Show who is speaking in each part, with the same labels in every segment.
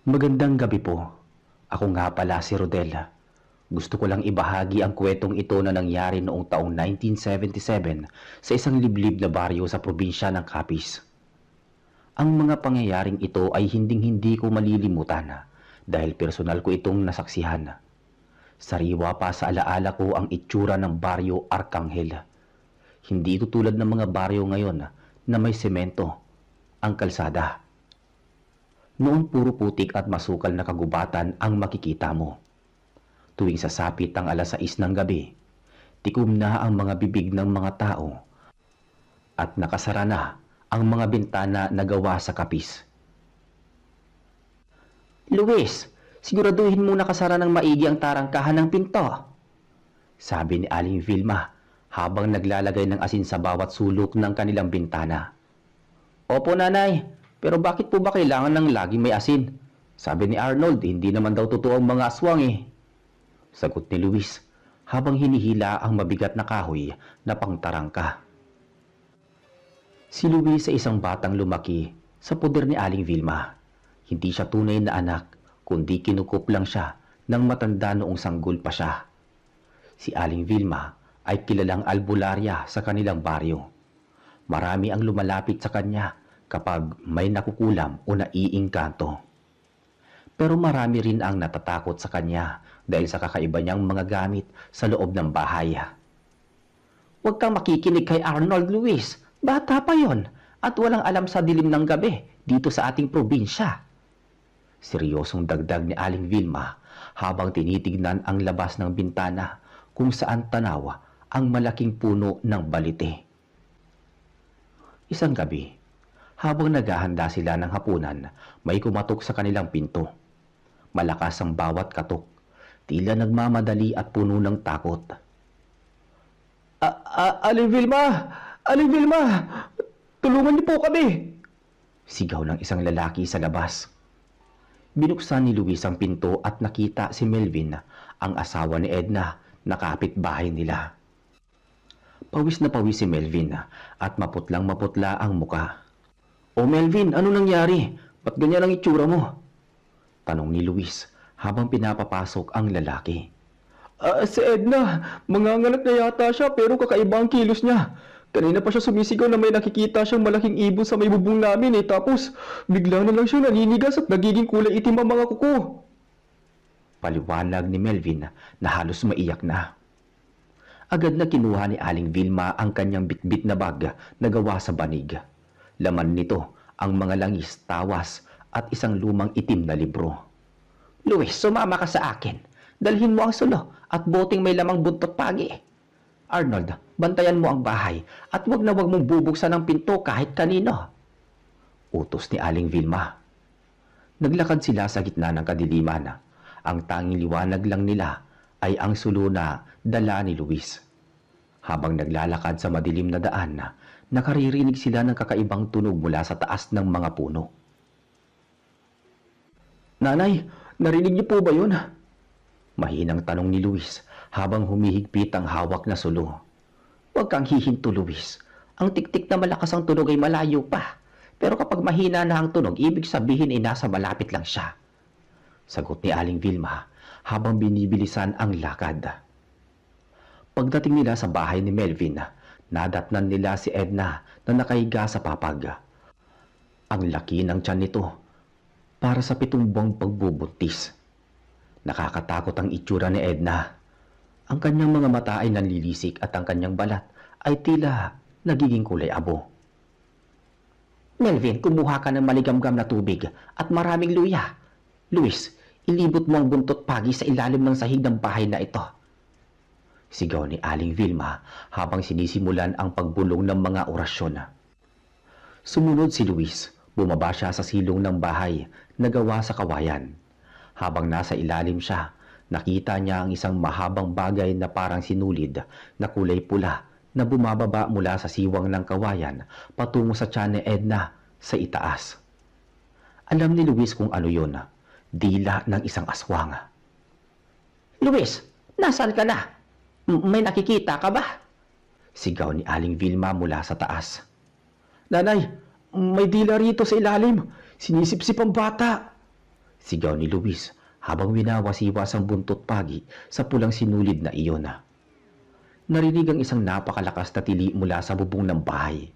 Speaker 1: Magandang gabi po. Ako nga pala si Rodel. Gusto ko lang ibahagi ang kwentong ito na nangyari noong taong 1977 sa isang liblib na baryo sa probinsya ng Capiz. Ang mga pangyayaring ito ay hinding-hindi ko malilimutan dahil personal ko itong nasaksihan. Sariwa pa sa alaala ko ang itsura ng baryo Arcangel. Hindi ito tulad ng mga baryo ngayon na may semento ang kalsada. Noon puro putik at masukal na kagubatan ang makikita mo. Tuwing sasapit ang 6:00 ng gabi, tikom na ang mga bibig ng mga tao at nakasara na ang mga bintana na gawa sa kapis. Luis, siguraduhin mo nakasara ng maigi ang tarangkahan ng pinto, sabi ni Aling Vilma habang naglalagay ng asin sa bawat sulok ng kanilang bintana. Opo, nanay. Pero bakit po ba kailangan ng laging may asin? Sabi ni Arnold, hindi naman daw totoo ang mga aswang eh. Sagot ni Luis habang hinihila ang mabigat na kahoy na pangtarangka. Si Luis ay isang batang lumaki sa poder ni Aling Vilma. Hindi siya tunay na anak, kundi kinukup lang siya ng matanda noong sanggol pa siya. Si Aling Vilma ay kilalang albularya sa kanilang baryo. Marami ang lumalapit sa kanya kapag may nakukulam o naiingkanto. Pero marami rin ang natatakot sa kanya dahil sa kakaiba niyang mga gamit sa loob ng bahay. Huwag kang makikinig kay Arnold, Luis. Bata pa yon at walang alam sa dilim ng gabi dito sa ating probinsya. Seryosong dagdag ni Aling Vilma habang tinitignan ang labas ng bintana kung saan tanaw ang malaking puno ng balite. Isang gabi, habang naghahanda sila ng hapunan, may kumatok sa kanilang pinto. Malakas ang bawat katok, tila nagmamadali at puno ng takot. Aling Vilma! Aling Vilma! Tulungan niyo po kami! Sigaw ng isang lalaki sa labas. Binuksan ni Luis ang pinto at nakita si Melvin, ang asawa ni Edna, na kapitbahay nila. Pawis na pawis si Melvin at maputlang-maputla ang muka. O Melvin, ano nangyari? Ba't ganyan ang itsura mo? Tanong ni Luis habang pinapapasok ang lalaki. Si Edna, manganganak na yata siya pero kakaiba ang kilos niya. Kanina pa siya sumisigaw na may nakikita siyang malaking ibon sa may bubong namin tapos bigla na lang siya naninigas at nagiging kulay itim ang mga kuko. Paliwanag ni Melvin na halos maiyak na. Agad na kinuha ni Aling Vilma ang kanyang bitbit na bag na gawa sa banig. Laman nito ang mga langis, tawas at isang lumang itim na libro. Luis, sumama ka sa akin. Dalhin mo ang sulo at boteng may lamang buntot pagi. Arnold, bantayan mo ang bahay at wag na wag mong bubuksan ang pinto kahit kanino. Utos ni Aling Vilma. Naglakad sila sa gitna ng kadiliman. Ang tanging liwanag lang nila ay ang sulo na dala ni Luis. Habang naglalakad sa madilim na daan, nakaririnig sila ng kakaibang tunog mula sa taas ng mga puno. Nanay, narinig niyo po ba yun? Mahinang tanong ni Luis habang humihigpit ang hawak na sulo. Huwag kang hihinto, Luis. Ang tiktik na malakas ang tunog ay malayo pa. Pero kapag mahina na ang tunog, ibig sabihin ay nasa malapit lang siya. Sagot ni Aling Vilma habang binibilisan ang lakad. Pagdating nila sa bahay ni Melvin, nadatnan nila si Edna na nakahiga sa papag. Ang laki ng tiyan nito para sa 7 buwang pagbubuntis. Nakakatakot ang itsura ni Edna. Ang kanyang mga mata ay nanlilisik at ang kanyang balat ay tila nagiging kulay abo. Melvin, kumuha ka ng maligamgam na tubig at maraming luya. Luis, ilibot mo ang buntot pagi sa ilalim ng sahig ng bahay na ito. Sigaw ni Aling Vilma habang sinisimulan ang pagbulong ng mga orasyon. Sumunod si Luis. Bumaba siya sa silong ng bahay na gawa sa kawayan. Habang nasa ilalim siya, nakita niya ang isang mahabang bagay na parang sinulid na kulay pula na bumababa mula sa siwang ng kawayan patungo sa tiyan ni Edna sa itaas. Alam ni Luis kung ano yun. Dila ng isang aswang. Luis, nasaan ka na? May nakikita ka ba? Sigaw ni Aling Vilma mula sa taas. Nanay, may dila rito sa ilalim. Sinisipsip ang bata. Sigaw ni Luis habang winawasiwas ang buntot pagi sa pulang sinulid na iyon. Narinig ang isang napakalakas na tili mula sa bubong ng bahay.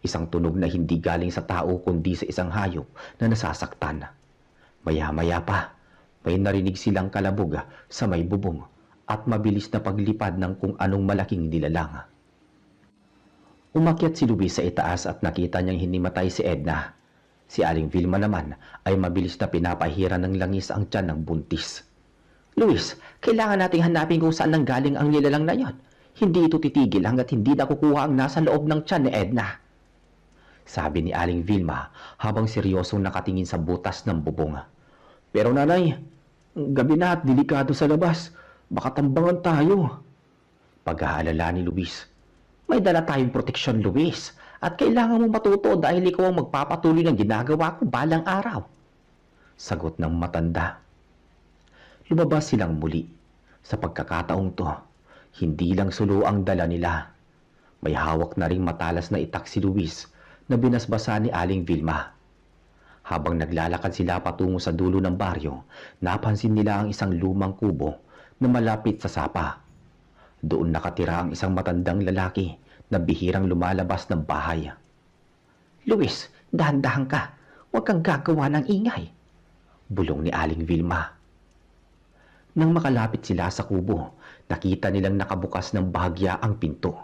Speaker 1: Isang tunog na hindi galing sa tao kundi sa isang hayop na nasasaktan. Maya-maya pa, may narinig silang kalabog sa may bubong at mabilis na paglipad ng kung anong malaking nilalang. Umakyat si Luis sa itaas at nakita niyang hinimatay si Edna. Si Aling Vilma naman ay mabilis na pinapahira ng langis ang tiyan ng buntis. Luis, kailangan nating hanapin kung saan nanggaling ang nilalang na yon. Hindi ito titigil hanggat hindi nakukuha ang nasa loob ng tiyan ni Edna. Sabi ni Aling Vilma habang seryosong nakatingin sa butas ng bubong. Pero nanay, gabi na at delikado sa labas. Baka tambangan tayo. Pag-aalala ni Luis. May dala tayong proteksyon, Luis. At kailangan mong matuto dahil ikaw ang magpapatuloy ng ginagawa ko balang araw. Sagot ng matanda. Lumabas silang muli. Sa pagkakataong to, hindi lang sulo ang dala nila. May hawak na ring matalas na itak si Luis na binasbasa ni Aling Vilma. Habang naglalakad sila patungo sa dulo ng baryo, napansin nila ang isang lumang kubo na malapit sa sapa. Doon nakatira ang isang matandang lalaki na bihirang lumalabas ng bahay. Luis, dahan-dahan ka. Huwag kang gagawa ng ingay. Bulong ni Aling Vilma. Nang makalapit sila sa kubo, nakita nilang nakabukas ng bahagya ang pinto.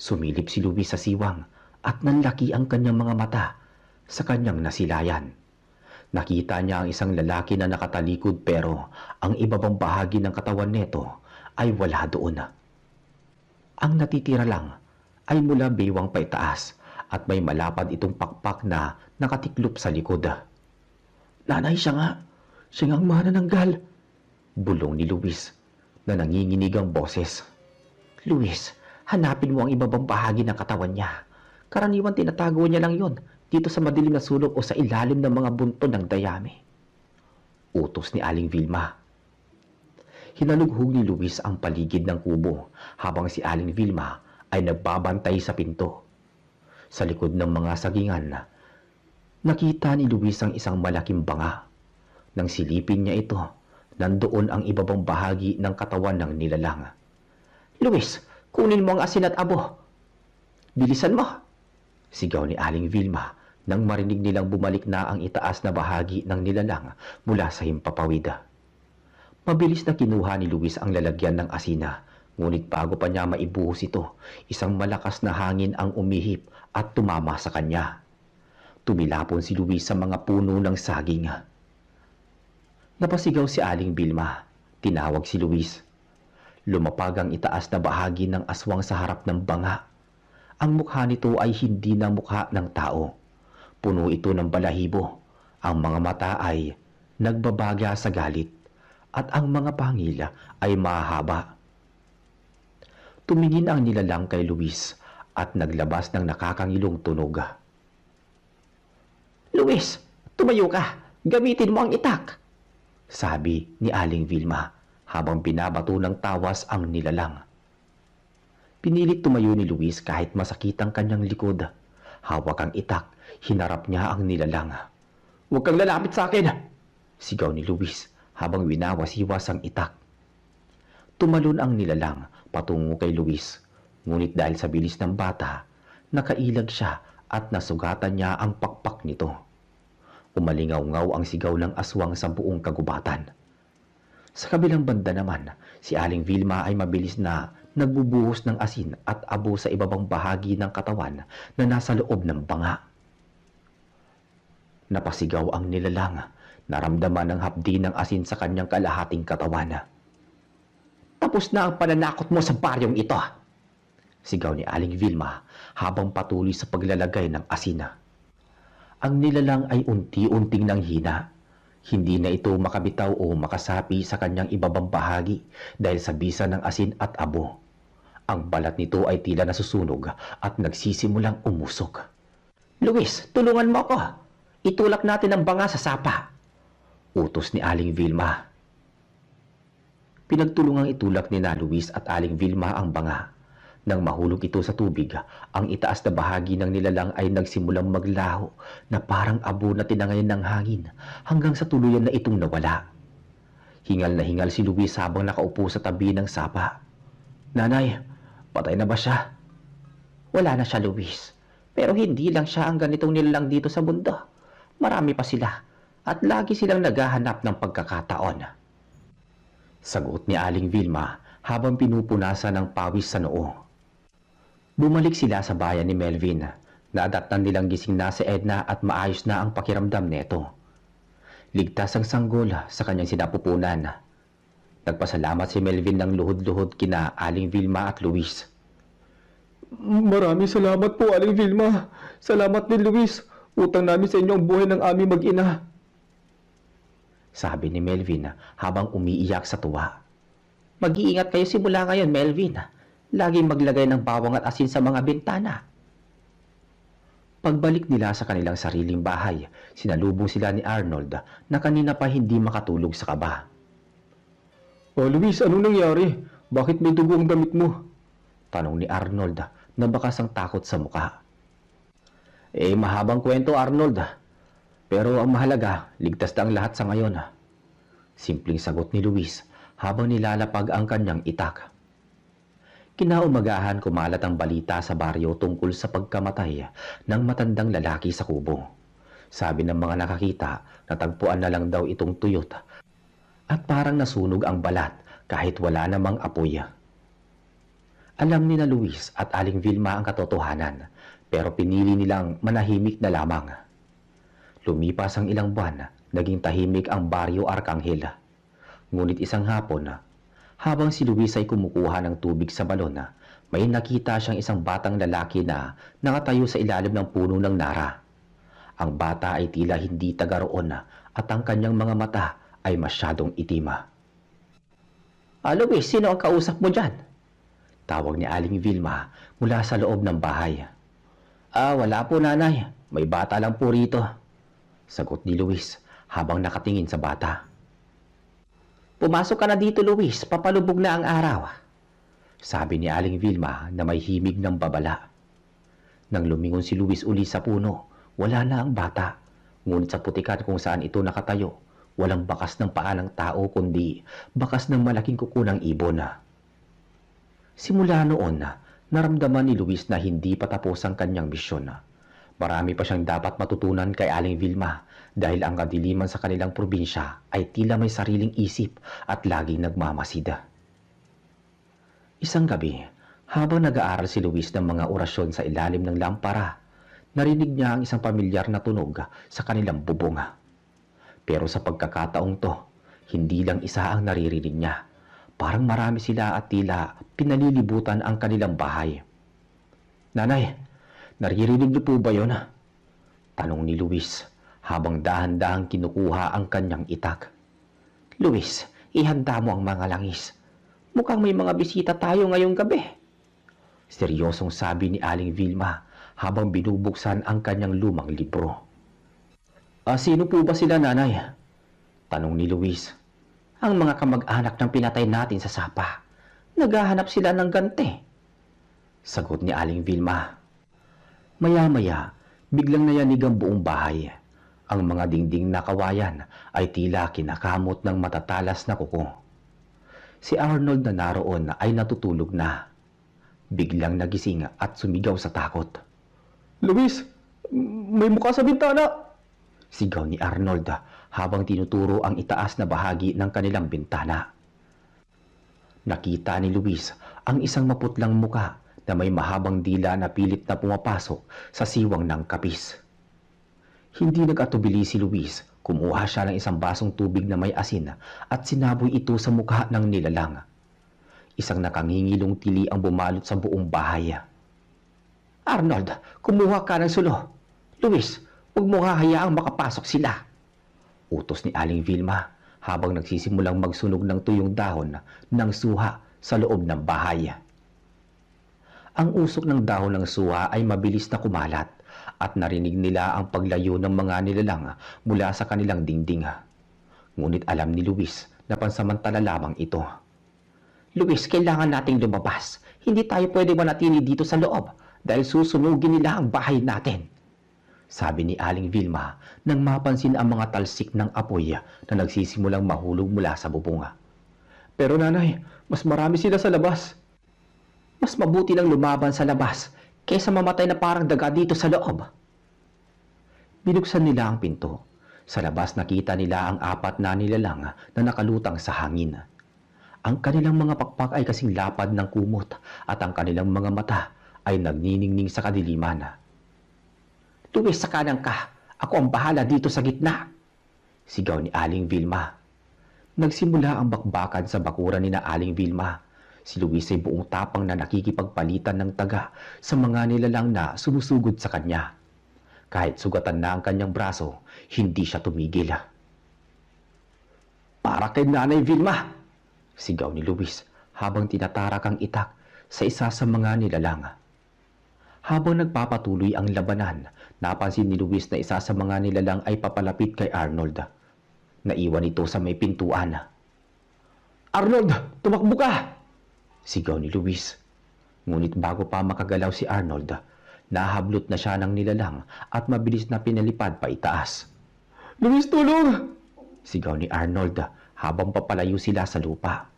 Speaker 1: Sumilip si Luis sa siwang at nanlaki ang kanyang mga mata sa kanyang nasilayan. Nakita niya ang isang lalaki na nakatalikod pero ang ibabang bahagi ng katawan nito ay wala doon. Ang natitira lang ay mula baywang paitaas at may malapad itong pakpak na nakatiklop sa likod. Nanay, siya nga. Siya nga ang manananggal. Bulong ni Luis na nanginginig ang boses. Luis, hanapin mo ang ibabang bahagi ng katawan niya. Karaniwan tinatago niya lang yon dito sa madilim na sulok o sa ilalim ng mga bunto ng dayami. Utos ni Aling Vilma. Hinalughog ni Luis ang paligid ng kubo habang si Aling Vilma ay nagbabantay sa pinto. Sa likod ng mga sagingan, nakita ni Luis ang isang malaking banga. Nang silipin niya ito, nandoon ang ibabang bahagi ng katawan ng nilalang. Luis, kunin mo ang asin at abo. Bilisan mo! Sigaw ni Aling Vilma nang marinig nilang bumalik na ang itaas na bahagi ng nilalang mula sa himpapawid. Mabilis na kinuha ni Luis ang lalagyan ng asina, ngunit bago pa niya maibuhos ito, isang malakas na hangin ang umihip at tumama sa kanya. Tumilapon si Luis sa mga puno ng saging. Napasigaw si Aling Vilma. Tinawag si Luis. Lumapag ang itaas na bahagi ng aswang sa harap ng banga. Ang mukha nito ay hindi na mukha ng tao. Puno ito ng balahibo. Ang mga mata ay nagbabaga sa galit at ang mga pangil ay mahaba. Tumingin ang nilalang kay Luis at naglabas ng nakakangilong tunog. Luis, tumayo ka! Gamitin mo ang itak! Sabi ni Aling Vilma habang binabato ng tawas ang nilalang. Pinilit tumayo ni Luis kahit masakit ang kanyang likod. Hawak ang itak, hinarap niya ang nilalang. Huwag kang lalapit sa akin! Sigaw ni Luis habang winawasiwas ang itak. Tumalon ang nilalang patungo kay Luis. Ngunit dahil sa bilis ng bata, nakailag siya at nasugatan niya ang pakpak nito. Umalingaw-ngaw ang sigaw ng aswang sa buong kagubatan. Sa kabilang banda naman, si Aling Vilma ay mabilis na nagbubuhos ng asin at abo sa ibabang bahagi ng katawan na nasa loob ng banga. Napasigaw ang nilalang, naramdaman ng hapdi ng asin sa kanyang kalahating katawan. Tapos na ang pananakot mo sa baryong ito! Sigaw ni Aling Vilma habang patuloy sa paglalagay ng asina. Ang nilalang ay unti-unting nanghina. Hindi na ito makabitaw o makasapi sa kanyang ibabang bahagi dahil sa bisa ng asin at abo. Ang balat nito ay tila nasusunog at nagsisimulang umusok. Luis, tulungan mo ako! Itulak natin ang banga sa sapa! Utos ni Aling Vilma. Pinagtulungang itulak ni na Luis at Aling Vilma ang banga. Nang mahulog ito sa tubig, ang itaas na bahagi ng nilalang ay nagsimulang maglaho na parang abo na tinangayan ng hangin hanggang sa tuluyan na itong nawala. Hingal na hingal si Luis habang nakaupo sa tabi ng sapa. "Nanay, patay na ba siya?" "Wala na siya, Luis. Pero hindi lang siya ang ganitong nilalang dito sa mundo. Marami pa sila at lagi silang naghahanap ng pagkakataon." Sagot ni Aling Vilma habang pinupunasan ng pawis sa noo. Bumalik sila sa bayan ni Melvin. Nadatnan nilang gising na si Edna at maayos na ang pakiramdam neto. Ligtas ang sanggol sa kanyang sinapupunan. Nagpasalamat si Melvin ng luhod-luhod kina Aling Vilma at Luis.
Speaker 2: Maraming salamat po, Aling Vilma. Salamat din, Luis. Utang namin sa inyo ang buhay ng aming mag-ina.
Speaker 1: Sabi ni Melvin habang umiiyak sa tuwa. "Mag-iingat kayo simula ngayon, Melvin. Laging maglagay ng bawang at asin sa mga bintana." Pagbalik nila sa kanilang sariling bahay, sinalubong sila ni Arnold na kanina pa hindi makatulog sa kaba.
Speaker 2: "Oh, Luis, anong nangyari? Bakit may dugo ang damit mo?"
Speaker 1: Tanong ni Arnold na bakas ang takot sa muka. Mahabang kwento, Arnold. Pero ang mahalaga, ligtas na ang lahat sa ngayon. Simpleng sagot ni Luis habang nilalapag ang kanyang itak. Kinaumagahan kumalat ang balita sa baryo tungkol sa pagkamatay ng matandang lalaki sa kubo. Sabi ng mga nakakita, natagpuan na lang daw itong tuyot at parang nasunog ang balat kahit wala namang apoy. Alam ni na Luis at Aling Vilma ang katotohanan, pero pinili nilang manahimik na lamang. Lumipas ang ilang buwan, naging tahimik ang baryo Arcangel. Ngunit isang hapon, habang si Luis ay kumukuha ng tubig sa balon, may nakita siyang isang batang lalaki na nakatayo sa ilalim ng puno ng nara. Ang bata ay tila hindi taga roon at ang kanyang mga mata ay masyadong itim. Luis, sino ang kausap mo dyan?" Tawag ni Aling Vilma mula sa loob ng bahay. Wala po, nanay. May bata lang po rito." Sagot ni Luis habang nakatingin sa bata. "Pumasok ka na dito, Luis. Papalubog na ang araw." Sabi ni Aling Vilma na may himig ng babala. Nang lumingon si Luis uli sa puno, wala na ang bata. Ngunit sa putikan kung saan ito nakatayo, walang bakas ng paa ng tao kundi bakas ng malaking kuko ng ibon. Simula noon, naramdaman ni Luis na hindi pa tapos ang kanyang misyon. Marami pa siyang dapat matutunan kay Aling Vilma dahil ang kadiliman sa kanilang probinsya ay tila may sariling isip at laging nagmamasid. Isang gabi, habang nag-aaral si Luis ng mga orasyon sa ilalim ng lampara, narinig niya ang isang pamilyar na tunog sa kanilang bubong. Pero sa pagkakataong to, hindi lang isa ang naririnig niya. Parang marami sila at tila pinalilibutan ang kanilang bahay. "Nanay, naririnig niyo po ba yun?" Tanong ni Luis habang dahan-dahang kinukuha ang kanyang itak. "Luis, ihanda mo ang mga langis. Mukhang may mga bisita tayo ngayong gabi." Seryosong sabi ni Aling Vilma habang binubuksan ang kanyang lumang libro. Sino po ba sila, nanay?" Tanong ni Luis. "Ang mga kamag-anak ng pinatay natin sa sapa. Naghahanap sila ng ganti." Sagot ni Aling Vilma. Maya-maya, biglang nayanig ang buong bahay. Ang mga dingding na kawayan ay tila kinakamot ng matatalas na kuko. Si Arnold na naroon ay natutulog na. Biglang nagising at sumigaw sa takot.
Speaker 2: "Luis, may mukha sa bintana!"
Speaker 1: Sigaw ni Arnold habang tinuturo ang itaas na bahagi ng kanilang bintana. Nakita ni Luis ang isang maputlang muka na may mahabang dila na pilit na pumapasok sa siwang ng kapis. Hindi nag-atubili si Luis, kumuha siya ng isang basong tubig na may asin at sinaboy ito sa mukha ng nilalang. Isang nakangingilong tili ang bumalot sa buong bahay. "Arnold, kumuha ka ng sulo. Luis, huwag mo hahayaang makapasok sila." Utos ni Aling Vilma habang nagsisimulang magsunog ng tuyong dahon ng suha sa loob ng bahay. Ang usok ng dahon ng suha ay mabilis na kumalat at narinig nila ang paglayo ng mga nilalang mula sa kanilang dingding. Ngunit alam ni Luis na pansamantala lamang ito. "Luis, kailangan nating lumabas. Hindi tayo pwede manatili dito sa loob dahil susunugin nila ang bahay natin. Sabi ni Aling Vilma nang mapansin ang mga talsik ng apoy na nagsisimulang mahulog mula sa bubunga.
Speaker 2: Pero nanay, mas marami sila sa labas.
Speaker 1: Mas mabuti nang lumaban sa labas kaysa mamatay na parang daga dito sa loob. Binuksan nila ang pinto. Sa labas nakita nila ang 4 na nilalang na nakalutang sa hangin. Ang kanilang mga pakpak ay kasing lapad ng kumot at ang kanilang mga mata ay nagniningning sa kadiliman. Luwis, sa kanan ka. Ako ang bahala dito sa gitna. Sigaw ni Aling Vilma. Nagsimula ang bakbakan sa bakuran ni na Aling Vilma. Si Luis ay buong tapang na nakikipagpalitan ng taga sa mga nilalang na sumusugod sa kanya. Kahit sugatan na ang kanyang braso, hindi siya tumigil. Para kay Nanay Vilma! Sigaw ni Luis habang tinatarak ang itak sa isa sa mga nilalang. Habang nagpapatuloy ang labanan, napansin ni Luis na isa sa mga nilalang ay papalapit kay Arnold. Naiwan ito sa may pintuan.
Speaker 2: Arnold, tumakbo ka!
Speaker 1: Sigaw ni Luis. Ngunit bago pa makagalaw si Arnold, nahablot na siya ng nilalang at mabilis na pinalipad pa itaas.
Speaker 2: Luis, tulong!
Speaker 1: Sigaw ni Arnold habang papalayo sila sa lupa.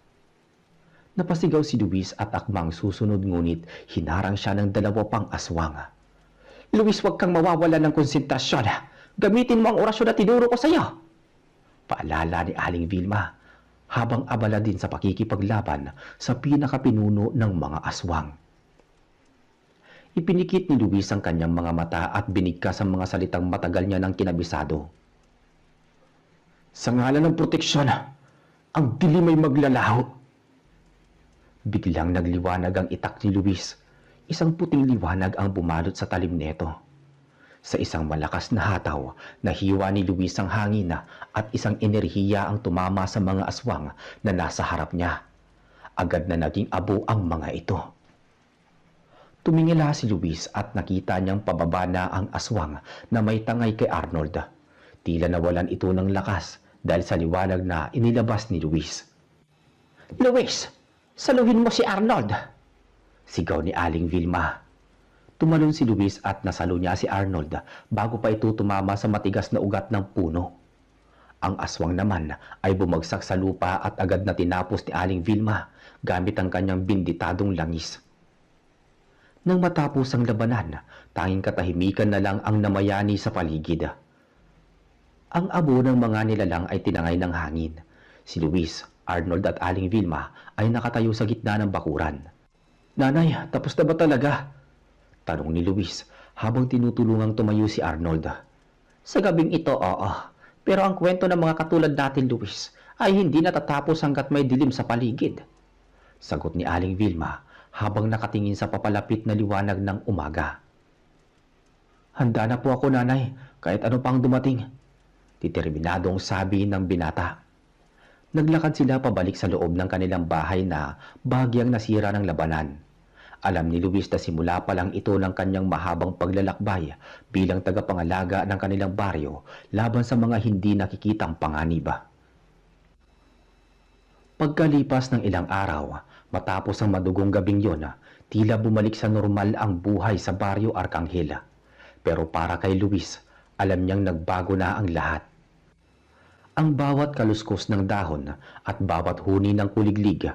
Speaker 1: Napasigaw si Luis at akmang susunod ngunit hinarang siya ng 2 pang aswang. Luis, huwag kang mawawala ng konsentrasyon. Gamitin mo ang orasyon na tinuro ko sa iyo. Paalala ni Aling Vilma habang abala din sa pakikipaglaban sa pinakapinuno ng mga aswang. Ipinikit ni Luis ang kanyang mga mata at binigkas ang mga salitang matagal niya ng kinabisado.
Speaker 2: Sa ngalan ng proteksyon, ang dilim ay maglalaho.
Speaker 1: Biglang nagliwanag ang itak ni Luis. Isang puting liwanag ang bumalot sa talim neto. Sa isang malakas na hataw, nahiwa ni Luis ang hangin at isang enerhiya ang tumama sa mga aswang na nasa harap niya. Agad na naging abo ang mga ito. Tumingala si Luis at nakita niyang pababa na ang aswang na may tangay kay Arnold. Tila nawalan ito ng lakas dahil sa liwanag na inilabas ni Luis. Luis, saluhin mo si Arnold! Sigaw ni Aling Vilma. Tumalon si Luis at nasalo niya si Arnold bago pa ito tumama sa matigas na ugat ng puno. Ang aswang naman ay bumagsak sa lupa at agad na tinapos ni Aling Vilma gamit ang kanyang binditadong langis. Nang matapos ang labanan, tanging katahimikan na lang ang namayani sa paligid. Ang abo ng mga nilalang ay tinangay ng hangin. Si Luis, Arnold at Aling Vilma ay nakatayo sa gitna ng bakuran.
Speaker 2: Nanay, tapos na ba talaga?
Speaker 1: Tanong ni Luis habang tinutulungang tumayo si Arnold. Sa gabing ito, oo. Pero ang kwento ng mga katulad natin, Luis, ay hindi natatapos hanggat may dilim sa paligid. Sagot ni Aling Vilma habang nakatingin sa papalapit na liwanag ng umaga.
Speaker 2: Handa na po ako, nanay, kahit ano pang dumating.
Speaker 1: Determinadong sabi ng binata. Naglakad sila pabalik sa loob ng kanilang bahay na bahagyang nasira ng labanan. Alam ni Luis na simula pa lang ito ng kanyang mahabang paglalakbay bilang tagapangalaga ng kanilang baryo laban sa mga hindi nakikitang panganib. Pagkalipas ng ilang araw, matapos ang madugong gabing yon, tila bumalik sa normal ang buhay sa baryo Arcangel. Pero para kay Luis, alam niyang nagbago na ang lahat. Ang bawat kaluskos ng dahon at bawat huni ng kuliglig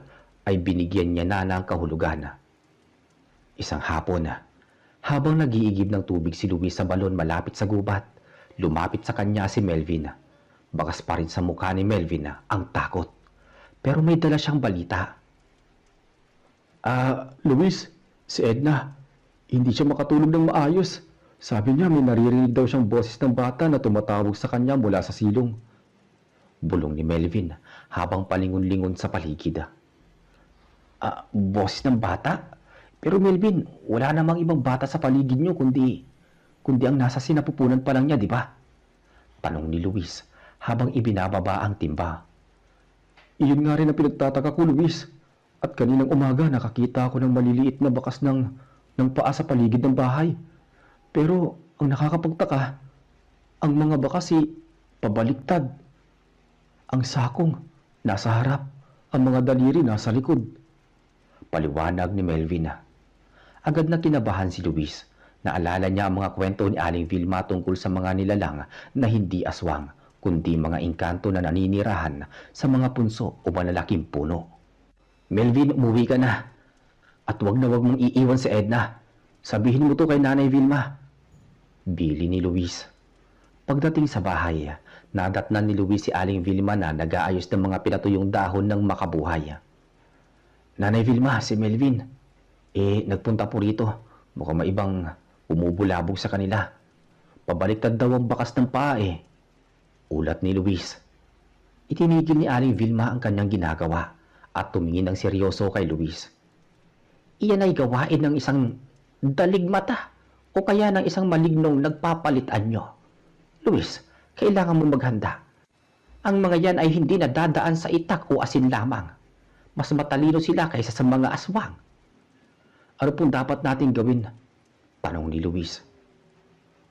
Speaker 1: ay binigyan niya na ng kahulugan. Isang hapon, habang nag-iigib ng tubig si Luis sa balon malapit sa gubat, lumapit sa kanya si Melvin. Bakas pa rin sa mukha ni Melvin ang takot. Pero may dala siyang balita.
Speaker 2: Luis, si Edna, hindi siya makatulog ng maayos. Sabi niya may naririnig daw siyang boses ng bata na tumatawag sa kanya mula sa silong.
Speaker 1: Bulong ni Melvin habang palingon-lingon sa paligid. Boses ng bata? Pero Melvin, wala namang ibang bata sa paligid niyo kundi ang nasa sinapupunan pa lang niya, di ba? Tanong ni Luis habang ibinababa ang timba.
Speaker 2: Iyon nga rin ang pinagtataka ko, Luis. At kaninang umaga nakakita ako ng maliliit na bakas ng paa sa paligid ng bahay. Pero ang nakakapagtaka, ang mga bakas pabaliktad. Ang sakong nasa harap, ang mga daliri nasa likod.
Speaker 1: Paliwanag ni Melvin. Agad na kinabahan si Luis. Naalala niya ang mga kwento ni Aling Vilma tungkol sa mga nilalang na hindi aswang, kundi mga engkanto na naninirahan sa mga punso o malalaking puno. Melvin, umuwi ka na. At wag na wag mong iiwan si Edna. Sabihin mo to kay Nanay Vilma. Bili ni Luis. Pagdating sa bahay, nadatnan ni Luis si Aling Vilma na nag-aayos ng mga pinatuyong dahon ng makabuhay. Nanay Vilma, si Melvin. Nagpunta po rito. Mukhang maibang umubulabog sa kanila. Pabaliktad daw ang bakas ng paa Ulat ni Luis. Itinigil ni Aling Vilma ang kanyang ginagawa at tumingin ng seryoso kay Luis. Iyan ay gawain ng isang daligmata o kaya ng isang malignong nagpapalit anyo. Luis, kailangan mo maghanda. Ang mga yan ay hindi nadadaan sa itak o asin lamang. Mas matalino sila kaysa sa mga aswang. Ano pong dapat natin gawin? Tanong ni Luis.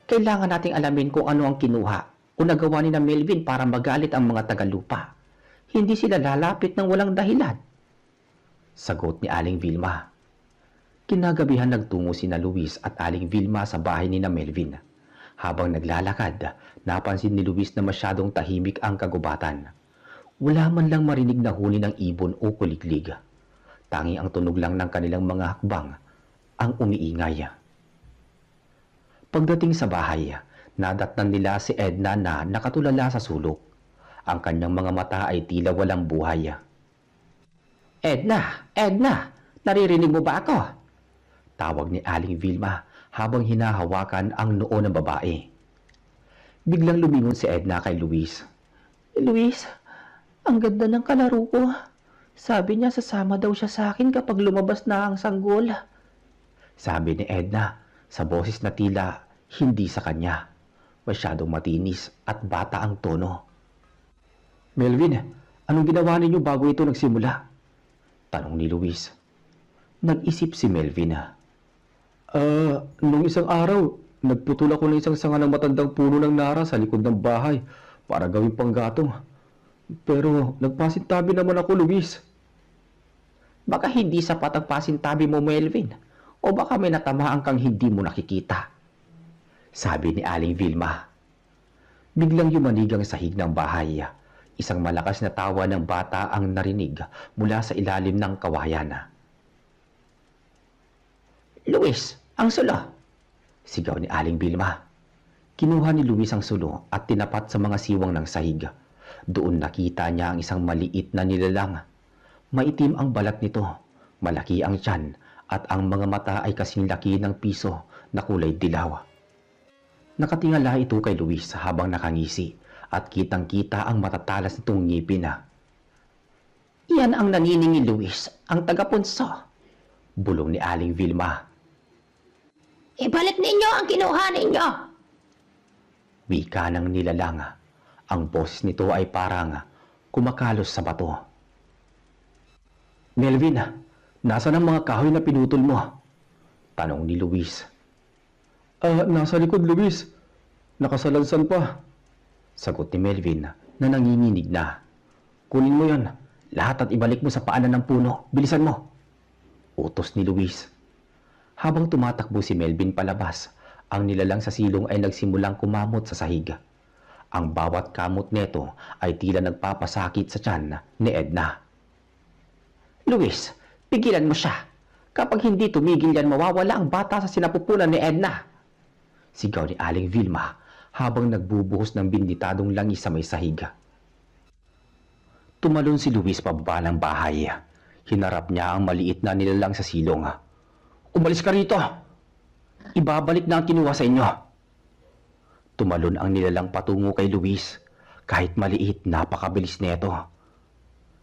Speaker 1: Kailangan nating alamin kung ano ang kinuha o nagawa ni na Melvin para magalit ang mga tagalupa. Hindi sila lalapit ng walang dahilan. Sagot ni Aling Vilma. Kinagabihan nagtungo sina Luis at Aling Vilma sa bahay ni na Melvin. Habang naglalakad, napansin ni Luis na masyadong tahimik ang kagubatan. Wala man lang marinig na huni ng ibon o kuliglig. Tanging ang tunog lang ng kanilang mga hakbang ang umiingay. Pagdating sa bahay, nadatnan nila si Edna na nakatulala sa sulok. Ang kanyang mga mata ay tila walang buhay. Edna! Edna! Naririnig mo ba ako? Tawag ni Aling Vilma habang hinahawakan ang noo ng babae. Biglang lumingon si Edna kay Luis. Luis, ang ganda ng kalaro ko. Sabi niya sasama daw siya sa akin kapag lumabas na ang sanggol. Sabi ni Edna sa boses na tila hindi sa kanya. Masyadong matinis at bata ang tono. Melvin, anong ginawa ninyo bago ito nagsimula? Tanong ni Luis. Nag-isip si Melvin.
Speaker 2: Nung isang araw, nagputol ako ng isang sanga ng matandang puno ng nara sa likod ng bahay para gawing panggatong. Pero nagpasintabi naman ako, Luis. Baka hindi sapat ang pasintabi mo, Melvin. O baka may natamaan kang hindi mo nakikita. Sabi ni Aling Vilma. Biglang yumanig ang sahig ng bahay. Isang malakas na tawa ng bata ang narinig mula sa ilalim ng kawayan. Luis, ang sulo! Sigaw ni Aling Vilma. Kinuha ni Luis ang sulo at tinapat sa mga siwang ng sahig. Doon nakita niya ang isang maliit na nilalang. Maitim ang balat nito, malaki ang tiyan, at ang mga mata ay kasing laki ng piso na kulay dilaw. Nakatingala ito kay Luis habang nakangisi at kitang-kita ang matatalas nitong ngipin. Iyan ang naniningi Luis, ang tagapunso. Bulong ni Aling Vilma. Ibalik ninyo ang kinuha ninyo! Wika ng nilalang. Ang boses nito ay parang kumakalos sa bato. Melvin, nasaan ang mga kahoy na pinutol mo? Tanong ni Luis. Nasa likod, Luis. Nakasalansan pa.
Speaker 1: Sagot ni Melvin na nanginginig na. Kunin mo yon, lahat at ibalik mo sa paanan ng puno. Bilisan mo. Utos ni Luis. Habang tumatakbo si Melvin palabas, ang nilalang sa silong ay nagsimulang kumamot sa sahig. Ang bawat kamot neto ay tila nagpapasakit sa tiyan ni Edna. Luis, pigilan mo siya. Kapag hindi tumigil yan, mawawala ang bata sa sinapupunan ni Edna. Sigaw ni Aling Vilma habang nagbubuhos ng binditadong langis sa may sahig. Tumalon si Luis pababa ng bahay. Hinarap niya ang maliit na nilalang sa silong. Umalis ka rito! Ibabalik na ang kinuha sa inyo. Tumalon ang nilalang patungo kay Luis. Kahit maliit, napakabilis neto.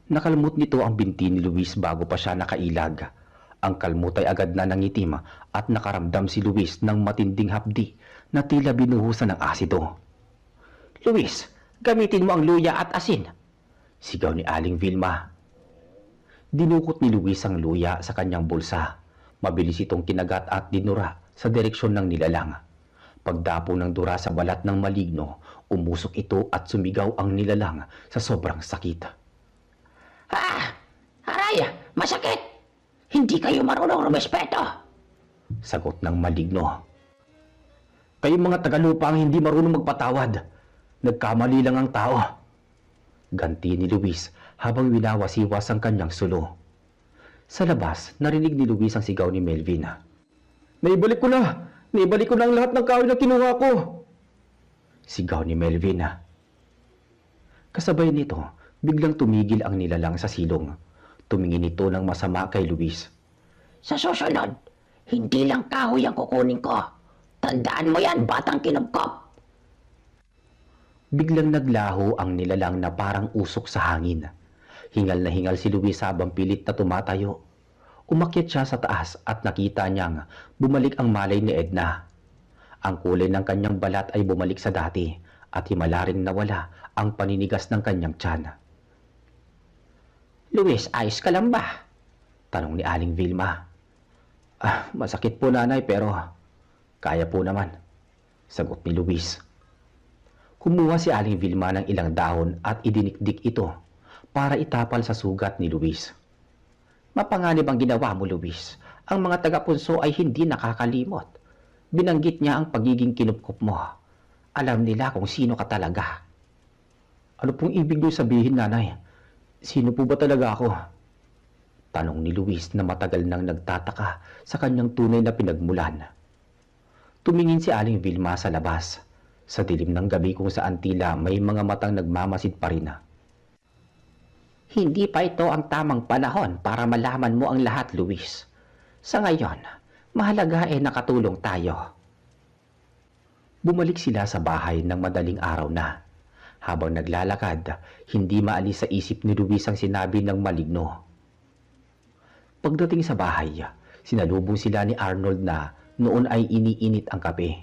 Speaker 1: Nakalmot nito ang binti ni Luis bago pa siya nakailag. Ang kalmot ay agad na nangitim at nakaramdam si Luis ng matinding hapdi na tila binuhusan ng asido. Luis, gamitin mo ang luya at asin! Sigaw ni Aling Vilma. Dinukot ni Luis ang luya sa kanyang bulsa. Mabilis itong kinagat at dinura sa direksyon ng nilalang. Pagdapo ng dura sa balat ng maligno, umusok ito at sumigaw ang nilalang sa sobrang sakit. Araya, masakit! Hindi
Speaker 3: Hindi kayo marunong rumespeto.
Speaker 1: Sagot ng maligno. Kayong mga tagalupa ang hindi marunong magpatawad. Nagkamali lang ang tao. Ganti ni Luis habang winawasiwas ang kanyang sulo. Sa labas, narinig ni Luis ang sigaw ni Melvin.
Speaker 2: Naibalik ko na! Naibalik ko na ang lahat ng kahoy na kinuha ko!
Speaker 1: Sigaw ni Melvin. Kasabay nito, biglang tumigil ang nilalang sa silong. Tumingin ito ng masama kay Luis.
Speaker 3: Sa susunod, hindi lang kahoy ang kukunin ko. Tandaan mo yan, batang kinupkop.
Speaker 1: Biglang naglaho ang nilalang na parang usok sa hangin. Hingal na hingal si Luis habang pilit na tumatayo. Umakyat siya sa taas at nakita niyang bumalik ang malay ni Edna. Ang kulay ng kanyang balat ay bumalik sa dati at himala ring nawala ang paninigas ng kanyang tiyan.
Speaker 3: Luis, ayos ka lang ba?
Speaker 1: Tanong ni Aling Vilma. Masakit po nanay pero kaya po naman. Sagot ni Luis. Kumuha si Aling Vilma ng ilang dahon at idinikdik ito para itapal sa sugat ni Luis.
Speaker 3: Mapanganib ang ginawa mo, Luis. Ang mga taga-punso ay hindi nakakalimot. Binanggit niya ang pagiging kinupkop mo. Alam nila kung sino ka talaga.
Speaker 2: Ano pong ibig niyo sabihin, nanay? Sino po ba talaga ako?
Speaker 1: Tanong ni Luis na matagal nang nagtataka sa kanyang tunay na pinagmulan. Tumingin si Aling Vilma sa labas, sa dilim ng gabi kung saan tila may mga matang nagmamasid pa rin.
Speaker 3: Hindi pa ito ang tamang panahon para malaman mo ang lahat, Luis. Sa ngayon, mahalaga nakatulong tayo.
Speaker 1: Bumalik sila sa bahay ng madaling araw na. Habang naglalakad, hindi maalis sa isip ni Luis ang sinabi ng maligno. Pagdating sa bahay, sinalubong sila ni Arnold na noon ay iniinit ang kape.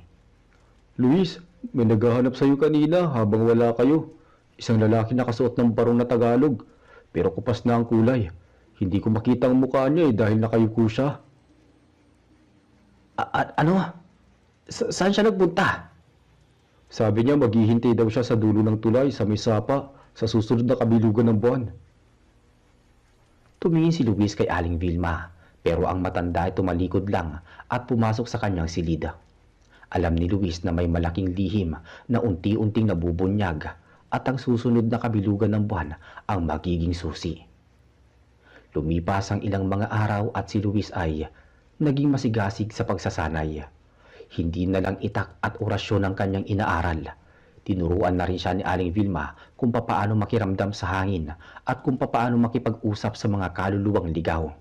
Speaker 2: Luis, may naghahanap sa'yo kanina habang wala kayo. Isang lalaki nakasuot ng barong na Tagalog, pero kupas na ang kulay. Hindi ko makita ang mukha niya dahil nakayuko siya.
Speaker 1: Ano? Saan siya nagpunta?
Speaker 2: Sabi niya maghihintay daw siya sa dulo ng tulay sa may sapa sa susunod na kabilugan ng buwan.
Speaker 1: Tumingin si Luis kay Aling Vilma, pero ang matanda ay tumalikod lang at pumasok sa kanyang silid. Alam ni Luis na may malaking lihim na unti-unting nabubunyag at ang susunod na kabilugan ng buwan ang magiging susi. Lumipas ang ilang mga araw at si Luis ay naging masigasig sa pagsasanay. Hindi na lang itak at orasyon ang kanyang inaaral. Tinuruan na rin siya ni Aling Vilma kung papaano makiramdam sa hangin at kung papaano makipag-usap sa mga kaluluwang ligaw.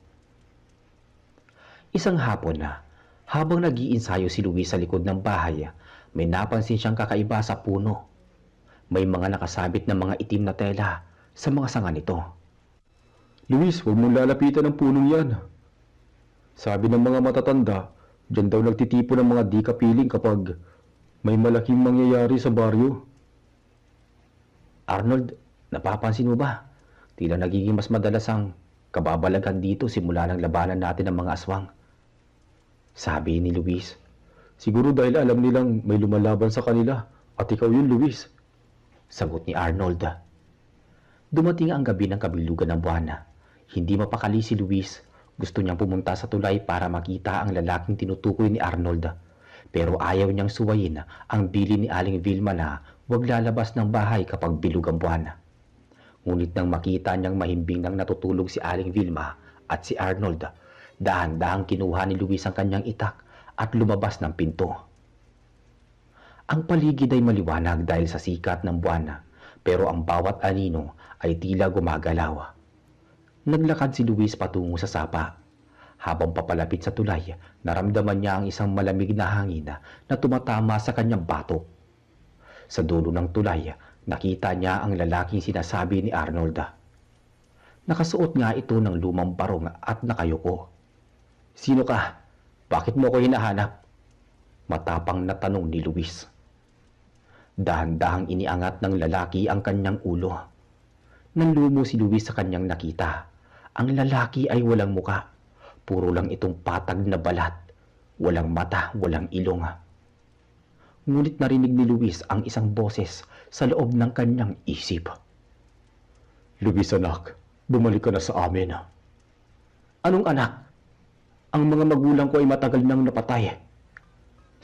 Speaker 1: Isang hapon na, habang nag-iinsayo si Luis sa likod ng bahay, may napansin siyang kakaiba sa puno. May mga nakasabit na mga itim na tela sa mga sanga nito.
Speaker 2: Luis, huwag mong lalapitan ang punong yan. Sabi ng mga matatanda, diyan daw nagtitipon ng mga di kapiling kapag may malaking mangyayari sa baryo.
Speaker 1: Arnold, napapansin mo ba? Tila nagiging mas madalas ang kababalagan dito simula ng labanan natin ng mga aswang. Sabi ni Luis.
Speaker 2: Siguro dahil alam nilang may lumalaban sa kanila at ikaw yun, Luis.
Speaker 1: Sagot ni Arnold. Dumating ang gabi ng kabilugan ng buwan. Hindi mapakali si Luis. Gusto niyang pumunta sa tulay para makita ang lalaking tinutukoy ni Arnold. Pero ayaw niyang suwayin ang bilin ni Aling Vilma na huwag lalabas ng bahay kapag bilog ang buwan. Ngunit nang makita niyang mahimbing nang natutulog si Aling Vilma at si Arnold, dahan-dahang kinuha ni Luis ang kanyang itak at lumabas ng pinto. Ang paligid ay maliwanag dahil sa sikat ng buwan, pero ang bawat anino ay tila gumagalaw. Naglakad si Luis patungo sa sapa. Habang papalapit sa tulay, naramdaman niya ang isang malamig na hangin na tumatama sa kanyang batok. Sa dulo ng tulay, nakita niya ang lalaking sinasabi ni Arnold. Nakasuot nga ito ng lumang barong at nakayuko. Sino ka? Bakit mo ko hinahanap? Matapang na tanong ni Luis. Dahan-dahang iniangat ng lalaki ang kanyang ulo. Nanlumo si Luis sa kanyang nakita. Ang lalaki ay walang muka. Puro lang itong patag na balat. Walang mata, walang ilong. Ngunit narinig ni Luis ang isang boses sa loob ng kanyang isip.
Speaker 2: Luis anak, bumalik ka na sa amin.
Speaker 1: Anong anak? Ang mga magulang ko ay matagal nang napatay,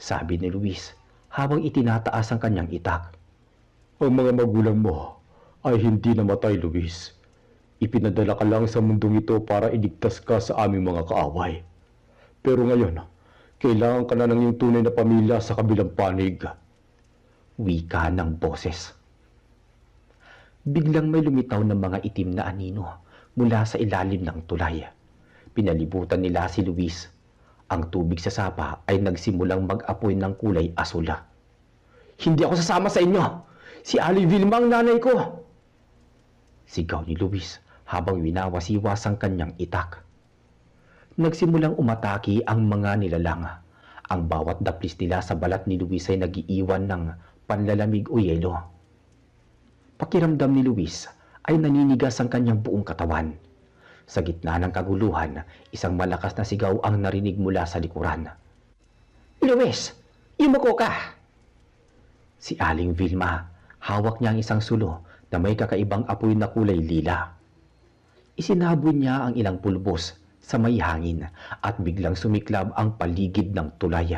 Speaker 1: sabi ni Luis habang itinataas ang kanyang itak. Ang mga magulang mo ay hindi namatay, Luis. Ipinadala ka lang sa mundong ito para iligtas ka sa aming mga kaaway. Pero ngayon, kailangan ka na ng iyong tunay na pamilya sa kabilang panig. Wika ng boses. Biglang may lumitaw ng mga itim na anino mula sa ilalim ng tulay. Pinalibutan nila si Luis. Ang tubig sa sapa ay nagsimulang mag-apoy ng kulay asula. Hindi ako sasama sa inyo! Si Aling Vilma ang nanay ko! Sigaw ni Luis habang winawasiwas ang kanyang itak. Nagsimulang umataki ang mga nilalang. Ang bawat daplis nila sa balat ni Luis ay nagiiwan ng panlalamig o yelo. Pakiramdam ni Luis ay naninigas ang kanyang buong katawan. Sa gitna ng kaguluhan, isang malakas na sigaw ang narinig mula sa likuran. Luis, yumuko ka! Si Aling Vilma, hawak niya ang isang sulo na may kakaibang apoy na kulay lila. Isinabon niya ang ilang pulbos sa may hangin at biglang sumiklab ang paligid ng tulay.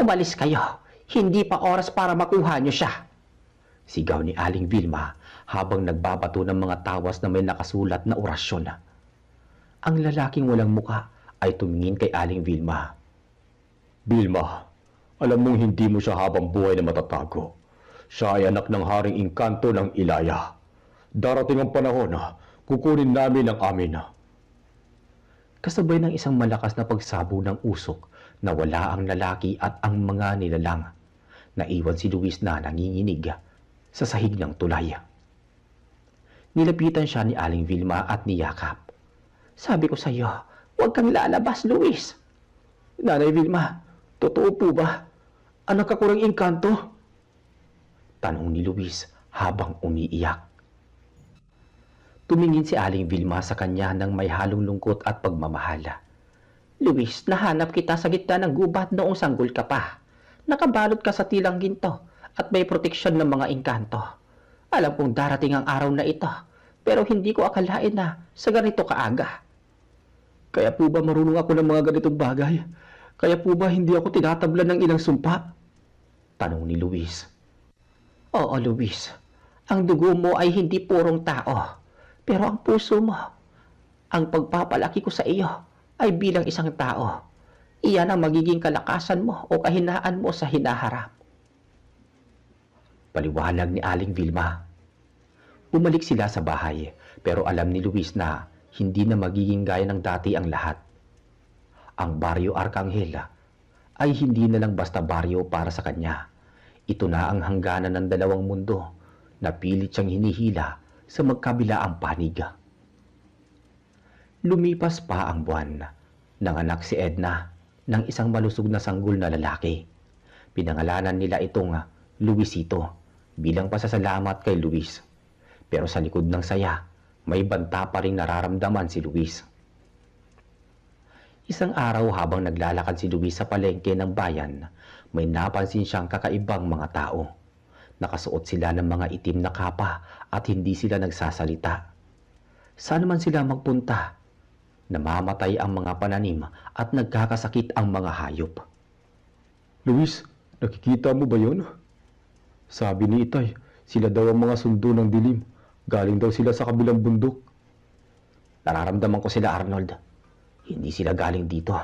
Speaker 1: Umalis kayo! Hindi pa oras para makuha niyo siya! Sigaw ni Aling Vilma habang nagbabato ng mga tawas na may nakasulat na orasyon. Ang lalaking walang muka ay tumingin kay Aling Vilma. Vilma, alam mong hindi mo siya habang buhay na matatago. Siya ay anak ng Haring Engkanto ng Ilaya. Darating ang panahon, kukunin namin ang amin. Kasabay ng isang malakas na pagsabo ng usok, nawala ang lalaki at ang mga nilalang. Naiwan si Luis na nanginginig sa sahig ng tulay. Nilapitan siya ni Aling Vilma at niyakap. Sabi ko sa iyo, huwag kang lalabas, Luis. Nanay Vilma, totoo po ba? Anak ako ng engkanto? Tanong ni Luis habang umiiyak. Tumingin si Aling Vilma sa kanya ng may halong lungkot at pagmamahal. Luis, nahanap kita sa gitna ng gubat noong sanggol ka pa. Nakabalot ka sa tilang ginto at may proteksyon ng mga engkanto. Alam kong darating ang araw na ito, pero hindi ko akalain na sa ganito kaaga. Kaya po ba marunong ako ng mga ganitong bagay? Kaya po ba hindi ako tinatablan ng ilang sumpa? Tanong ni Luis. Oo, Luis. Ang dugo mo ay hindi purong tao, pero ang puso mo, ang pagpapalaki ko sa iyo ay bilang isang tao. Iyan ang magiging kalakasan mo o kahinaan mo sa hinaharap. Paliwanag ni Aling Vilma. Bumalik sila sa bahay, pero alam ni Luis na hindi na magiging gaya ng dati ang lahat. Ang Baryo Arcangel ay hindi na lang basta baryo para sa kanya. Ito na ang hangganan ng dalawang mundo na pilit siyang hinihila sa magkabilaang panig. Lumipas pa ang buwan. Nanganak si Edna ng isang malusog na sanggol na lalaki. Pinangalanan nila itong Luisito bilang pasasalamat kay Luis. Pero sa likod ng saya, may banta pa rin nararamdaman si Luis. Isang araw habang naglalakad si Luis sa palengke ng bayan, may napansin siyang kakaibang mga tao. Nakasuot sila ng mga itim na kapa at hindi sila nagsasalita. Saan man sila magpunta, namamatay ang mga pananim at nagkakasakit ang mga hayop.
Speaker 2: Luis, nakikita mo ba yun? Sabi ni Itay, sila daw ang mga sundo ng dilim. Galing daw sila sa kabilang bundok.
Speaker 1: Nararamdaman ko sila, Arnold. Hindi sila galing dito.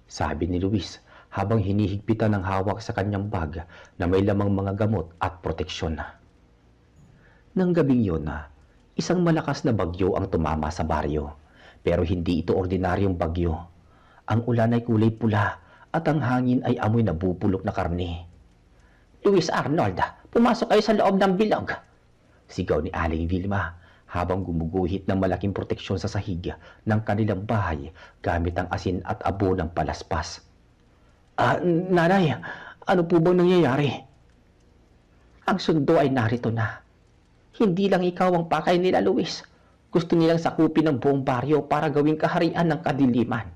Speaker 1: Sabi ni Luis habang hinihigpitan ng hawak sa kanyang bag na may lamang mga gamot at proteksyon. Nang gabing yun, isang malakas na bagyo ang tumama sa baryo. Pero hindi ito ordinaryong bagyo. Ang ulan ay kulay pula at ang hangin ay amoy na bubulok na karne. Luis, Arnold, pumasok kayo sa loob ng bilog. Sigaw ni Aling Vilma habang gumuguhit ng malaking proteksyon sa sahig ng kanilang bahay gamit ang asin at abo ng palaspas. Nanay, ano po bang nangyayari? Ang sundo ay narito na. Hindi lang ikaw ang pakay nila, Luis. Gusto nilang sakupin ang buong baryo para gawing kaharian ng kadiliman.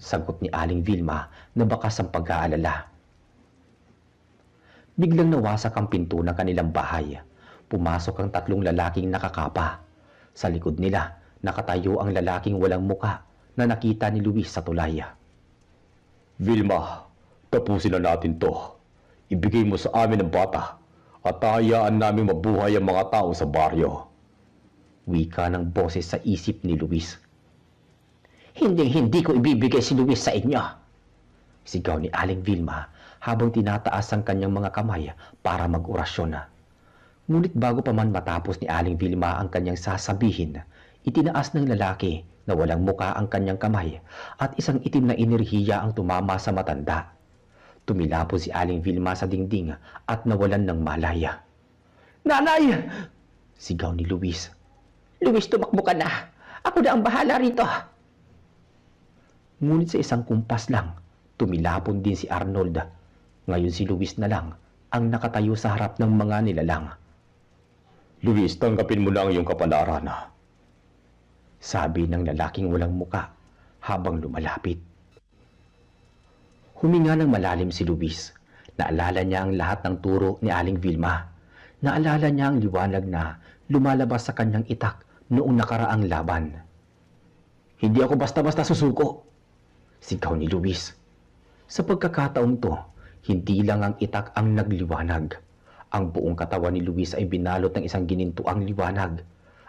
Speaker 1: Sagot ni Aling Vilma na bakas ang pag-aalala. Biglang nawasak ang pinto ng kanilang bahay. Pumasok ang tatlong lalaking nakakapa. Sa likod nila, nakatayo ang lalaking walang muka
Speaker 3: na nakita ni Luis sa tulay.
Speaker 4: Vilma, tapusin na natin to. Ibigay mo sa amin ang bata at hayaan namin mabuhay ang mga tao sa baryo.
Speaker 3: Wika ng boses sa isip ni Luis. Hindi ko ibibigay si Luis sa inyo. Sigaw ni Aling Vilma habang tinataas ang kanyang mga kamay para mag-orasyon. Ngunit bago pa man matapos ni Aling Vilma ang kanyang sasabihin, itinaas ng lalaki na walang muka ang kanyang kamay at isang itim na enerhiya ang tumama sa matanda. Tumilapon si Aling Vilma sa dingding at nawalan ng malaya.
Speaker 1: Nanay!
Speaker 3: Sigaw ni Luis. Luis, tumakbo ka na. Ako na ang bahala rito. Ngunit sa isang kumpas lang, tumilapon din si Arnold. Ngayon si Luis na lang ang nakatayo sa harap ng mga nilalang.
Speaker 4: Luis, tanggapin mo na ang iyong kapalaran.
Speaker 3: Sabi ng lalaking walang muka habang lumalapit. Huminga ng malalim si Luis. Naalala niya ang lahat ng turo ni Aling Vilma. Naalala niya ang liwanag na lumalabas sa kanyang itak noong nakaraang laban. Hindi ako basta-basta susuko, sigaw ni Luis. Sa pagkakataong to, hindi lang ang itak ang nagliwanag. Ang buong katawan ni Luis ay binalot ng isang ginintuang liwanag.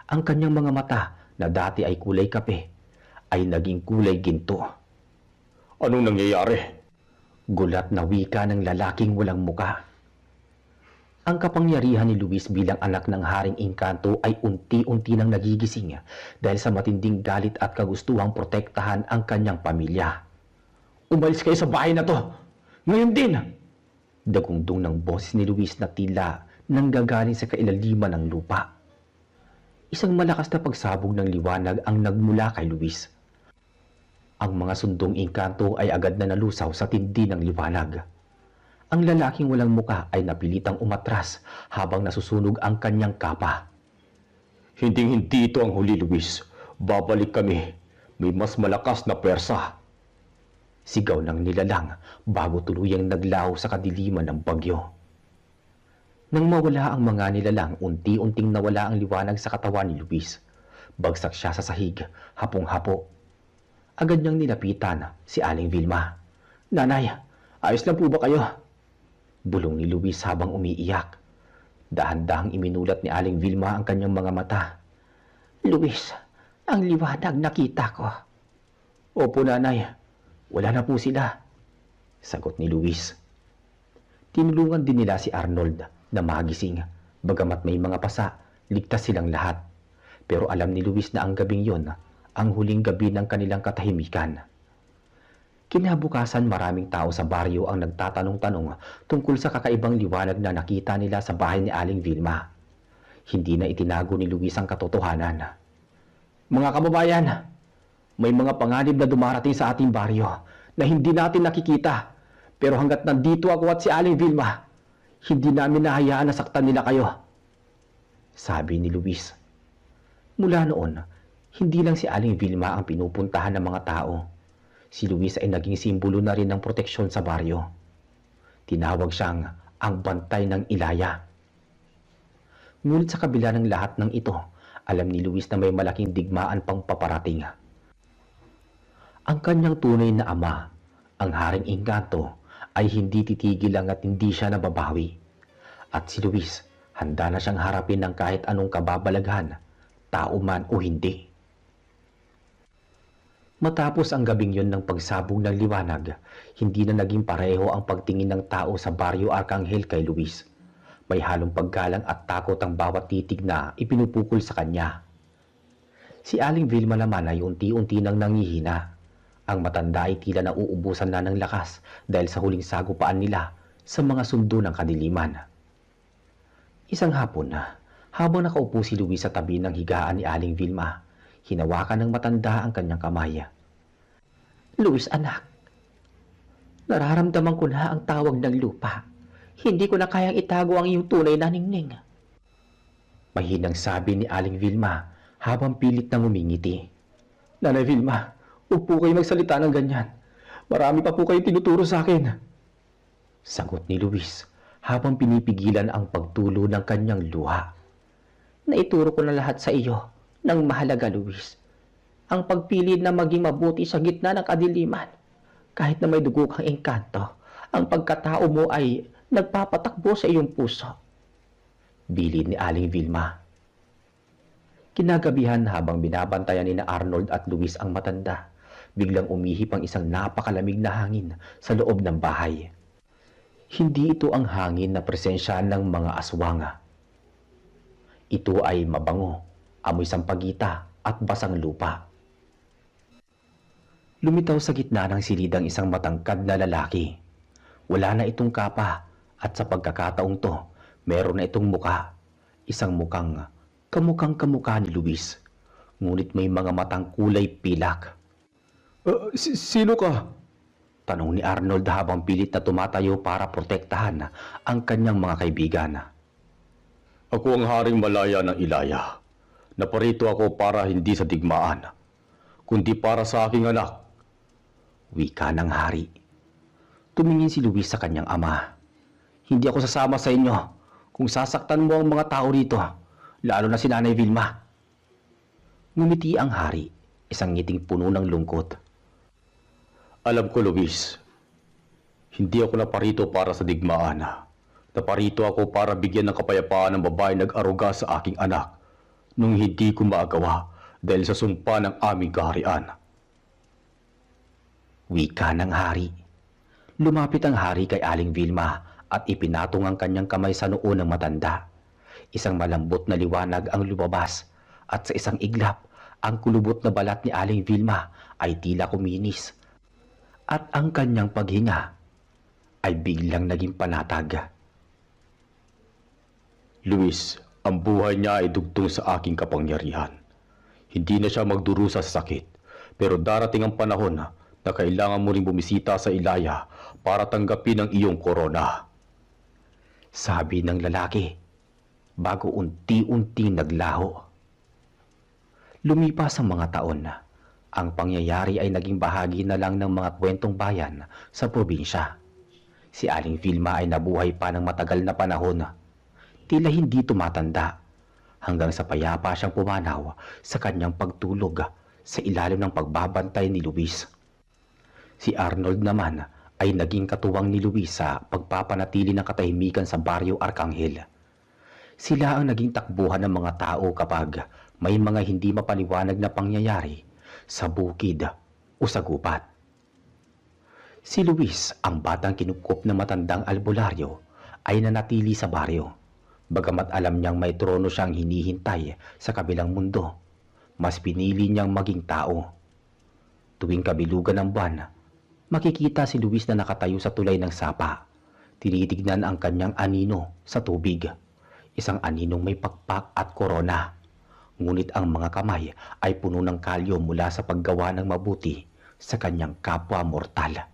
Speaker 3: Ang kanyang mga mata na dati ay kulay kape ay naging kulay ginto.
Speaker 4: Anong nangyayari?
Speaker 3: Gulat na wika ng lalaking walang muka. Ang kapangyarihan ni Luis bilang anak ng Haring Engkanto ay unti-unti nang nagigising dahil sa matinding galit at kagustuhang protektahan ang kanyang pamilya. Umalis kayo sa bahay na to! Ngayon din! Dagundong ng boses ni Luis na tila nanggagaling sa kailaliman ng lupa. Isang malakas na pagsabog ng liwanag ang nagmula kay Luis. Ang mga sundong engkanto ay agad na nalusaw sa tindi ng liwanag. Ang lalaking walang muka ay napilitang umatras habang nasusunog ang kanyang kapa.
Speaker 4: Hinding-hindi ito ang huli, Luis. Babalik kami. May mas malakas na persa.
Speaker 3: Sigaw ng nilalang bago tuluyang naglaho sa kadiliman ng bagyo. Nang mawala ang mga nilalang, unti-unting nawala ang liwanag sa katawan ni Luis. Bagsak siya sa sahig, hapong-hapo. Agad niyang nilapitan si Aling Vilma. Nanay, ayos lang po ba kayo? Bulong ni Luis habang umiiyak. Dahan-dahang iminulat ni Aling Vilma ang kanyang mga mata. Luis, ang liwanag nakita ko. Opo, nanay. Wala na po sila. Sagot ni Luis. Tinulungan din nila si Arnold na magising. Bagamat may mga pasa, ligtas silang lahat. Pero alam ni Luis na ang gabing yon ang huling gabi ng kanilang katahimikan. Kinabukasan, maraming tao sa baryo ang nagtatanong-tanong tungkol sa kakaibang liwanag na nakita nila sa bahay ni Aling Vilma. Hindi na itinago ni Luis ang katotohanan. Mga kababayan, may mga panganib na dumarating sa ating baryo na hindi natin nakikita. Pero hanggat nandito ako at si Aling Vilma, hindi namin nahayaan na saktan nila kayo. Sabi ni Luis. Mula noon, hindi lang si Aling Vilma ang pinupuntahan ng mga tao. Si Luis ay naging simbolo na rin ng proteksyon sa baryo. Tinawag siyang ang bantay ng Ilaya. Ngunit sa kabila ng lahat ng ito, alam ni Luis na may malaking digmaan pang paparating. Ang kanyang tunay na ama, ang Haring Engkanto, ay hindi titigil hangga't hindi siya nababawi. At si Luis, handa na siyang harapin ng kahit anong kababalaghan, tao man o hindi. Matapos ang gabing yon ng pagsabog ng liwanag, hindi na naging pareho ang pagtingin ng tao sa Baryo Arcangel kay Luis. May halong paggalang at takot ang bawat titig na ipinupukol sa kanya. Si Aling Vilma naman ay unti-unti nang nangihina. Ang matanda ay tila nauubusan na ng lakas dahil sa huling sagupaan nila sa mga sundo ng kadiliman. Isang hapon na, habang nakaupo si Luis sa tabi ng higaan ni Aling Vilma, hinawakan ng matanda ang kanyang kamay. Luis, anak, nararamdaman ko na ang tawag ng lupa. Hindi ko na kayang itago ang iyong tunay na ningning. Mahinang sabi ni Aling Vilma habang pilit na ngumingiti. Nanay Vilma, huwag po kayo magsalita ng ganyan. Marami pa po kayo tinuturo sa akin. Sagot ni Luis habang pinipigilan ang pagtulo ng kanyang luha. Naituro ko na lahat sa iyo ng mahalaga, Luis. ang pagpili na maging mabuti sa gitna ng kadiliman. Kahit na may dugo kang engkanto, ang pagkatao mo ay nagpapatakbo sa iyong puso. Bilin ni Aling Vilma. Kinagabihan habang binabantayan ni na Arnold at Luis ang matanda, biglang umihip ang isang napakalamig na hangin sa loob ng bahay. Hindi ito ang hangin na presensya ng mga aswanga. Ito ay mabango, amoy sampagita at basang lupa. Lumitaw sa gitna ng silid ang isang matangkad na lalaki. Wala na itong kapa at sa pagkakataong to, meron na itong muka. Isang mukhang kamukha ni Luis. Ngunit may mga matang kulay pilak.
Speaker 2: Sino ka?
Speaker 3: Tanong ni Arnold habang pilit na tumatayo para protektahan ang kanyang mga kaibigan.
Speaker 4: Ako ang Haring Malaya ng Ilaya. Naparito ako para hindi sa digmaan, kundi para sa aking anak.
Speaker 3: Wika ng hari. Tumingin si Luis sa kanyang ama. Hindi ako sasama sa inyo kung sasaktan mo ang mga tao rito, lalo na si Nanay Vilma. Ngumiti ang hari, isang ngiting puno ng lungkot.
Speaker 4: Alam ko, Luis, hindi ako naparito para sa digmaan. Naparito ako para bigyan ng kapayapaan ng babae nag-aruga sa aking anak nung hindi ko maagawa dahil sa sumpa ng aming kaharian.
Speaker 3: Wika ng hari. Lumapit ang hari kay Aling Vilma at ipinatong ang kanyang kamay sa noo ng matanda. Isang malambot na liwanag ang lumabas at sa isang iglap, ang kulubot na balat ni Aling Vilma ay tila kuminis. At ang kanyang paghinga ay biglang naging panatag.
Speaker 4: Luis, ang buhay niya ay dugtong sa aking kapangyarihan. Hindi na siya magdurusa sa sakit, pero darating ang panahon na kailangan mo ring bumisita sa Ilaya para tanggapin ang iyong korona.
Speaker 3: Sabi ng lalaki, bago unti-unting naglaho. Lumipas ang mga taon, ang pangyayari ay naging bahagi na lang ng mga kwentong bayan sa probinsya. Si Aling Vilma ay nabuhay pa ng matagal na panahon. Tila hindi tumatanda, hanggang sa payapa siyang pumanaw sa kanyang pagtulog sa ilalim ng pagbabantay ni Luis. Si Arnold naman ay naging katuwang ni Luis sa pagpapanatili ng katahimikan sa Baryo Arcangel. Sila ang naging takbuhan ng mga tao kapag may mga hindi mapaliwanag na pangyayari sa bukid o sa gubat. Si Luis, ang batang kinukup ng matandang albularyo, ay nanatili sa baryo. Bagamat alam niyang may trono siyang hinihintay sa kabilang mundo, mas pinili niyang maging tao. Tuwing kabilugan ng buwan, makikita si Luis na nakatayo sa tulay ng sapa. Tinitignan ang kanyang anino sa tubig. Isang aninong may pakpak at korona. Ngunit ang mga kamay ay puno ng kalyo mula sa paggawa ng mabuti sa kanyang kapwa mortal.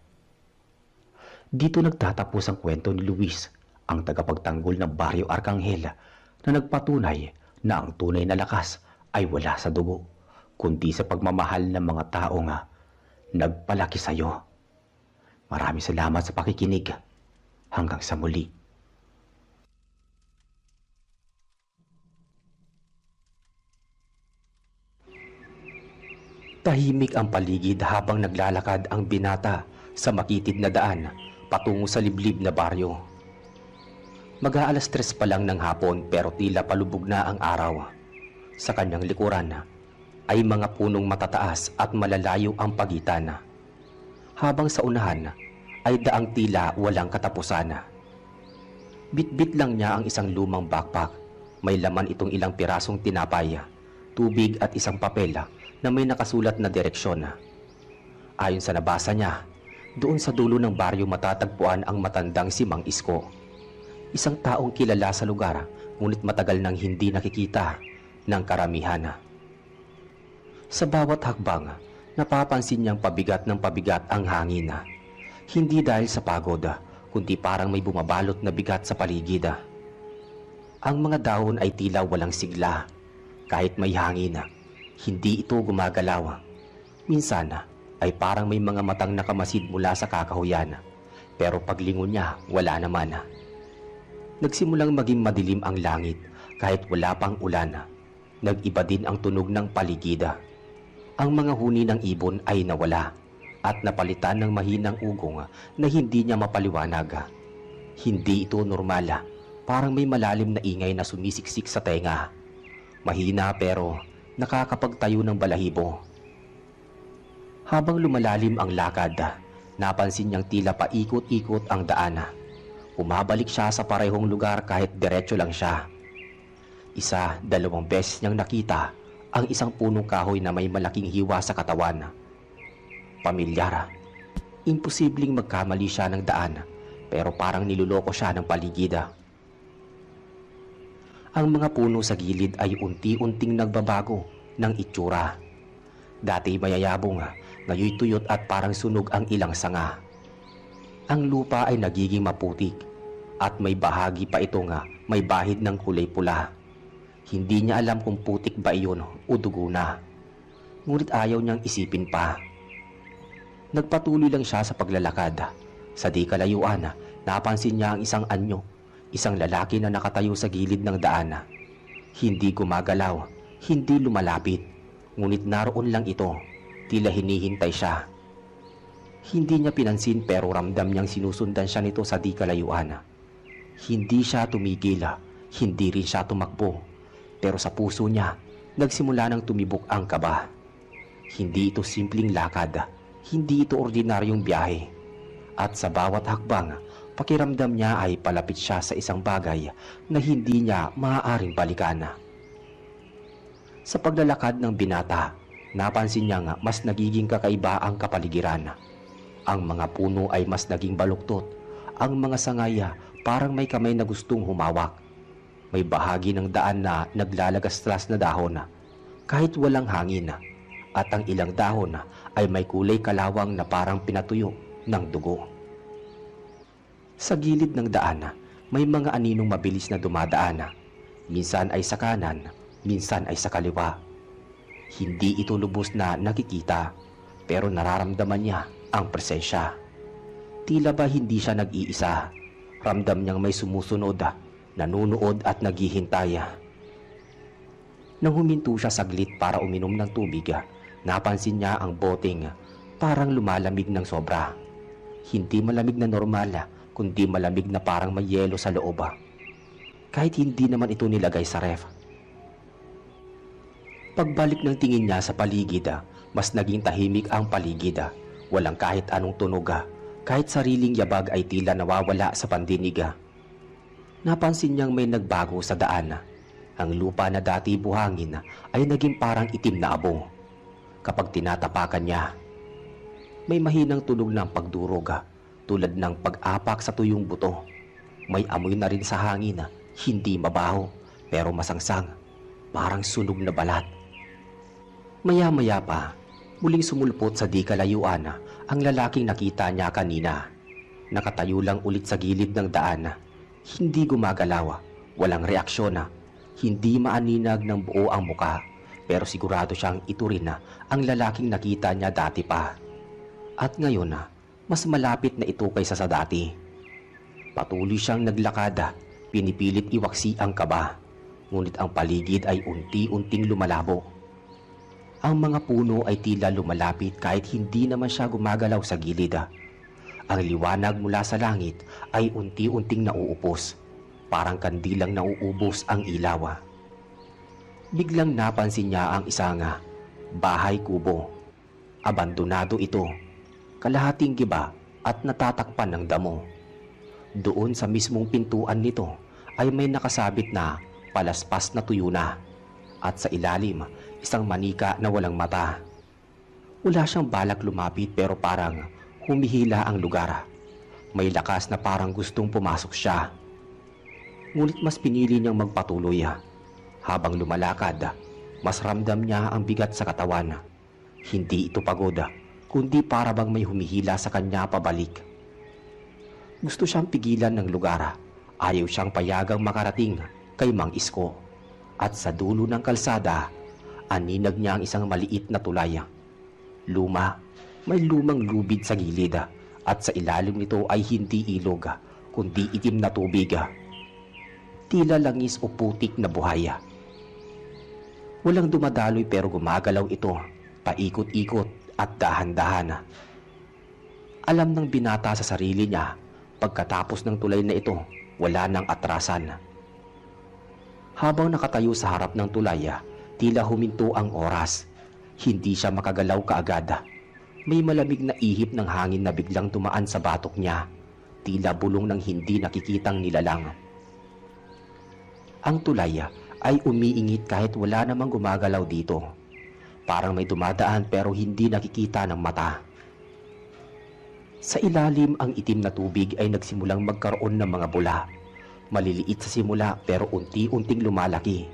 Speaker 3: Dito nagtatapos ang kwento ni Luis, ang tagapagtanggol ng Baryo Arcangel, na nagpatunay na ang tunay na lakas ay wala sa dugo, kundi sa pagmamahal ng mga taong nagpalaki sa iyo. Maraming salamat sa pakikinig. Hanggang sa muli. Tahimik ang paligid habang naglalakad ang binata sa makitid na daan patungo sa liblib na baryo. Mag-aalas 3 pa lang ng hapon pero tila palubog na ang araw. Sa kanyang likuran ay mga punong matataas at malalayo ang pagitan. Habang sa unahan ay daang tila walang katapusan. Bit-bit lang niya ang isang lumang backpack. May laman itong ilang pirasong tinapay, tubig at isang papel na may nakasulat na direksyon. Ayon sa nabasa niya, doon sa dulo ng baryo matatagpuan ang matandang si Mang Isko. Isang taong kilala sa lugar, ngunit matagal nang hindi nakikita ng karamihan. Sa bawat hakbang, napapansin niyang pabigat ng pabigat ang hangin. Hindi dahil sa pagod, kundi parang may bumabalot na bigat sa paligid. Ang mga dahon ay tila walang sigla. Kahit may hangin, hindi ito gumagalaw. Minsan ay parang may mga matang nakamasid mula sa kakahuyan, pero paglingon niya, wala naman. Nagsimulang maging madilim ang langit kahit wala pang ulan. Nag-iba din ang tunog ng paligid. Ang mga huni ng ibon ay nawala at napalitan ng mahinang ugong na hindi niya mapaliwanag. Hindi ito normal, parang may malalim na ingay na sumisiksik sa tenga. Mahina pero nakakapagtayo ng balahibo. Habang lumalalim ang lakad, napansin niyang tila paikot-ikot ang daan. Umabalik siya sa parehong lugar kahit diretso lang siya. Isa, dalawang beses niyang nakita ang isang punong kahoy na may malaking hiwa sa katawan. Pamilyar. Imposibleng magkamali siya ng daan, pero parang niluloko siya ng paligid. Ang mga puno sa gilid ay unti-unting nagbabago ng itsura. Dati mayayabong, ngayon tuyot at parang sunog ang ilang sanga. Ang lupa ay nagiging maputik at may bahagi pa ito may bahid ng kulay pula. Hindi niya alam kung putik ba iyon o dugo na. Ngunit ayaw niyang isipin pa. Nagpatuloy lang siya sa paglalakad. Sa di kalayuan, napansin niya ang isang anyo, isang lalaki na nakatayo sa gilid ng daan. Hindi gumagalaw, hindi lumalapit, ngunit naroon lang ito, tila hinihintay siya. Hindi niya pinansin pero ramdam niyang sinusundan siya nito sa di kalayuan. Hindi siya tumigil, hindi rin siya tumakbo. Pero sa puso niya, nagsimula ng tumibok ang kaba. Hindi ito simpleng lakad, hindi ito ordinaryong biyahe. At sa bawat hakbang, pakiramdam niya ay palapit siya sa isang bagay na hindi niya maaaring balikan. Sa paglalakad ng binata, napansin niya mas nagiging kakaiba ang kapaligiran. Ang mga puno ay mas naging baluktot, ang mga sangaya parang may kamay na gustong humawak. May bahagi ng daan na naglalagaslas na dahon kahit walang hangin, at ang ilang dahon ay may kulay kalawang na parang pinatuyo ng dugo. Sa gilid ng daan, may mga aninong mabilis na dumadaan. Minsan ay sa kanan, minsan ay sa kaliwa. Hindi ito lubos na nakikita, pero nararamdaman niya ang presensya. Tila ba hindi siya nag-iisa? Ramdam niyang may sumusunod, nanunood at naghihintay. Nang huminto siya saglit para uminom ng tubig, napansin niya ang boteng parang lumalamig ng sobra. Hindi malamig na normal, kundi malamig na parang may yelo sa loob. Kahit hindi naman ito nilagay sa ref. Pagbalik ng tingin niya sa paligid, mas naging tahimik ang paligid. Walang kahit anong tunog, kahit sariling yabag ay tila nawawala sa pandinig. Napansin niyang may nagbago sa daan. Ang lupa na dati buhangin ay naging parang itim na abo. Kapag tinatapakan niya, may mahinang tunog ng pagdurog, tulad ng pag-apak sa tuyong buto. May amoy na rin sa hangin, hindi mabaho pero masangsang, parang sunog na balat. Maya-maya pa, muling sumulpot sa di kalayuan ang lalaking nakita niya kanina. Nakatayo lang ulit sa gilid ng daan. Hindi gumagalaw, walang reaksyon, hindi maaninag ng buo ang muka, pero sigurado siyang ito rin ang lalaking nakita niya dati pa. At ngayon, mas malapit na ito kaysa sa dati. Patuloy siyang naglakad, pinipilit iwaksi ang kaba, ngunit ang paligid ay unti-unting lumalabo. Ang mga puno ay tila lumalapit kahit hindi naman siya gumagalaw sa gilid. Ang liwanag mula sa langit ay unti-unting nauupos, parang kandilang nauubos ang ilaw. Biglang napansin niya ang isang bahay kubo. Abandonado ito, kalahating giba at natatakpan ng damo. Doon sa mismong pintuan nito ay may nakasabit na palaspas na tuyo na, at sa ilalim isang manika na walang mata. Wala siyang balak lumapit pero parang humihila ang lugar. May lakas na parang gustong pumasok siya. Ngunit mas pinili niyang magpatuloy. Habang lumalakad, mas ramdam niya ang bigat sa katawan. Hindi ito pagod, kundi para bang may humihila sa kanya pabalik. Gusto siyang pigilan ng lugar. Ayaw siyang payagang makarating kay Mang Isko. At sa dulo ng kalsada, aninag niya ang isang maliit na tulay. Luma, may lumang lubid sa gilid, at sa ilalim nito ay hindi ilog, kundi itim na tubig. Tila langis o putik na buhay. Walang dumadaloy pero gumagalaw ito, paikot-ikot at dahan-dahan. Alam ng binata sa sarili niya, pagkatapos ng tulay na ito, wala nang atrasan. Habang nakatayo sa harap ng tulay, tila huminto ang oras. Hindi siya makagalaw kaagad. May malamig na ihip ng hangin na biglang tumaan sa batok niya, tila bulong ng hindi nakikitang nilalang. Ang tulay ay umiingit kahit wala namang gumagalaw dito. Parang may dumadaan pero hindi nakikita ng mata. Sa ilalim ang itim na tubig ay nagsimulang magkaroon ng mga bula. Maliliit sa simula pero unti-unting lumalaki.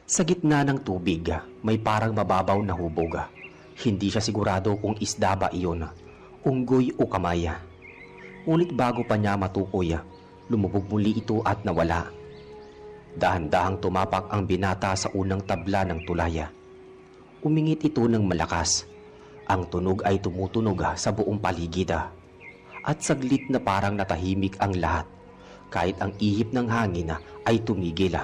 Speaker 3: Sa gitna ng tubig, may parang mababaw na hubog. Hindi siya sigurado kung isda ba iyon, unggoy o kamay. Ngunit bago pa niya matukoy, lumubog muli ito at nawala. Dahan-dahang tumapak ang binata sa unang tabla ng tulay. Umingit ito ng malakas. Ang tunog ay tumutunog sa buong paligid. At saglit na parang natahimik ang lahat. Kahit ang ihip ng hangin ay tumigil.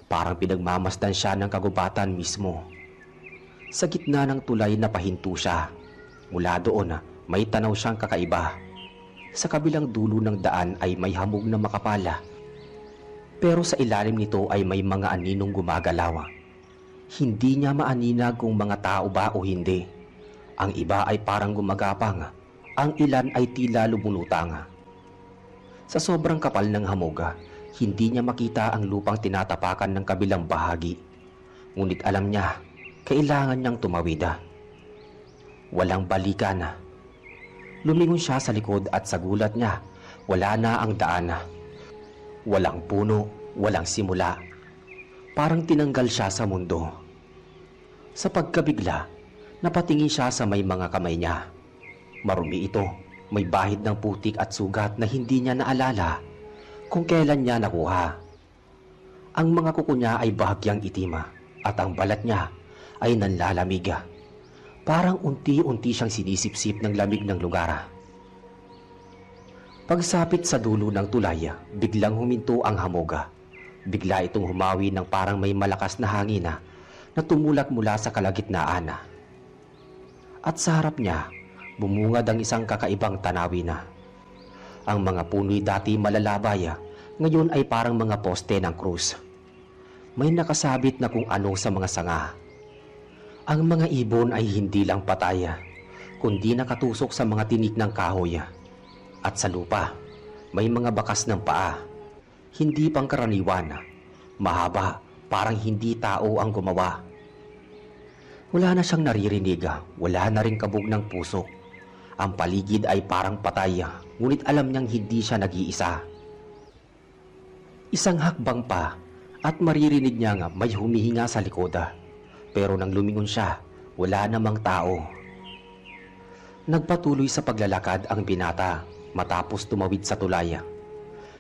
Speaker 3: Parang pinagmamasdan siya ng kagubatan mismo. Sa gitna ng tulay napahinto siya. Mula doon may tanaw siyang kakaiba. Sa kabilang dulo ng daan ay may hamog na makapala. Pero sa ilalim nito ay may mga aninong gumagalaw. Hindi niya maaninag kung mga tao ba o hindi. Ang iba ay parang gumagapang. Ang ilan ay tila lumulutang. Sa sobrang kapal ng hamog, hindi niya makita ang lupang tinatapakan ng kabilang bahagi. Ngunit alam niya, kailangan niyang tumawid. Walang balikan. Lumingon siya sa likod at sa gulat niya, wala na ang daan. Walang puno, walang simula. Parang tinanggal siya sa mundo. Sa pagkabigla, napatingin siya sa may mga kamay niya. Marumi ito, may bahid ng putik at sugat na hindi niya naalala kung kailan niya nakuha. Ang mga kuko niya ay bahagyang itim at ang balat niya ay nanlalamig. Parang unti-unti siyang sinisipsip ng lamig ng lugar. Pagsapit sa dulo ng tulay, biglang huminto ang hamog. Bigla itong humawi ng parang may malakas na hangin na tumulak mula sa kalagitnaan. At sa harap niya, bumungad ang isang kakaibang tanawin. Ang mga puno'y dati malalabay, ngayon ay parang mga poste ng krus. May nakasabit na kung ano sa mga sanga. Ang mga ibon ay hindi lang patay, kundi nakatusok sa mga tinik ng kahoy. At sa lupa, may mga bakas ng paa. Hindi pangkaraniwan, mahaba, parang hindi tao ang gumawa. Wala na siyang naririnig, wala na ring kabog ng puso. Ang paligid ay parang patay, ngunit alam niyang hindi siya nag-iisa. Isang hakbang pa at maririnig niya nga may humihinga sa likod. Pero nang lumingon siya, wala namang tao. Nagpatuloy sa paglalakad ang binata matapos tumawid sa tulay.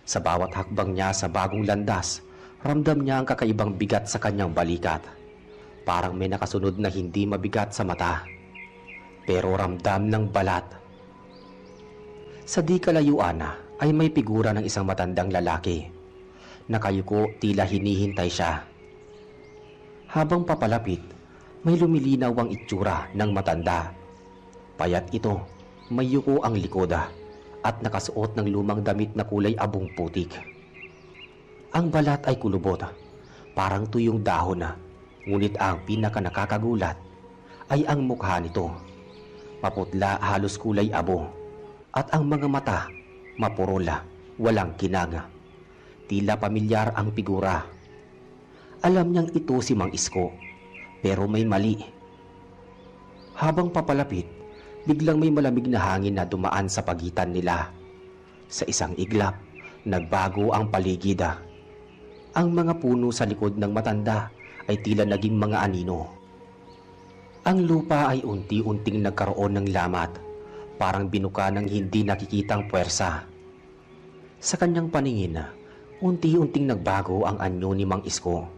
Speaker 3: Sa bawat hakbang niya sa bagong landas, ramdam niya ang kakaibang bigat sa kanyang balikat. Parang may nakasunod na hindi mabigat sa mata, pero ramdam ng balat. Sa di kalayuan ay may figura ng isang matandang lalaki. Nakayuko, tila hinihintay siya. Habang papalapit, may lumilinaw ang itsura ng matanda. Payat ito, may yuko ang likod at nakasuot ng lumang damit na kulay abong putik. Ang balat ay kulubot, parang tuyong dahon. Ngunit ang pinaka nakakagulat ay ang mukha nito. Maputla, halos kulay abo, at ang mga mata mapurola, walang kinanga. Tila pamilyar ang figura. Alam niyang ito si Mang Isko, pero may mali. Habang papalapit, biglang may malamig na hangin na dumaan sa pagitan nila. Sa isang iglap, nagbago ang paligid. Ang mga puno sa likod ng matanda ay tila naging mga anino. Ang lupa ay unti-unting nagkaroon ng lamat, parang binuka ng hindi nakikitang puwersa. Sa kanyang paningin, unti-unting nagbago ang anyo ni Mang Isko.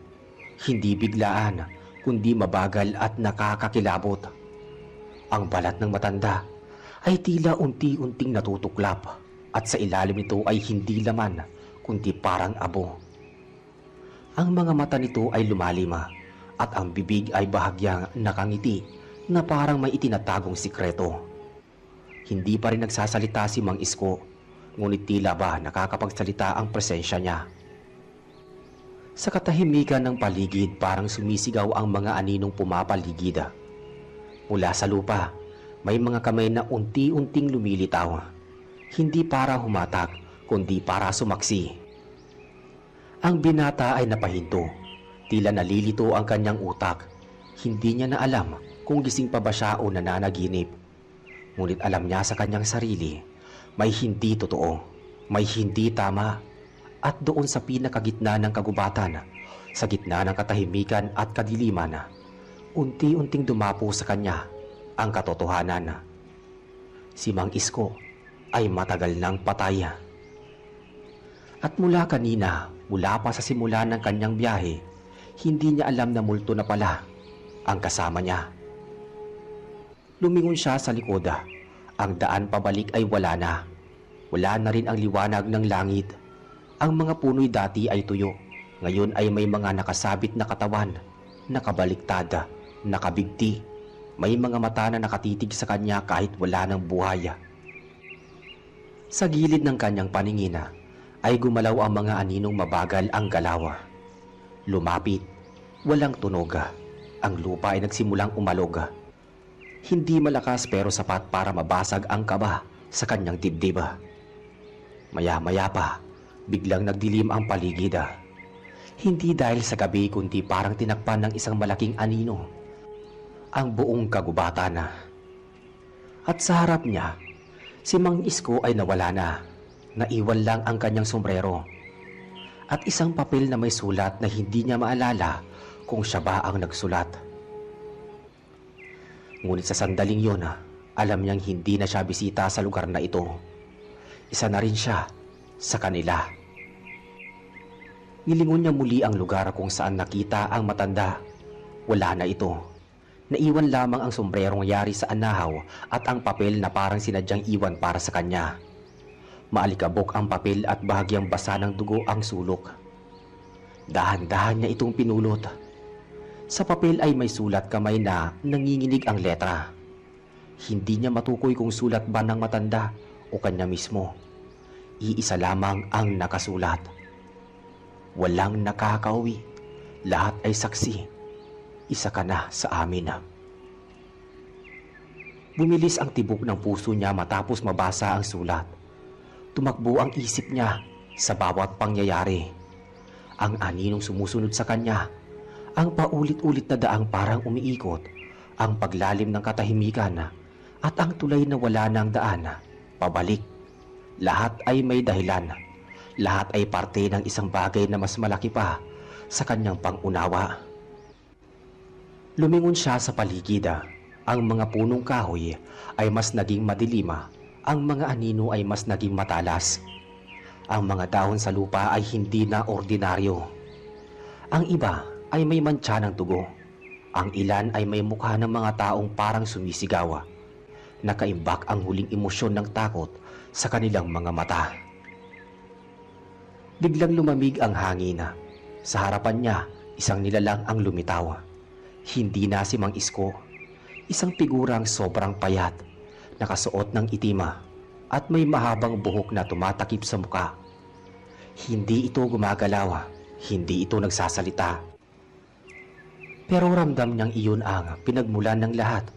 Speaker 3: Hindi biglaan, kundi mabagal at nakakakilabot. Ang balat ng matanda ay tila unti-unting natutuklap at sa ilalim nito ay hindi laman, kundi parang abo. Ang mga mata nito ay lumalima at ang bibig ay bahagyang nakangiti na parang may itinatagong sikreto. Hindi pa rin nagsasalita si Mang Isko, ngunit tila ba nakakapagsalita ang presensya niya. Sa katahimikan ng paligid parang sumisigaw ang mga aninong pumapaligid. Mula sa lupa, may mga kamay na unti-unting lumilitaw. Hindi para humatak, kundi para sumaksi. Ang binata ay napahinto. Tila nalilito ang kanyang utak. Hindi niya na alam kung gising pa ba siya o nananaginip. Ngunit alam niya sa kanyang sarili, may hindi totoo, may hindi tama. At doon sa pinakagitna ng kagubatan, sa gitna ng katahimikan at kadiliman, unti-unting dumapo sa kanya ang katotohanan. Si Mang Isko ay matagal nang patay. At mula kanina, mula pa sa simula ng kanyang biyahe, hindi niya alam na multo na pala ang kasama niya. Lumingon siya sa likod. Ang daan pabalik ay wala na. Wala na rin ang liwanag ng langit. Ang mga puno'y dati ay tuyo. Ngayon ay may mga nakasabit na katawan, nakabaliktad, nakabigti. May mga mata na nakatitig sa kanya kahit wala ng buhay. Sa gilid ng kanyang paningin ay gumalaw ang mga aninong mabagal ang galaw. Lumapit, walang tunog. Ang lupa ay nagsimulang umalog. Hindi malakas pero sapat para mabasag ang kaba sa kanyang dibdib. Maya-maya pa, biglang nagdilim ang paligid. Hindi dahil sa gabi kundi parang tinakpan ng isang malaking anino ang buong kagubatan. At sa harap niya, si Mang Isko ay nawala na. Naiwan lang ang kanyang sombrero at isang papel na may sulat na hindi niya maalala kung siya ba ang nagsulat. Ngunit sa sandaling yun, alam niyang hindi na siya bisita sa lugar na ito. Isa na rin siya sa kanila. Nilingon niya muli ang lugar kung saan nakita ang matanda. Wala na ito. Naiwan lamang ang sombrerong yari sa anahaw at ang papel na parang sinadyang iwan para sa kanya. Maalikabok ang papel at bahagyang basa ng dugo ang sulok. Dahan-dahan niya itong pinulot. Sa papel ay may sulat kamay na nanginginig ang letra. Hindi niya matukoy kung sulat ba ng matanda o kanya mismo. Iisa lamang ang nakasulat. Walang nakakauwi. Lahat ay saksi. Isa ka na sa amin. Bumilis ang tibok ng puso niya matapos mabasa ang sulat. Tumakbo ang isip niya sa bawat pangyayari. Ang aninong sumusunod sa kanya. Ang paulit-ulit na daang parang umiikot. Ang paglalim ng katahimikan at ang tulay na wala ng daan. Pabalik. Lahat ay may dahilan. Lahat ay parte ng isang bagay na mas malaki pa sa kanyang pangunawa. Lumingon siya sa paligid. Ang mga punong kahoy ay mas naging madilima. Ang mga anino ay mas naging matalas. Ang mga dahon sa lupa ay hindi na ordinaryo. Ang iba ay may mantsa ng dugo. Ang ilan ay may mukha ng mga taong parang sumisigaw. Nakaimbak ang huling emosyon ng takot sa kanilang mga mata. Biglang lumamig ang hangin. Sa harapan niya, isang nilalang ang lumitaw. Hindi na si Mang Isko. Isang figurang sobrang payat, nakasuot ng itima at may mahabang buhok na tumatakip sa muka. Hindi ito gumagalaw, hindi ito nagsasalita. Pero ramdam niyang iyon ang pinagmulan ng lahat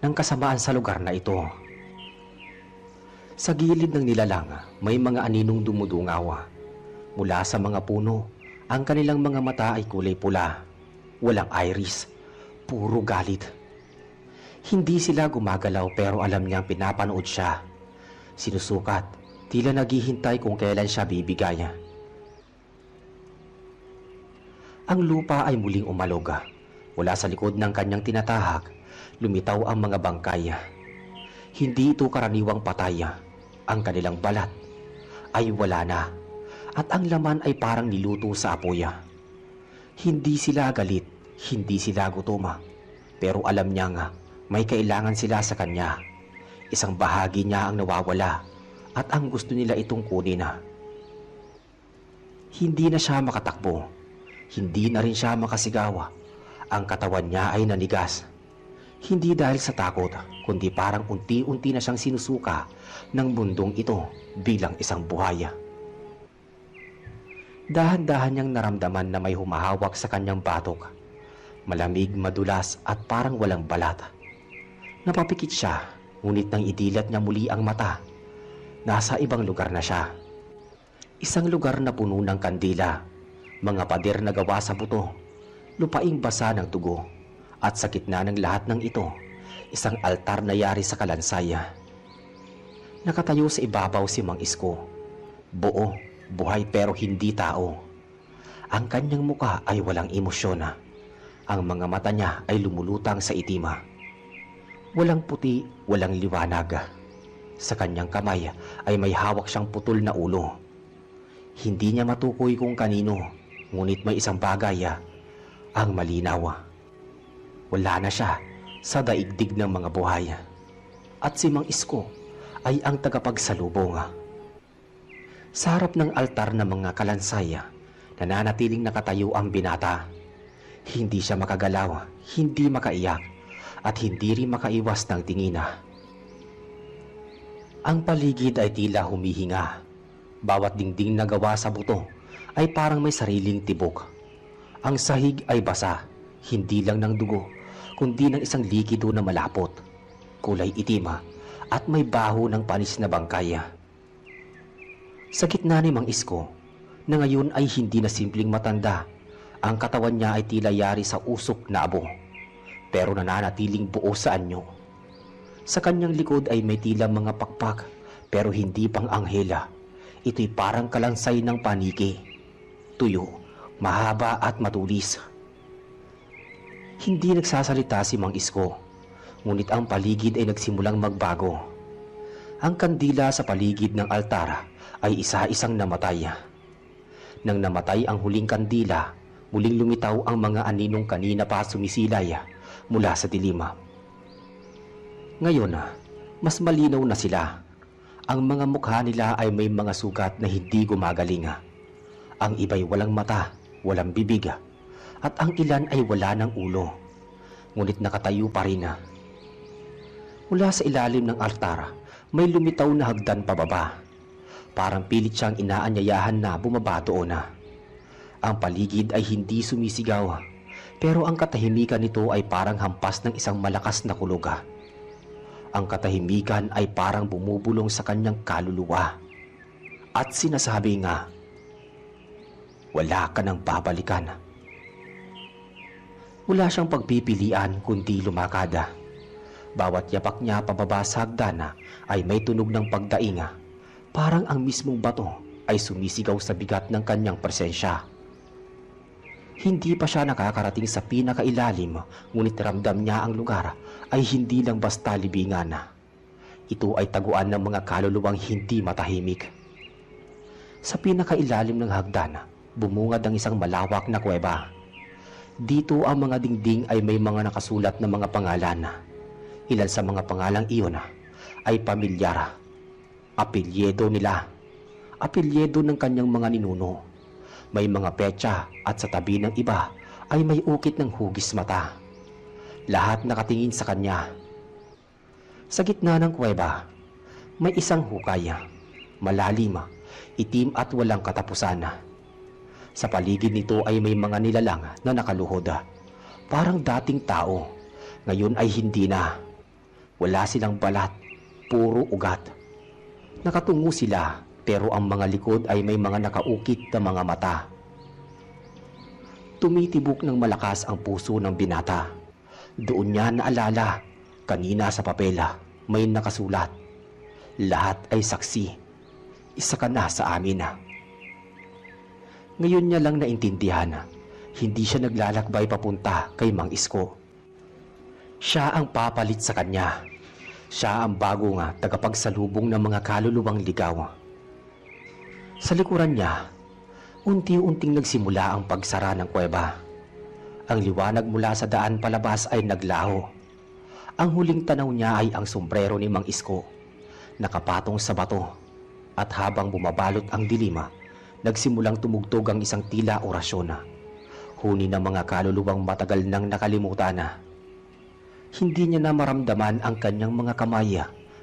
Speaker 3: ng kasamaan sa lugar na ito. Sa gilid ng nilalang, may mga aninong dumudungaw. Mula sa mga puno, ang kanilang mga mata ay kulay pula. Walang iris, puro galit. Hindi sila gumagalaw pero alam niyang pinapanood siya. Sinusukat, tila naghihintay kung kailan siya bibigay. Ang lupa ay muling umalog. Mula sa likod ng kanyang tinatahak, lumitaw ang mga bangkay. Hindi ito karaniwang patay. Ang kanilang balat ay wala na at ang laman ay parang niluto sa apoy. Hindi sila galit, hindi sila gutom, pero alam niya nga may kailangan sila sa kanya. Isang bahagi niya ang nawawala at ang gusto nila itong kunin. Hindi na siya makatakbo, hindi na rin siya makasigaw. Ang katawan niya ay nanigas. Hindi dahil sa takot, kundi parang unti-unti na siyang sinusuka ng mundong ito bilang isang buhay. Dahan-dahan niyang naramdaman na may humahawak sa kanyang batok. Malamig, madulas at parang walang balat. Napapikit siya, ngunit nang idilat niya muli ang mata, nasa ibang lugar na siya. Isang lugar na puno ng kandila, mga pader na gawa sa buto, lupaing basa ng dugo, at sa gitna ng lahat ng ito, isang altar na yari sa kalansay. Nakatayo sa ibabaw si Mang Isko. Buo, buhay pero hindi tao. Ang kanyang muka ay walang emosyon. Ang mga mata niya ay lumulutang sa itima. Walang puti, walang liwanag. Sa kanyang kamay ay may hawak siyang putol na ulo. Hindi niya matukoy kung kanino, ngunit may isang bagay ang malinaw. Wala na siya sa daigdig ng mga buhay. At si Mang Isko ay ang tagapagsalubong. Sa harap ng altar ng mga kalansay, nananatiling nakatayo ang binata. Hindi siya makagalaw, hindi makaiyak, at hindi rin makaiwas ng tingin. Ang paligid ay tila humihinga. Bawat dingding na gawa sa buto ay parang may sariling tibok. Ang sahig ay basa, hindi lang ng dugo, kundi ng isang likido na malapot, kulay itim at may baho ng panis na bangkay. Sa gitna ni Mang Isko, na ngayon ay hindi na simpleng matanda, ang katawan niya ay tila yari sa usok na abo, pero nananatiling buo sa anyo. Sa kanyang likod ay may tila mga pakpak, pero hindi pang anghela. Ito'y parang kalansay ng paniki, tuyo, mahaba at matulis. Hindi nagsasalita si Mang Isko, ngunit ang paligid ay nagsimulang magbago. Ang kandila sa paligid ng altar ay isa-isang namatay. Nang namatay ang huling kandila, muling lumitaw ang mga aninong kanina pa sumisilay mula sa dilim. Ngayon, mas malinaw na sila. Ang mga mukha nila ay may mga sugat na hindi gumagaling. Ang iba'y walang mata, walang bibig, at ang ilan ay wala ng ulo, ngunit nakatayo pa rin. Mula sa ilalim ng altar, may lumitaw na hagdan pababa. Parang pilit siyang inaanyayahan na bumaba doon. Ang paligid ay hindi sumisigaw, pero ang katahimikan nito ay parang hampas ng isang malakas na kulog. Ang katahimikan ay parang bumubulong sa kanyang kaluluwa. At sinasabi nga, wala ka nang babalikan. Wala siyang pagpipilian kundi lumakad. Bawat yapak niya pababa sa hagdan ay may tunog ng pagdaing. Parang ang mismong bato ay sumisigaw sa bigat ng kanyang presensya. Hindi pa siya nakakarating sa pinakailalim, ngunit ramdam niya ang lugar ay hindi lang basta libingan. Ito ay taguan ng mga kaluluwang hindi matahimik. Sa pinakailalim ng hagdan, bumungad ang isang malawak na kuweba. Dito ang mga dingding ay may mga nakasulat na mga pangalan. Ilan sa mga pangalang iyon ay pamilyar. Apelyedo nila. Apelyedo ng kanyang mga ninuno. May mga petsa at sa tabi ng iba ay may ukit ng hugis mata. Lahat nakatingin sa kanya. Sa gitna ng kuweba, may isang hukay. Malalim, itim at walang katapusan. Sa paligid nito ay may mga nilalang na nakaluhod. Parang dating tao. Ngayon ay hindi na. Wala silang balat, puro ugat. Nakatungo sila, pero ang mga likod ay may mga nakaukit na mga mata. Tumitibok ng malakas ang puso ng binata. Doon niya naalala, kanina sa papela, may nakasulat. Lahat ay saksi. Isa ka na sa amin. Ngayon niya lang naintindihan, hindi siya naglalakbay papunta kay Mang Isko. Siya ang papalit sa kanya. Siya ang bagong tagapagsalubong ng mga kaluluwang ligaw. Sa likuran niya, unti-unting nagsimula ang pagsara ng kuweba. Ang liwanag mula sa daan palabas ay naglaho. Ang huling tanaw niya ay ang sombrero ni Mang Isko, nakapatong sa bato. At habang bumabalot ang dilim, nagsimulang tumugtog ang isang tila orasyon. huni ng mga kaluluwang matagal nang nakalimutan na. Hindi niya na maramdaman ang kanyang mga kamay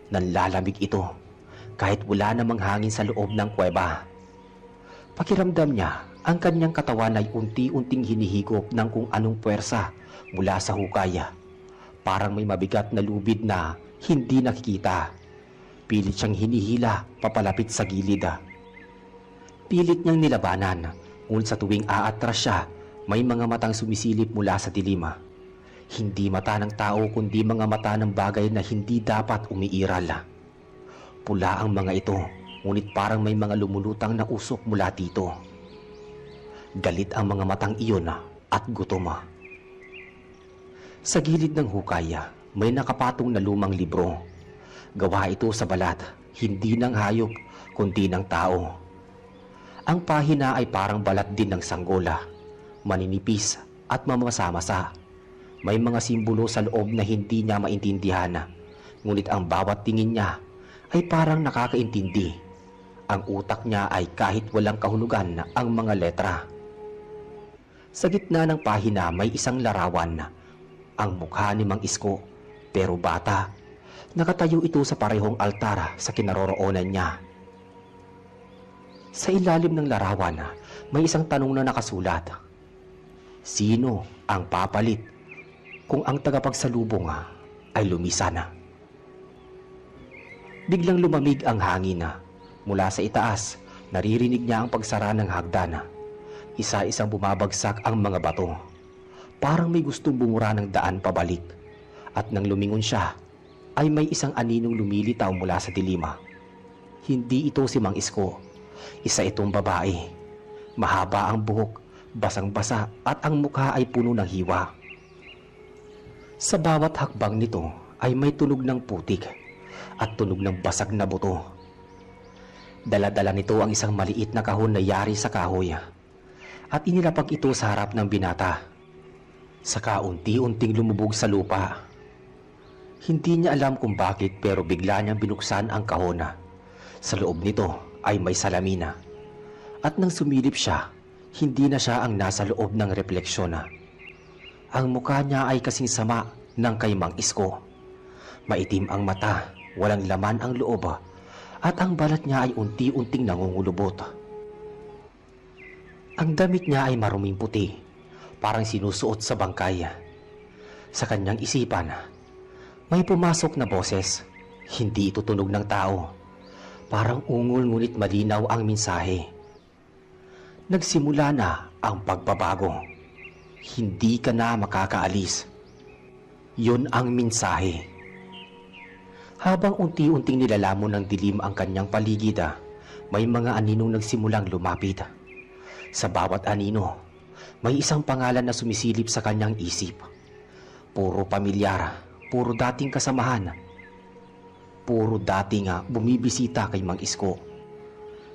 Speaker 3: nanlalamig ito kahit wala namang hangin sa loob ng kuweba. Pakiramdam niya ang kanyang katawan ay unti-unting hinihigop ng kung anong puwersa mula sa hukay. Parang may mabigat na lubid na hindi nakikita. Pilit siyang hinihila papalapit sa gilid. Pilit niyang nilabanan, ngunit sa tuwing aatras siya, may mga matang sumisilip mula sa dilim. Hindi mata ng tao kundi mga mata ng bagay na hindi dapat umiiral. Pula ang mga ito, ngunit parang may mga lumulutang na usok mula dito. Galit ang mga matang iyon at gutom. Sa gilid ng hukay, may nakapatong na lumang libro. Gawa ito sa balat, hindi ng hayop, kundi ng tao. Ang pahina ay parang balat din ng sanggola, maninipis at mamasa-masa. May mga simbolo sa loob na hindi niya maintindihan, ngunit ang bawat tingin niya ay parang nakakaintindi. Ang utak niya ay kahit walang kahulugan ang mga letra. Sa gitna ng pahina may isang larawan, ang mukha ni Mang Isko, pero bata. Nakatayo ito sa parehong altar sa kinaroroonan niya. Sa ilalim ng larawan, may isang tanong na nakasulat. Sino ang papalit kung ang tagapagsalubong ay lumisan? Biglang lumamig ang hangin. Mula sa itaas, naririnig niya ang pagsara ng hagdan. Isa-isang bumabagsak ang mga bato. Parang may gustong bumura ng daan pabalik. At nang lumingon siya, ay may isang aninong lumilitaw mula sa dilima. Hindi ito si Mang Isko. Isa itong babae. Mahaba ang buhok, basang-basa at ang mukha ay puno ng hiwa. Sa bawat hakbang nito ay may tunog ng putik at tunog ng basag na buto. Dala-dala nito ang isang maliit na kahon na yari sa kahoy at inilapag ito sa harap ng binata. Saka unti-unting lumubog sa lupa. Hindi niya alam kung bakit pero bigla niyang binuksan ang kahon. Sa loob nito ay may salamina. At nang sumilip siya, hindi na siya ang nasa loob ng refleksyon. Ang mukha niya ay kasing sama ng kay Mang Isko. Maitim ang mata, walang laman ang loob, at ang balat niya ay unti-unting nangungulubot. Ang damit niya ay maruming puti, parang sinusuot sa bangkay. Sa kanyang isipan, may pumasok na boses. Hindi ito tunog ng tao. Parang ungol ngunit malinaw ang mensahe. Nagsimula na ang pagbabago. Hindi ka na makakaalis. Yun ang mensahe. Habang unti-unting nilalamon ng dilim ang kanyang paligid, may mga aninong nagsimulang lumapit. Sa bawat anino, may isang pangalan na sumisilip sa kanyang isip. Puro pamilyar. Puro dating kasamahan. Puro dating bumibisita kay Mang Isko.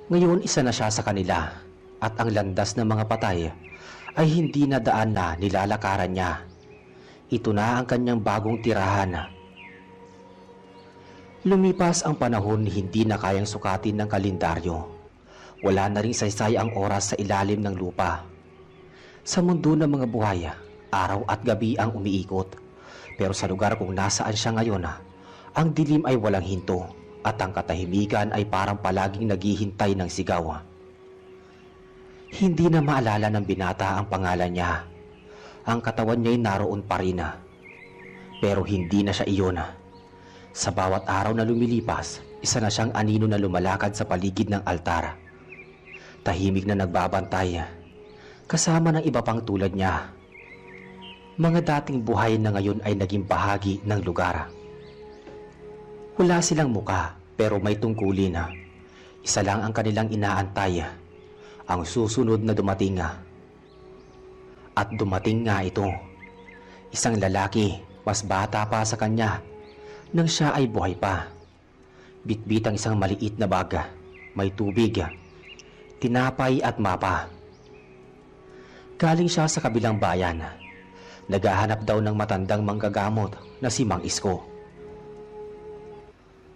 Speaker 3: Ngayon isa na siya sa kanila at ang landas ng mga patay ay hindi na daan na nilalakaran niya. Ito na ang kanyang bagong tirahan. Lumipas ang panahon, hindi na kayang sukatin ng kalendaryo. Wala na ring saysay ang oras sa ilalim ng lupa. Sa mundo ng mga buhay, araw at gabi ang umiikot. Pero sa lugar kung nasaan siya ngayon, ang dilim ay walang hinto at ang katahimikan ay parang palaging naghihintay ng sigaw. Hindi na maalala ng binata ang pangalan niya. Ang katawan niya ay naroon pa rin. Pero hindi na siya iyon. Sa bawat araw na lumilipas, isa na siyang anino na lumalakad sa paligid ng altar. Tahimik na nagbabantay, kasama ng iba pang tulad niya. Mga dating buhay na ngayon ay naging bahagi ng lugar. Wala silang muka pero may tungkulin. Isa lang ang kanilang inaantay, ang susunod na dumating. At dumating nga ito. Isang lalaki, mas bata pa sa kanya, nang siya ay buhay pa. Bitbit ang isang maliit na bag, may tubig, tinapay at mapa. Galing siya sa kabilang bayan. Naghahanap daw ng matandang manggagamot na si Mang Isko.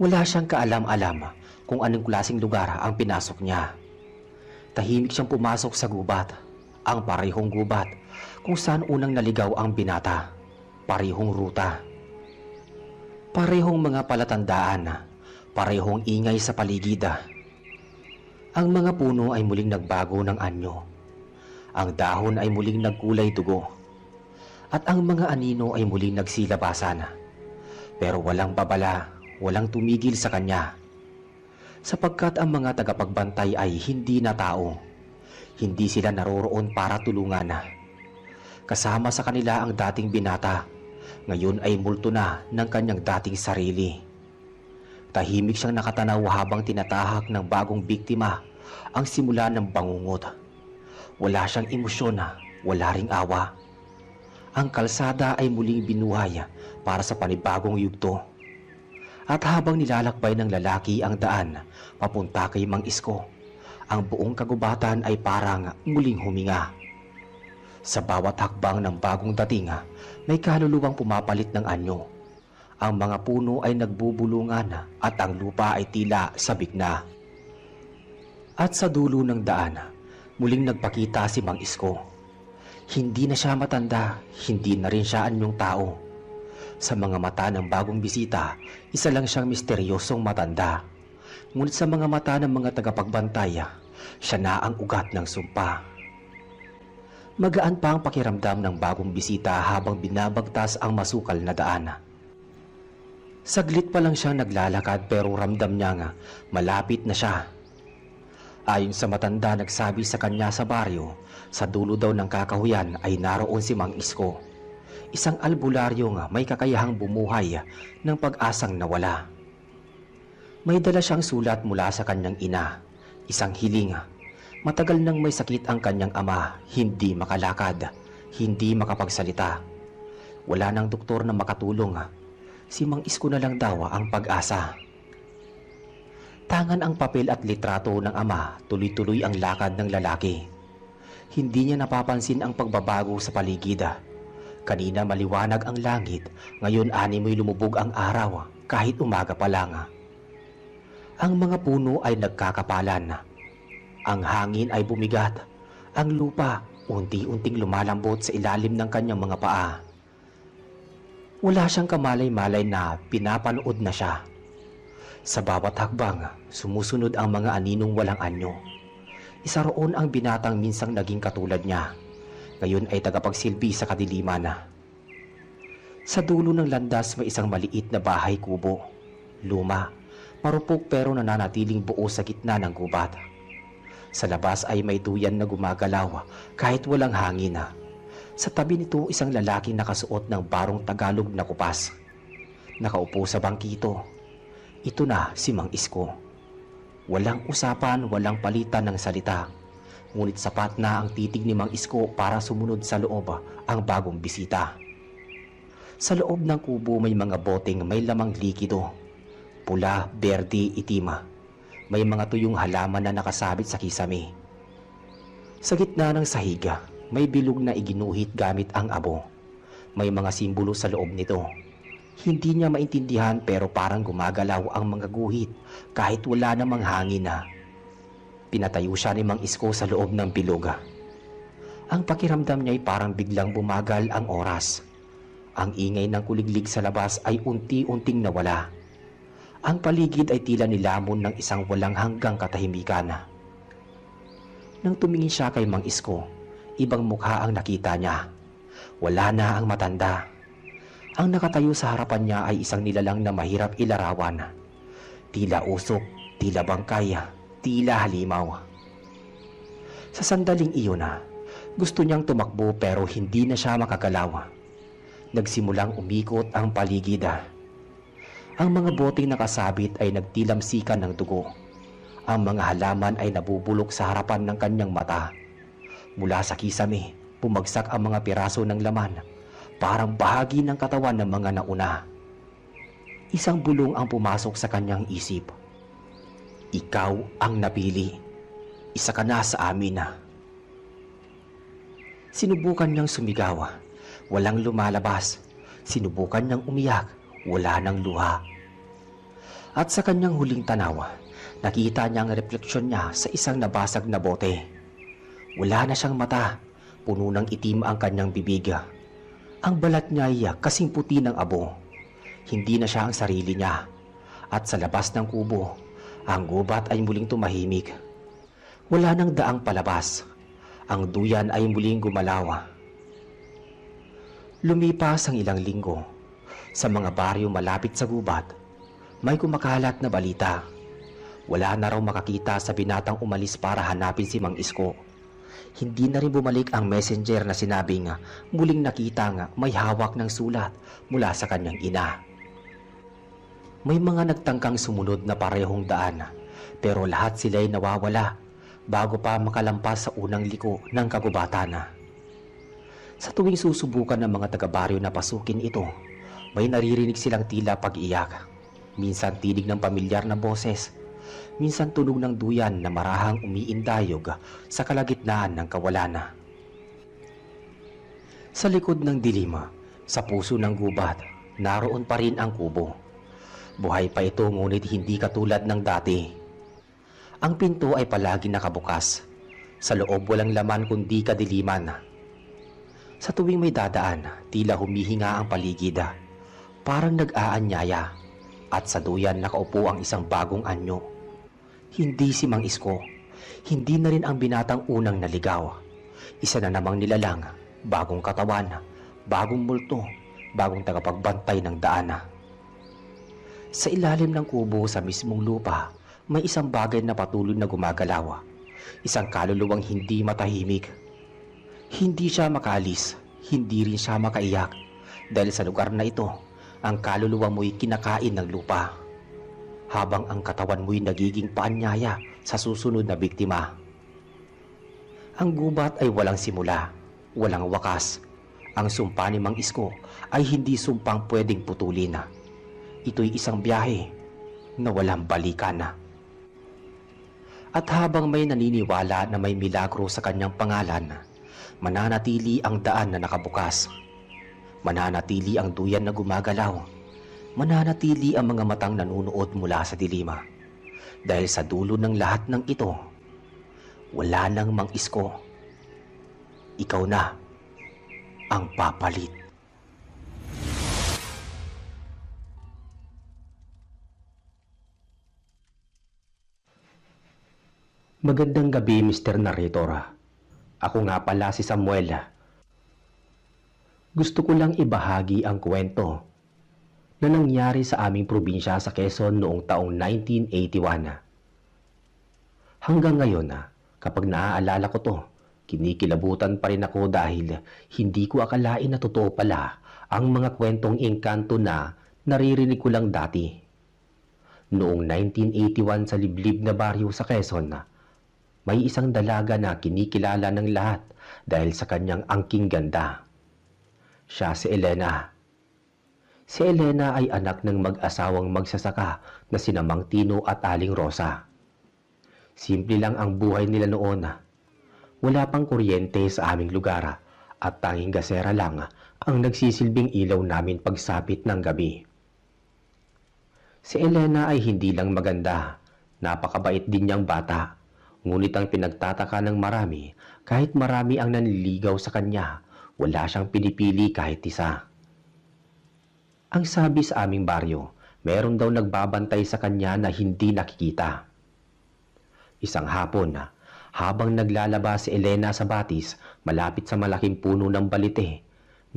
Speaker 3: Wala siyang kaalam-alam kung anong klaseng lugar ang pinasok niya. Tahimik siyang pumasok sa gubat. Ang parehong gubat kung saan unang naligaw ang binata. Parehong ruta. Parehong mga palatandaan. Parehong ingay sa paligid. Ang mga puno ay muling nagbago ng anyo. Ang dahon ay muling nagkulay dugo. At ang mga anino ay muling nagsilabasan. Pero walang babala, walang tumigil sa kanya. Sapagkat ang mga tagapagbantay ay hindi na tao. Hindi sila naroroon para tulungan. Kasama sa kanila ang dating binata. Ngayon ay multo na ng kanyang dating sarili. Tahimik siyang nakatanaw habang tinatahak ng bagong biktima ang simula ng bangungot. Wala siyang emosyon, wala ring awa. Ang kalsada ay muling binuhay para sa panibagong yugto. At habang nilalakbay ng lalaki ang daan papunta kay Mang Isko, ang buong kagubatan ay parang muling huminga. Sa bawat hakbang ng bagong dating, may kaluluwang pumapalit ng anyo. Ang mga puno ay nagbubulungan at ang lupa ay tila sabik na. At sa dulo ng daan, muling nagpakita si Mang Isko. Hindi na siya matanda, hindi na rin siya anyong tao. Sa mga mata ng bagong bisita, isa lang siyang misteryosong matanda. Ngunit sa mga mata ng mga tagapagbantay, siya na ang ugat ng sumpa. Magaan pa ang pakiramdam ng bagong bisita habang binabagtas ang masukal na daan. Saglit pa lang siyang naglalakad pero ramdam niya nga malapit na siya. Ayon sa matanda nagsabi sa kanya sa baryo, sa dulo daw ng kakahuyan ay naroon si Mang Isko. Isang albularyo nga may kakayahang bumuhay ng pag-asang nawala. May dala siyang sulat mula sa kanyang ina, isang hiling. Matagal nang may sakit ang kanyang ama, hindi makalakad, hindi makapagsalita. Wala nang doktor na makatulong. Si Mang Isko na lang daw ang pag-asa. Tangan ang papel at litrato ng ama, tuloy-tuloy ang lakad ng lalaki. Hindi niya napapansin ang pagbabago sa paligid. Kanina maliwanag ang langit, ngayon animoy lumubog ang araw kahit umaga pa lang. Ang mga puno ay nagkakapalan. Ang hangin ay bumigat. Ang lupa unti-unting lumalambot sa ilalim ng kanyang mga paa. Wala siyang kamalay-malay na pinapanood na siya. Sa bawat hakbang, sumusunod ang mga aninong walang anyo. Isa roon ang binatang minsang naging katulad niya. Ngayon ay tagapagsilbi sa kadiliman. Sa dulo ng landas may isang maliit na bahay kubo. Luma, marupok pero nananatiling buo sa gitna ng gubat. Sa labas ay may duyan na gumagalaw kahit walang hangin. Sa tabi nito isang lalaking nakasuot ng barong Tagalog na kupas. Nakaupo sa bangkito. Ito na si Mang Isko. Walang usapan, walang palitan ng salita. Ngunit sapat na ang titig ni Mang Isko para sumunod sa loob ang bagong bisita. Sa loob ng kubo may mga boteng may lamang likido. Pula, berde, itim. May mga tuyong halaman na nakasabit sa kisame. Sa gitna ng sahiga, may bilog na iginuhit gamit ang abo. May mga simbolo sa loob nito. Hindi niya maintindihan pero parang gumagalaw ang mga guhit kahit wala namang hangin na. Pinatayo siya ni Mang Isko sa loob ng biloga. Ang pakiramdam niya ay parang biglang bumagal ang oras. Ang ingay ng kuliglig sa labas ay unti-unting nawala. Ang paligid ay tila nilamon ng isang walang hanggang katahimikan. Nang tumingin siya kay Mang Isko, ibang mukha ang nakita niya. Wala na ang matanda. Ang nakatayo sa harapan niya ay isang nilalang na mahirap ilarawan. Tila usok, tila bangkay, tila halimaw. Sa sandaling iyon gusto niyang tumakbo pero hindi na siya makagalaw. Nagsimulang umikot ang paligid. Ang mga boteng nakasabit ay nagtilamsikan ng dugo. Ang mga halaman ay nabubulok sa harapan ng kanyang mata. Mula sa kisame, bumagsak ang mga piraso ng laman, parang bahagi ng katawan ng mga nauna. Isang bulong ang pumasok sa kanyang isip. Ikaw ang napili. Isa ka na sa amin. Sinubukan niyang sumigaw. Walang lumalabas. Sinubukan niyang umiyak. Wala nang luha. At sa kanyang huling tanaw, nakita niya ang refleksyon niya sa isang nabasag na bote. Wala na siyang mata. Puno ng itim ang kanyang bibig. Ang balat niya ay kasing puti ng abo. Hindi na siya ang sarili niya. At sa labas ng kubo, ang gubat ay muling tumahimik. Wala nang daang palabas. Ang duyan ay muling gumalaw. Lumipas ang ilang linggo. Sa mga baryo malapit sa gubat, may kumakalat na balita. Wala na raw makakita sa binatang umalis para hanapin si Mang Isko. Hindi na rin bumalik ang messenger na sinabing muling nakita nga may hawak ng sulat mula sa kanyang ina. May mga nagtangkang sumunod na parehong daan, pero lahat sila'y nawawala bago pa makalampas sa unang liko ng kagubatan. Sa tuwing susubukan ng mga taga-baryo na pasukin ito, may naririnig silang tila pag-iyak. Minsan tinig ng pamilyar na boses, minsan tunog ng duyan na marahang umiindayog sa kalagitnaan ng kawalan. Sa likod ng dilim, sa puso ng gubat, naroon pa rin ang kubo. Buhay pa ito ngunit hindi katulad ng dati. Ang pinto ay palagi nakabukas. Sa loob walang laman kundi kadiliman. Sa tuwing may dadaan, tila humihinga ang paligid. Parang nag-aanyaya. At sa duyan nakaupo ang isang bagong anyo. Hindi si Mang Isko. Hindi na rin ang binatang unang naligaw. Isa na namang nilalang, bagong katawan, bagong multo, bagong tagapagbantay ng daan. Sa ilalim ng kubo sa mismong lupa, may isang bagay na patuloy na gumagalaw. Isang kaluluwang hindi matahimik. Hindi siya makalis, hindi rin siya makaiyak. Dahil sa lugar na ito, ang kaluluwa mo'y kinakain ng lupa. Habang ang katawan mo'y nagiging paanyaya sa susunod na biktima. Ang gubat ay walang simula, walang wakas. Ang sumpa ni Mang Isko ay hindi sumpang pwedeng putulin. Ito'y isang biyahe na walang balikan. At habang may naniniwala na may milagro sa kanyang pangalan, mananatili ang daan na nakabukas. Mananatili ang duyan na gumagalaw. Mananatili ang mga matang nanunood mula sa dilima. Dahil sa dulo ng lahat ng ito, wala nang Mang Isko. Ikaw na ang papalit.
Speaker 1: Magandang gabi, Mr. Narrator. Ako nga pala si Samuel. Gusto ko lang ibahagi ang kwento na nangyari sa aming probinsya sa Quezon noong taong 1981. Hanggang ngayon, kapag naaalala ko to, kinikilabutan pa rin ako dahil hindi ko akalain na totoo pala ang mga kwentong engkanto na naririnig ko lang dati. Noong 1981 sa liblib na baryo sa Quezon, may isang dalaga na kinikilala ng lahat dahil sa kanyang angking ganda. Siya si Elena. Si Elena ay anak ng mag-asawang magsasaka na sina Mang Tino at Aling Rosa. Simple lang ang buhay nila noon. Wala pang kuryente sa aming lugar at tanging gasera lang ang nagsisilbing ilaw namin pagsapit ng gabi. Si Elena ay hindi lang maganda, napakabait din niyang bata. Ngunit ang pinagtataka ng marami, kahit marami ang nanliligaw sa kanya, wala siyang pinipili kahit isa. Ang sabi sa aming baryo, meron daw nagbabantay sa kanya na hindi nakikita. Isang hapon, habang naglalaba si Elena sa batis malapit sa malaking puno ng balite,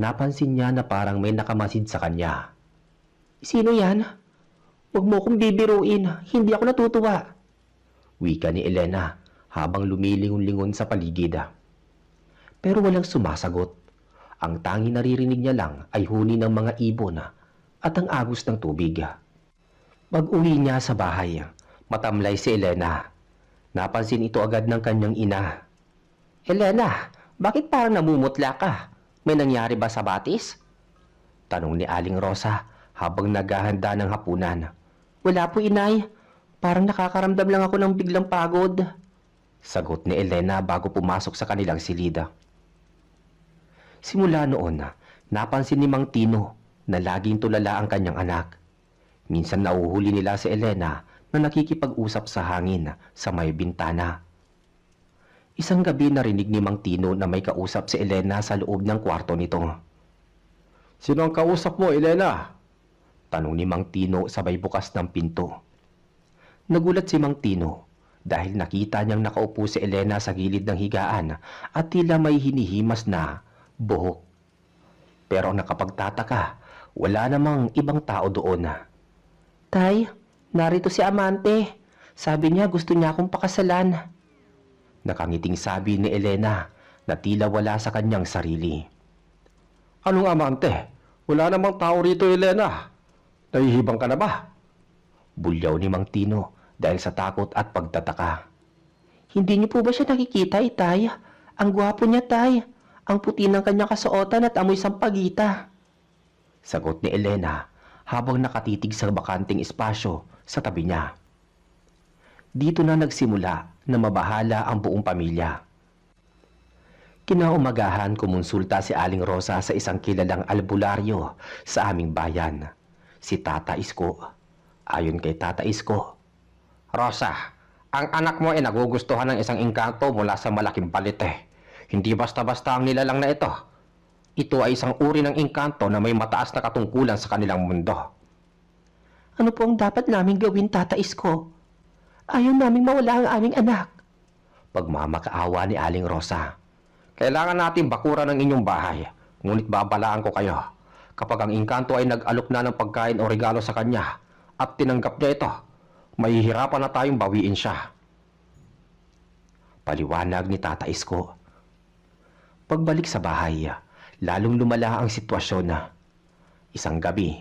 Speaker 1: napansin niya na parang may nakamasid sa kanya. "Sino yan? Huwag mo kong bibiruin, hindi ako natutuwa," wika ni Elena habang lumilingon-lingon sa paligid. Pero walang sumasagot. Ang tanging naririnig niya lang ay huni ng mga ibon at ang agos ng tubig. Pag-uwi niya sa bahay, matamlay si Elena. Napansin ito agad ng kanyang ina. "Elena, bakit parang namumutla ka? May nangyari ba sa batis?" tanong ni Aling Rosa habang naghahanda ng hapunan. "Wala po, inay. Parang nakakaramdam lang ako ng biglang pagod," sagot ni Elena bago pumasok sa kanilang silida. Simula noon, napansin ni Mang Tino na laging tulala ang kanyang anak. Minsan nauhuli nila si Elena na nakikipag-usap sa hangin sa may bintana.
Speaker 3: Isang gabi narinig ni Mang Tino na may kausap si Elena sa loob ng kwarto nito.
Speaker 4: Sino ang kausap mo, Elena?
Speaker 3: Tanong ni Mang Tino sabay bukas ng pinto. Nagulat si Mang Tino dahil nakita niyang nakaupo si Elena sa gilid ng higaan at tila may hinihimas na buhok. Pero ang nakapagtataka, wala namang ibang tao doon. Tay, narito si Amante. Sabi niya gusto niya akong pakasalan. Nakangiting sabi ni Elena na tila wala sa kanyang sarili.
Speaker 4: Anong amante? Wala namang tao rito, Elena. Nahihibang ka na ba?
Speaker 3: Bulyaw ni Mang Tino dahil sa takot at pagtataka. Hindi niyo po ba siya nakikita, Itay? Ang gwapo niya, Tay. Ang puti ng kanyang kasuotan at amoy sampagita. Sagot ni Elena habang nakatitig sa bakanting espasyo sa tabi niya. Dito na nagsimula na mabahala ang buong pamilya. Kinaumagahan kumonsulta si Aling Rosa sa isang kilalang albularyo sa aming bayan, si Tata Isko. Ayon kay Tata Isko, Rosa, ang anak mo ay nagugustuhan ng isang engkanto mula sa malaking balite. Hindi basta-basta ang nilalang na ito. Ito ay isang uri ng engkanto na may mataas na katungkulan sa kanilang mundo. Ano po ang dapat naming gawin, Tata Isko? Ayaw naming mawala ang aming anak. Pagmamakaawa ni Aling Rosa.
Speaker 4: Kailangan natin bakuran ng inyong bahay. Ngunit babalaan ko kayo. Kapag ang engkanto ay nag-alok na ng pagkain o regalo sa kanya at tinanggap niya ito, mahihirapan na tayong bawiin siya.
Speaker 3: Paliwanag ni Tata Isko. Pagbalik sa bahay, lalong lumala ang sitwasyon. Isang gabi,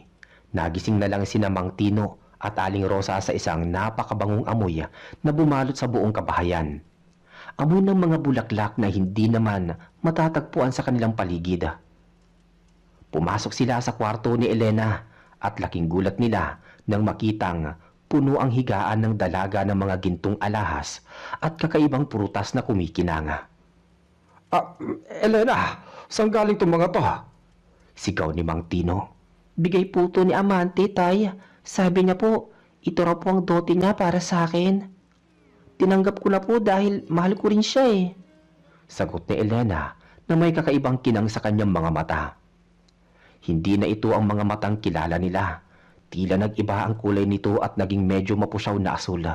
Speaker 3: nagising na lang sina Mang Tino at Aling Rosa sa isang napakabangong amoy na bumalot sa buong kabahayan. Amoy ng mga bulaklak na hindi naman matatagpuan sa kanilang paligid. Pumasok sila sa kwarto ni Elena at laking gulat nila nang makitang puno ang higaan ng dalaga ng mga gintong alahas at kakaibang prutas na kumikinanga.
Speaker 4: Elena, saan galing itong mga to?
Speaker 3: Sigaw ni Mang Tino. Bigay po to ni Amante, Tay. Sabi niya po, ito raw po ang dote niya para sa akin. Tinanggap ko na po dahil mahal ko rin siya eh. Sagot ni Elena na may kakaibang kinang sa kanyang mga mata. Hindi na ito ang mga matang kilala nila. Tila nag-iba ang kulay nito at naging medyo mapusyaw na asul.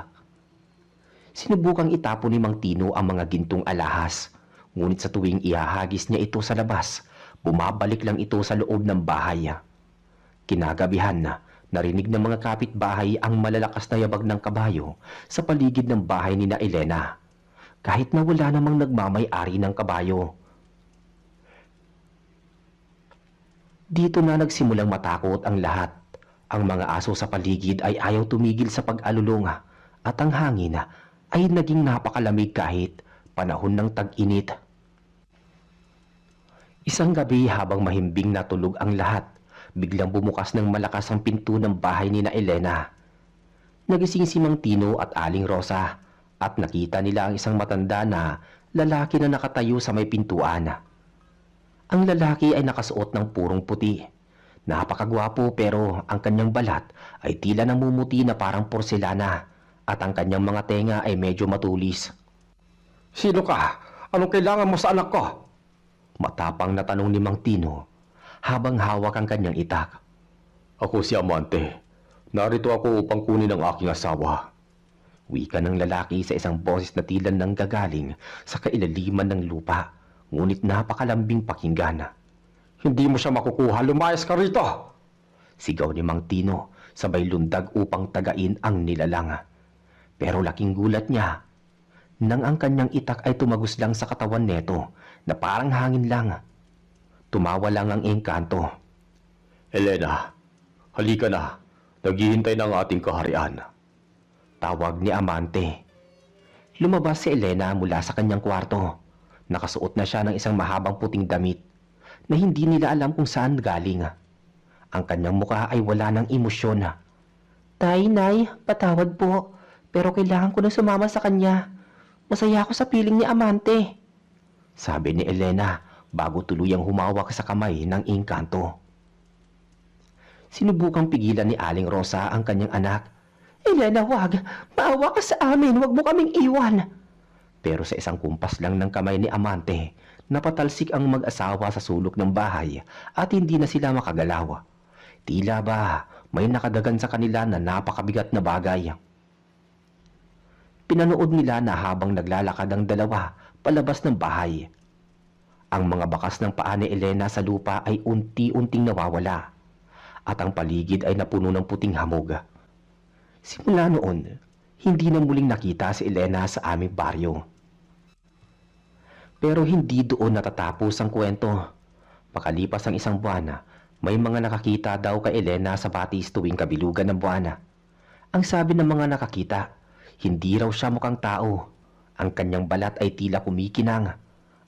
Speaker 3: Sinubukang itapon ni Mang Tino ang mga gintong alahas. Ngunit sa tuwing ihahagis niya ito sa labas, bumabalik lang ito sa loob ng bahay. Kinagabihan na, narinig ng mga kapitbahay ang malalakas na yabag ng kabayo sa paligid ng bahay ni na Elena, kahit na wala namang nagmamay-ari ng kabayo. Dito na nagsimulang matakot ang lahat. Ang mga aso sa paligid ay ayaw tumigil sa pag-alulong at ang hangin ay naging napakalamig kahit panahon ng tag-init. Isang gabi habang mahimbing na tulog ang lahat, biglang bumukas ng malakas ang pinto ng bahay ni na Elena. Nagising si Mang Tino at Aling Rosa at nakita nila ang isang matanda na lalaki na nakatayo sa may pintuan. Ang lalaki ay nakasuot ng purong puti. Napakagwapo pero ang kanyang balat ay tila namumuti na parang porselana at ang kanyang mga tenga ay medyo matulis.
Speaker 4: Sino ka? Anong kailangan mo sa anak ko?
Speaker 3: Matapang na tanong ni Mang Tino habang hawak ang kanyang itak.
Speaker 4: Ako si Amante. Narito ako upang kunin ang aking asawa.
Speaker 3: Wika ng lalaki sa isang boses na tila nanggagaling sa kailaliman ng lupa, ngunit napakalambing pakinggan.
Speaker 4: Hindi mo siya makukuha. Lumayas ka rito!
Speaker 3: Sigaw ni Mang Tino sabay lundag upang tagain ang nilalang. Pero laking gulat niya nang ang kanyang itak ay tumagos lang sa katawan neto na parang hangin lang. Tumawa lang ang engkanto.
Speaker 4: Elena, halika na. Naghihintay na ang ating kaharian.
Speaker 3: Tawag ni Amante. Lumabas si Elena mula sa kanyang kwarto. Nakasuot na siya ng isang mahabang puting damit na hindi nila alam kung saan galing. Ang kanyang mukha ay wala ng emosyon. Tay, Nay, patawad po. Pero kailangan ko na sumama sa kanya. Masaya ako sa piling ni Amante. Sabi ni Elena bago tuluyang humawak sa kamay ng engkanto. Sinubukang pigilan ni Aling Rosa ang kanyang anak. Elena, wag. Maawa ka sa amin. Wag mo kaming iwan.
Speaker 1: Pero sa isang kumpas lang ng kamay ni Amante, napatalsik ang mag-asawa sa sulok ng bahay at hindi na sila makagalaw. Tila ba may nakadagan sa kanila na napakabigat na bagay. Pinanood nila na habang naglalakad ang dalawa palabas ng bahay, ang mga bakas ng paa ni Elena sa lupa ay unti-unting nawawala at ang paligid ay napuno ng puting hamog. Simula noon, hindi na muling nakita si Elena sa aming baryo. Pero hindi doon natatapos ang kwento. Makalipas ang isang buwan, may mga nakakita daw kay Elena sa batis tuwing kabilugan ng buwan. Ang sabi ng mga nakakita, hindi raw siya mukhang tao. Ang kanyang balat ay tila kumikinang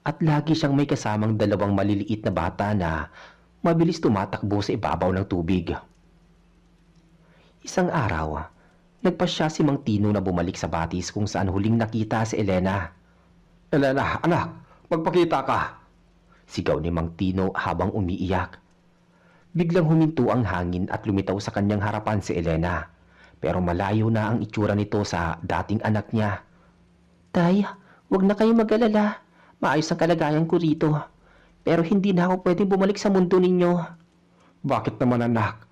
Speaker 1: at lagi siyang may kasamang dalawang maliliit na bata na mabilis tumatakbo sa ibabaw ng tubig. Isang araw, nagpasya si Mang Tino na bumalik sa batis kung saan huling nakita si Elena.
Speaker 2: Elena, anak, magpakita ka.
Speaker 1: Sigaw ni Mang Tino habang umiiyak. Biglang huminto ang hangin at lumitaw sa kanyang harapan si Elena. Pero malayo na ang itsura nito sa dating anak niya. Tay, wag na kayo mag-alala. Maayos ang kalagayan ko rito. Pero hindi na ako pwedeng bumalik sa mundo ninyo.
Speaker 2: Bakit naman anak?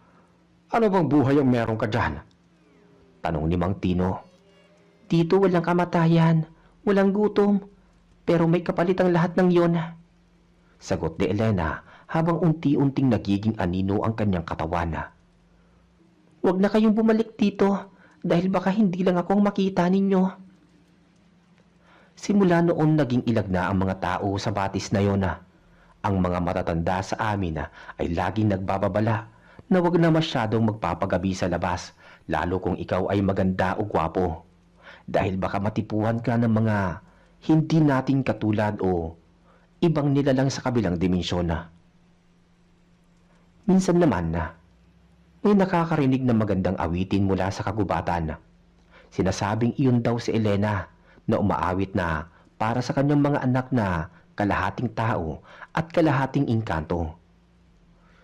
Speaker 2: Ano bang buhay ang meron ka dyan?
Speaker 1: Tanong ni Mang Tino. Dito walang kamatayan, walang gutom, pero may kapalit ang lahat ng yon. Sagot ni Elena habang unti-unting nagiging anino ang kanyang katawan. Huwag na kayong bumalik dito dahil baka hindi lang akong makita ninyo. Simula noon naging ilag na ang mga tao sa batis na yon. Ang mga matatanda sa amin ay laging nagbababala na huwag na masyadong magpapagabi sa labas, lalo kung ikaw ay maganda o gwapo. Dahil baka matipuhan ka ng mga hindi nating katulad o ibang nilalang sa kabilang dimensyon. Minsan naman may nakakarinig ng magandang awitin mula sa kagubatan. Sinasabing iyon daw si Elena na umaawit na para sa kanyang mga anak na kalahating tao at kalahating engkanto.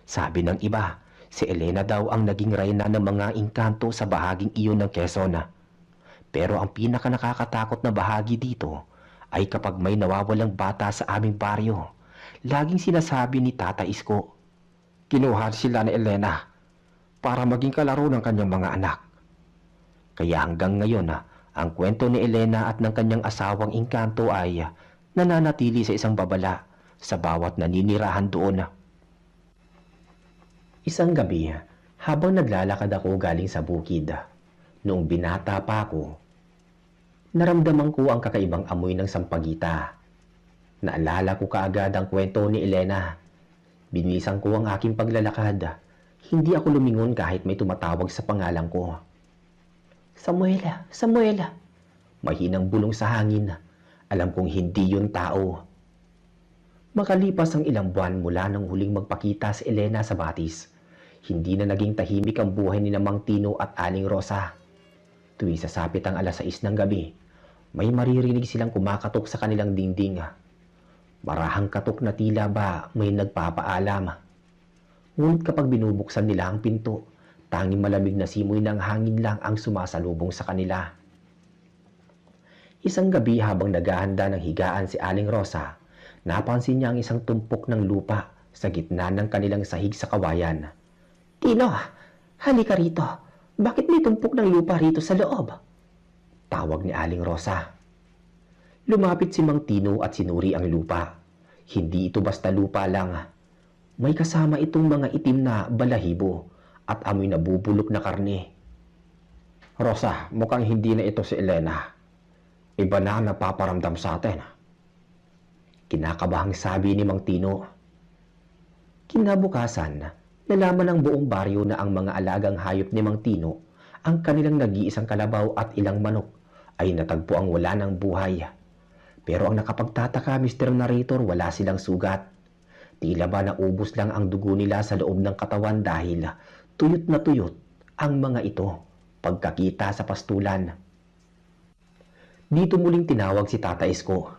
Speaker 1: Sabi ng iba, si Elena daw ang naging reyna ng mga engkanto sa bahaging iyon ng Quezon. Pero ang pinaka nakakatakot na bahagi dito ay kapag may nawawalang bata sa aming baryo. Laging sinasabi ni Tata Isko,
Speaker 2: Kinuha sila ni Elena para maging kalaro ng kanyang mga anak.
Speaker 1: Kaya hanggang ngayon ang kwento ni Elena at ng kanyang asawang engkanto ay nananatili sa isang babala sa bawat naninirahan doon. Isang gabi, habang naglalakad ako galing sa bukid, noong binata pa ako, naramdaman ko ang kakaibang amoy ng sampagita. Naalala ko kaagad ang kwento ni Elena. Binisan ko ang aking paglalakad. Hindi ako lumingon kahit may tumatawag sa pangalan ko. Samuela, Samuela. Mahinang bulong sa hangin. Alam kong hindi yun tao. Makalipas ang ilang buwan mula nang huling magpakita si Elena sa batis, hindi na naging tahimik ang buhay ni Mang Tino at Aling Rosa. Tuwing sasapit ang 6:00 ng gabi, may maririnig silang kumakatok sa kanilang dingding. Marahang katok na tila ba may nagpapaalam. Ngunit kapag binubuksan nila ang pinto, tanging malamig na simoy ng hangin lang ang sumasalubong sa kanila. Isang gabi habang naghahanda ng higaan si Aling Rosa, napansin niya ang isang tumpok ng lupa sa gitna ng kanilang sahig sa kawayan. Tino, halika rito. Bakit may tumpok ng lupa rito sa loob? Tawag ni Aling Rosa. Lumapit si Mang Tino at sinuri ang lupa. Hindi ito basta lupa lang. May kasama itong mga itim na balahibo at amoy na bubulok na karne.
Speaker 2: Rosa, mukhang hindi na ito si Elena. Iba na ang napaparamdam sa atin.
Speaker 1: Kinakabahang sabi ni Mang Tino. Kinabukasan, nalaman ng buong baryo na ang mga alagang hayop ni Mang Tino, ang kanilang nag-iisang kalabaw at ilang manok, ay natagpo ang wala ng buhay. Pero ang nakapagtataka, Mr. Narrator, wala silang sugat. Tila ba naubos lang ang dugo nila sa loob ng katawan dahil tuyot na tuyot ang mga ito pagkakita sa pastulan. Dito muling tinawag si Tata Isko.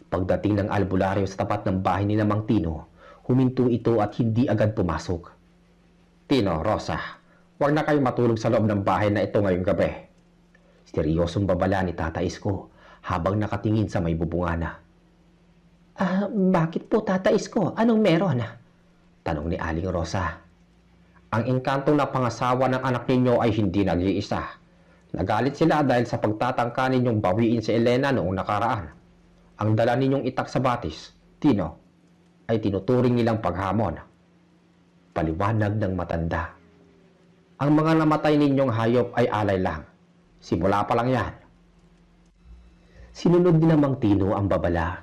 Speaker 1: Pagdating ng albularyo sa tapat ng bahay ni Mang Tino, huminto ito at hindi agad pumasok.
Speaker 2: Tino, Rosa, huwag na kayong matulog sa loob ng bahay na ito ngayong gabi.
Speaker 1: Seryosong babala ni Tata Isko
Speaker 3: habang nakatingin sa may bubungana. Bakit po Tata Isko? Anong meron? Tanong ni Aling Rosa. Ang engkanto na pangasawa ng anak ninyo ay hindi nag-iisa. Nagalit sila dahil sa pagtatangka ninyong bawiin si Elena noong nakaraan. Ang dala ninyong itak sa batis, Tino, ay tinuturing nilang paghamon. Paliwanag ng matanda. Ang mga namatay ninyong hayop ay alay lang. Simula pa lang yan. Sinunod ni Mang Tino ang babala.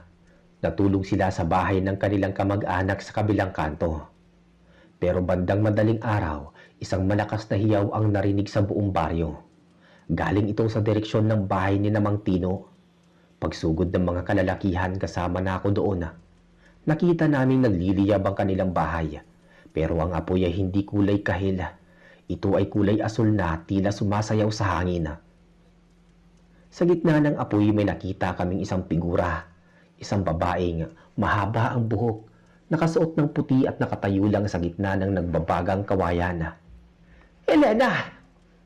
Speaker 3: Natulog sila sa bahay ng kanilang kamag-anak sa kabilang kanto. Pero bandang madaling araw, isang malakas na hiyaw ang narinig sa buong baryo. Galing ito sa direksyon ng bahay ni Mang Tino. Pagsugod ng mga kalalakihan kasama na ako doon, nakita naming nagliliyab ang kanilang bahay. Pero ang apoy ay hindi kulay kahil. Ito ay kulay asul na tila sumasayaw sa hangin. Sa gitna ng apoy may nakita kaming isang figura. Isang babaeng mahaba ang buhok, nakasuot ng puti at nakatayo lang sa gitna ng nagbabagang kawayan. Elena!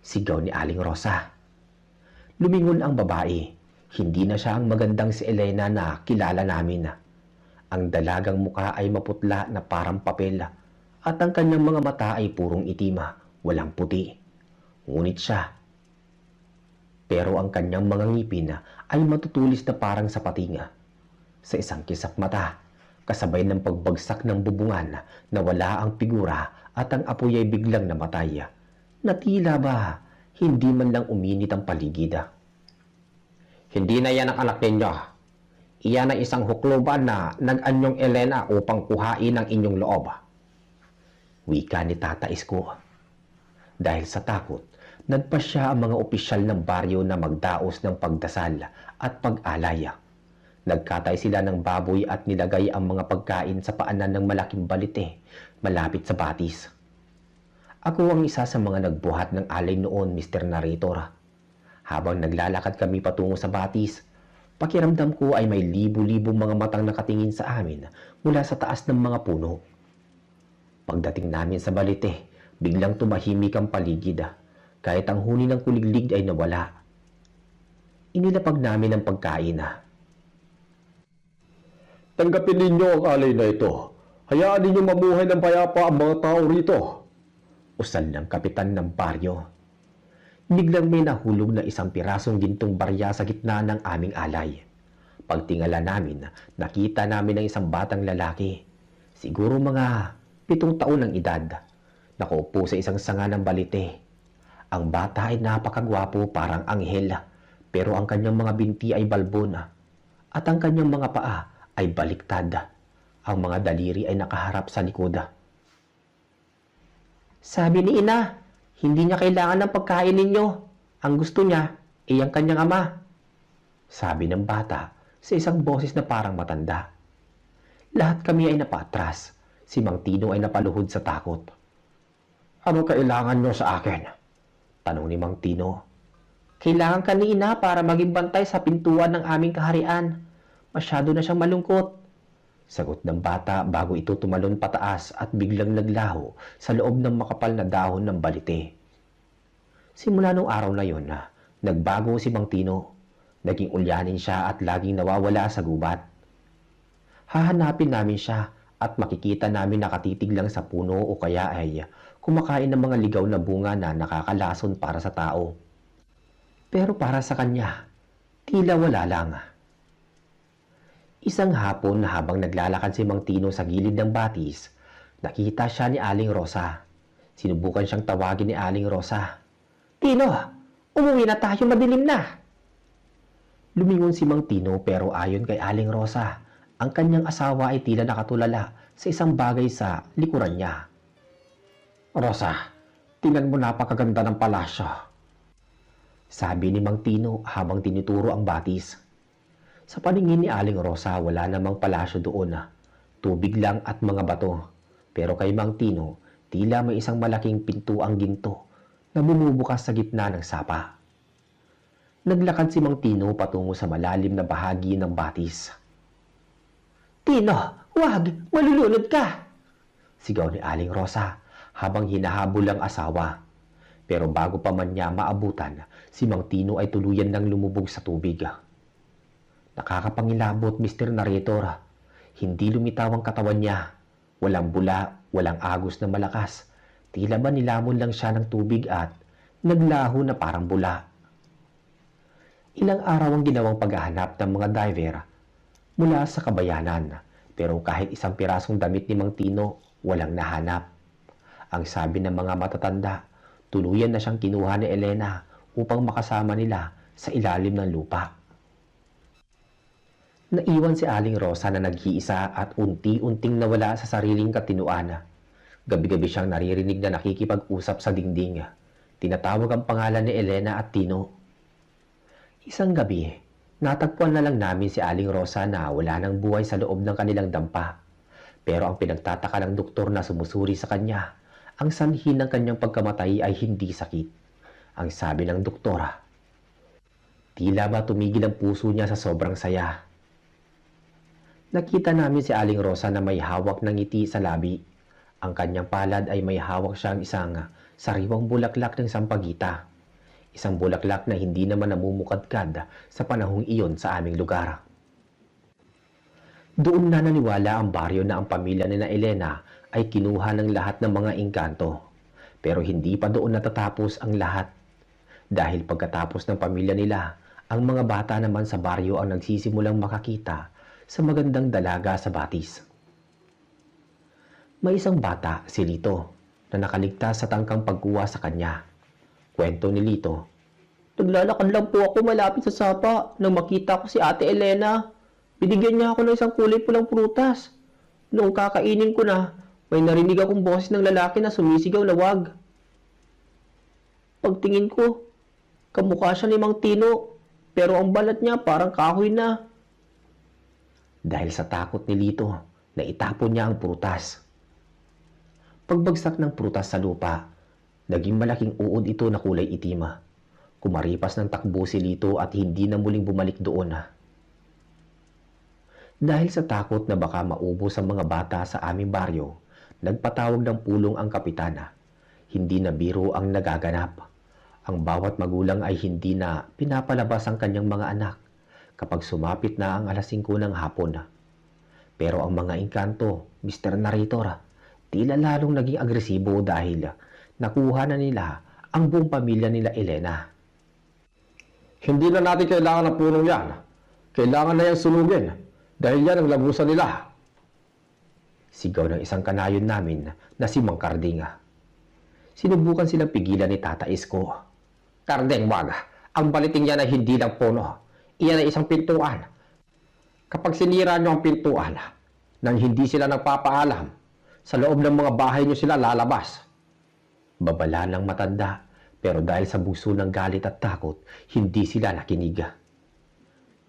Speaker 3: Sigaw ni Aling Rosa. Lumingon ang babae. Hindi na siya ang magandang si Elena na kilala namin. Ang dalagang muka ay maputla na parang papel at ang kanyang mga mata ay purong itim, walang puti. Ngunit siya. Pero ang kanyang mga ngipin ay matutulis na parang sapating. Sa isang kisap mata, kasabay ng pagbagsak ng bubungan, nawala ang figura at ang apoy ay biglang namatay. Natila ba, hindi man lang uminit ang paligid. Hindi na yan ang anak ninyo. Iyan ay isang hukluban na nag-anyong Elena upang kuhain ang inyong loob. Wika ni Tata Isko. Dahil sa takot, nagpasya ang mga opisyal ng baryo na magdaos ng pagdasal at pag-alay. Nagkatay sila ng baboy at nilagay ang mga pagkain sa paanan ng malaking balite malapit sa batis. Ako ang isa sa mga nagbuhat ng alay noon, Mr. Narrator. Habang naglalakad kami patungo sa batis, pakiramdam ko ay may libu-libong mga matang nakatingin sa amin mula sa taas ng mga puno. Pagdating namin sa balite, biglang tumahimik ang paligid. Kahit ang huni ng kuliglig ay nawala. Inilapag namin ang pagkain.
Speaker 4: Tanggapin ninyo ang alay na ito. Hayaan ninyo mamuhay ng payapa ang mga tao rito.
Speaker 3: Usal ng kapitan ng baryo. Biglang may nahulog na isang pirasong gintong barya sa gitna ng aming alay. Pagtingala namin, nakita namin ang isang batang lalaki. Siguro mga 7 taon ng edad. Nakaupo sa isang sanga ng balite. Ang bata ay napakagwapo, parang anghel. Pero ang kanyang mga binti ay balbon. At ang kanyang mga paa ay baliktad. Ang mga daliri ay nakaharap sa likod. Sabi ni Ina, hindi niya kailangan ng pagkain ninyo. Ang gusto niya ay ang kanyang ama. Sabi ng bata sa isang boses na parang matanda. Lahat kami ay napatras. Si Mang Tino ay napaluhod sa takot. Ano kailangan niyo sa akin? Tanong ni Mang Tino. Kailangan ka ni Ina para maging bantay sa pintuan ng aming kaharian. Masyado na siyang malungkot. Sagot ng bata bago ito tumalon pataas at biglang naglaho sa loob ng makapal na dahon ng balite. Simula nung araw na yon, nagbago si Mang Tino. Naging ulyanin siya at laging nawawala sa gubat. Hahanapin namin siya at makikita namin nakatitig lang sa puno o kaya ay kumakain ng mga ligaw na bunga na nakakalason para sa tao. Pero para sa kanya, tila wala lang. Isang hapon na habang naglalakad si Mang Tino sa gilid ng batis, nakita siya ni Aling Rosa. Sinubukan siyang tawagin ni Aling Rosa. Tino, umuwi na tayo, madilim na. Lumingon si Mang Tino pero ayon kay Aling Rosa, ang kanyang asawa ay tila nakatulala sa isang bagay sa likuran niya. Rosa, tingnan mo napakaganda ng palasyo. Sabi ni Mang Tino habang tinuturo ang batis. Sa paningin ni Aling Rosa, wala namang palasyo doon. Tubig lang at mga bato. Pero kay Mang Tino, tila may isang malaking pintuang ginto na bumubukas sa gitna ng sapa. Naglakad si Mang Tino patungo sa malalim na bahagi ng batis. Tino, wag! Malulunod ka! Sigaw ni Aling Rosa habang hinahabol ang asawa. Pero bago pa man niya maabutan, si Mang Tino ay tuluyan ng lumubog sa tubig. Nakakapangilabot, Mr. Narrator. Hindi lumitaw ang katawan niya. Walang bula, walang agos na malakas. Tila ba nilamon lang siya ng tubig at naglaho na parang bula. Ilang araw ang ginawang paghahanap ng mga diver mula sa kabayanan. Pero kahit isang pirasong damit ni Mang Tino, walang nahanap. Ang sabi ng mga matatanda, tuluyan na siyang kinuha ni Elena upang makasama nila sa ilalim ng lupa. Naiwan si Aling Rosa na nag-iisa at unti-unting nawala sa sariling katinuan. Gabi-gabi siyang naririnig na nakikipag-usap sa dingding. Tinatawag ang pangalan ni Elena at Tino. Isang gabi, natagpuan na lang namin si Aling Rosa na wala ng buhay sa loob ng kanilang dampa. Pero ang pinagtataka ng doktor na sumusuri sa kanya, ang sanhi ng kanyang pagkamatay ay hindi sakit. Ang sabi ng doktora, tila ba tumigil ang puso niya sa sobrang saya. Nakita namin si Aling Rosa na may hawak ng ngiti sa labi. Ang kanyang palad ay may hawak siyang isang sariwang bulaklak ng sampagita. Isang bulaklak na hindi naman namumukadkad sa panahong iyon sa aming lugar. Doon na naniwala ang baryo na ang pamilya ni na Elena ay kinuha ng lahat ng mga engkanto. Pero hindi pa doon natatapos ang lahat. Dahil pagkatapos ng pamilya nila, ang mga bata naman sa baryo ang nagsisimulang makakita sa magandang dalaga sa batis. May isang bata, si Lito, na nakaligtas sa tangkang pagkuha sa kanya. Kwento ni Lito, naglalakad lang po ako malapit sa sapa nang makita ko si Ate Elena. Binigyan niya ako ng isang kulay pulang prutas. Noong kakainin ko na, may narinig akong boses ng lalaki na sumisigaw na wag. Pagtingin ko, kamukha siya ni Mang Tino, pero ang balat niya parang kahoy na. Dahil sa takot ni Lito, naitapon niya ang prutas. Pagbagsak ng prutas sa lupa, naging malaking uod ito na kulay itim. Kumaripas ng takbo si Lito at hindi na muling bumalik doon. Dahil sa takot na baka maubos ang mga bata sa aming baryo, nagpatawag ng pulong ang kapitana. Hindi na biro ang nagaganap. Ang bawat magulang ay hindi na pinapalabas ang kanyang mga anak kapag sumapit na ang alas 5 ng hapon. Pero ang mga engkanto, Mr. Narrator, tila lalong naging agresibo dahil nakuha na nila ang buong pamilya nila Elena.
Speaker 2: Hindi na natin kailangan ng punong yan. Kailangan na yan sunugin dahil yan ang labusan nila.
Speaker 3: Sigaw ng isang kanayon namin na si Mang Karding. Sinubukan silang pigilan ni Tata Isko. Karding, wag. Ang baliting yan ay hindi lang puno. Iyan ay isang pintuan. Kapag sinira nyo ang pintuan, nang hindi sila nagpapaalam, sa loob ng mga bahay nyo sila lalabas. Babala ng matanda, pero dahil sa buso ng galit at takot, hindi sila nakinig.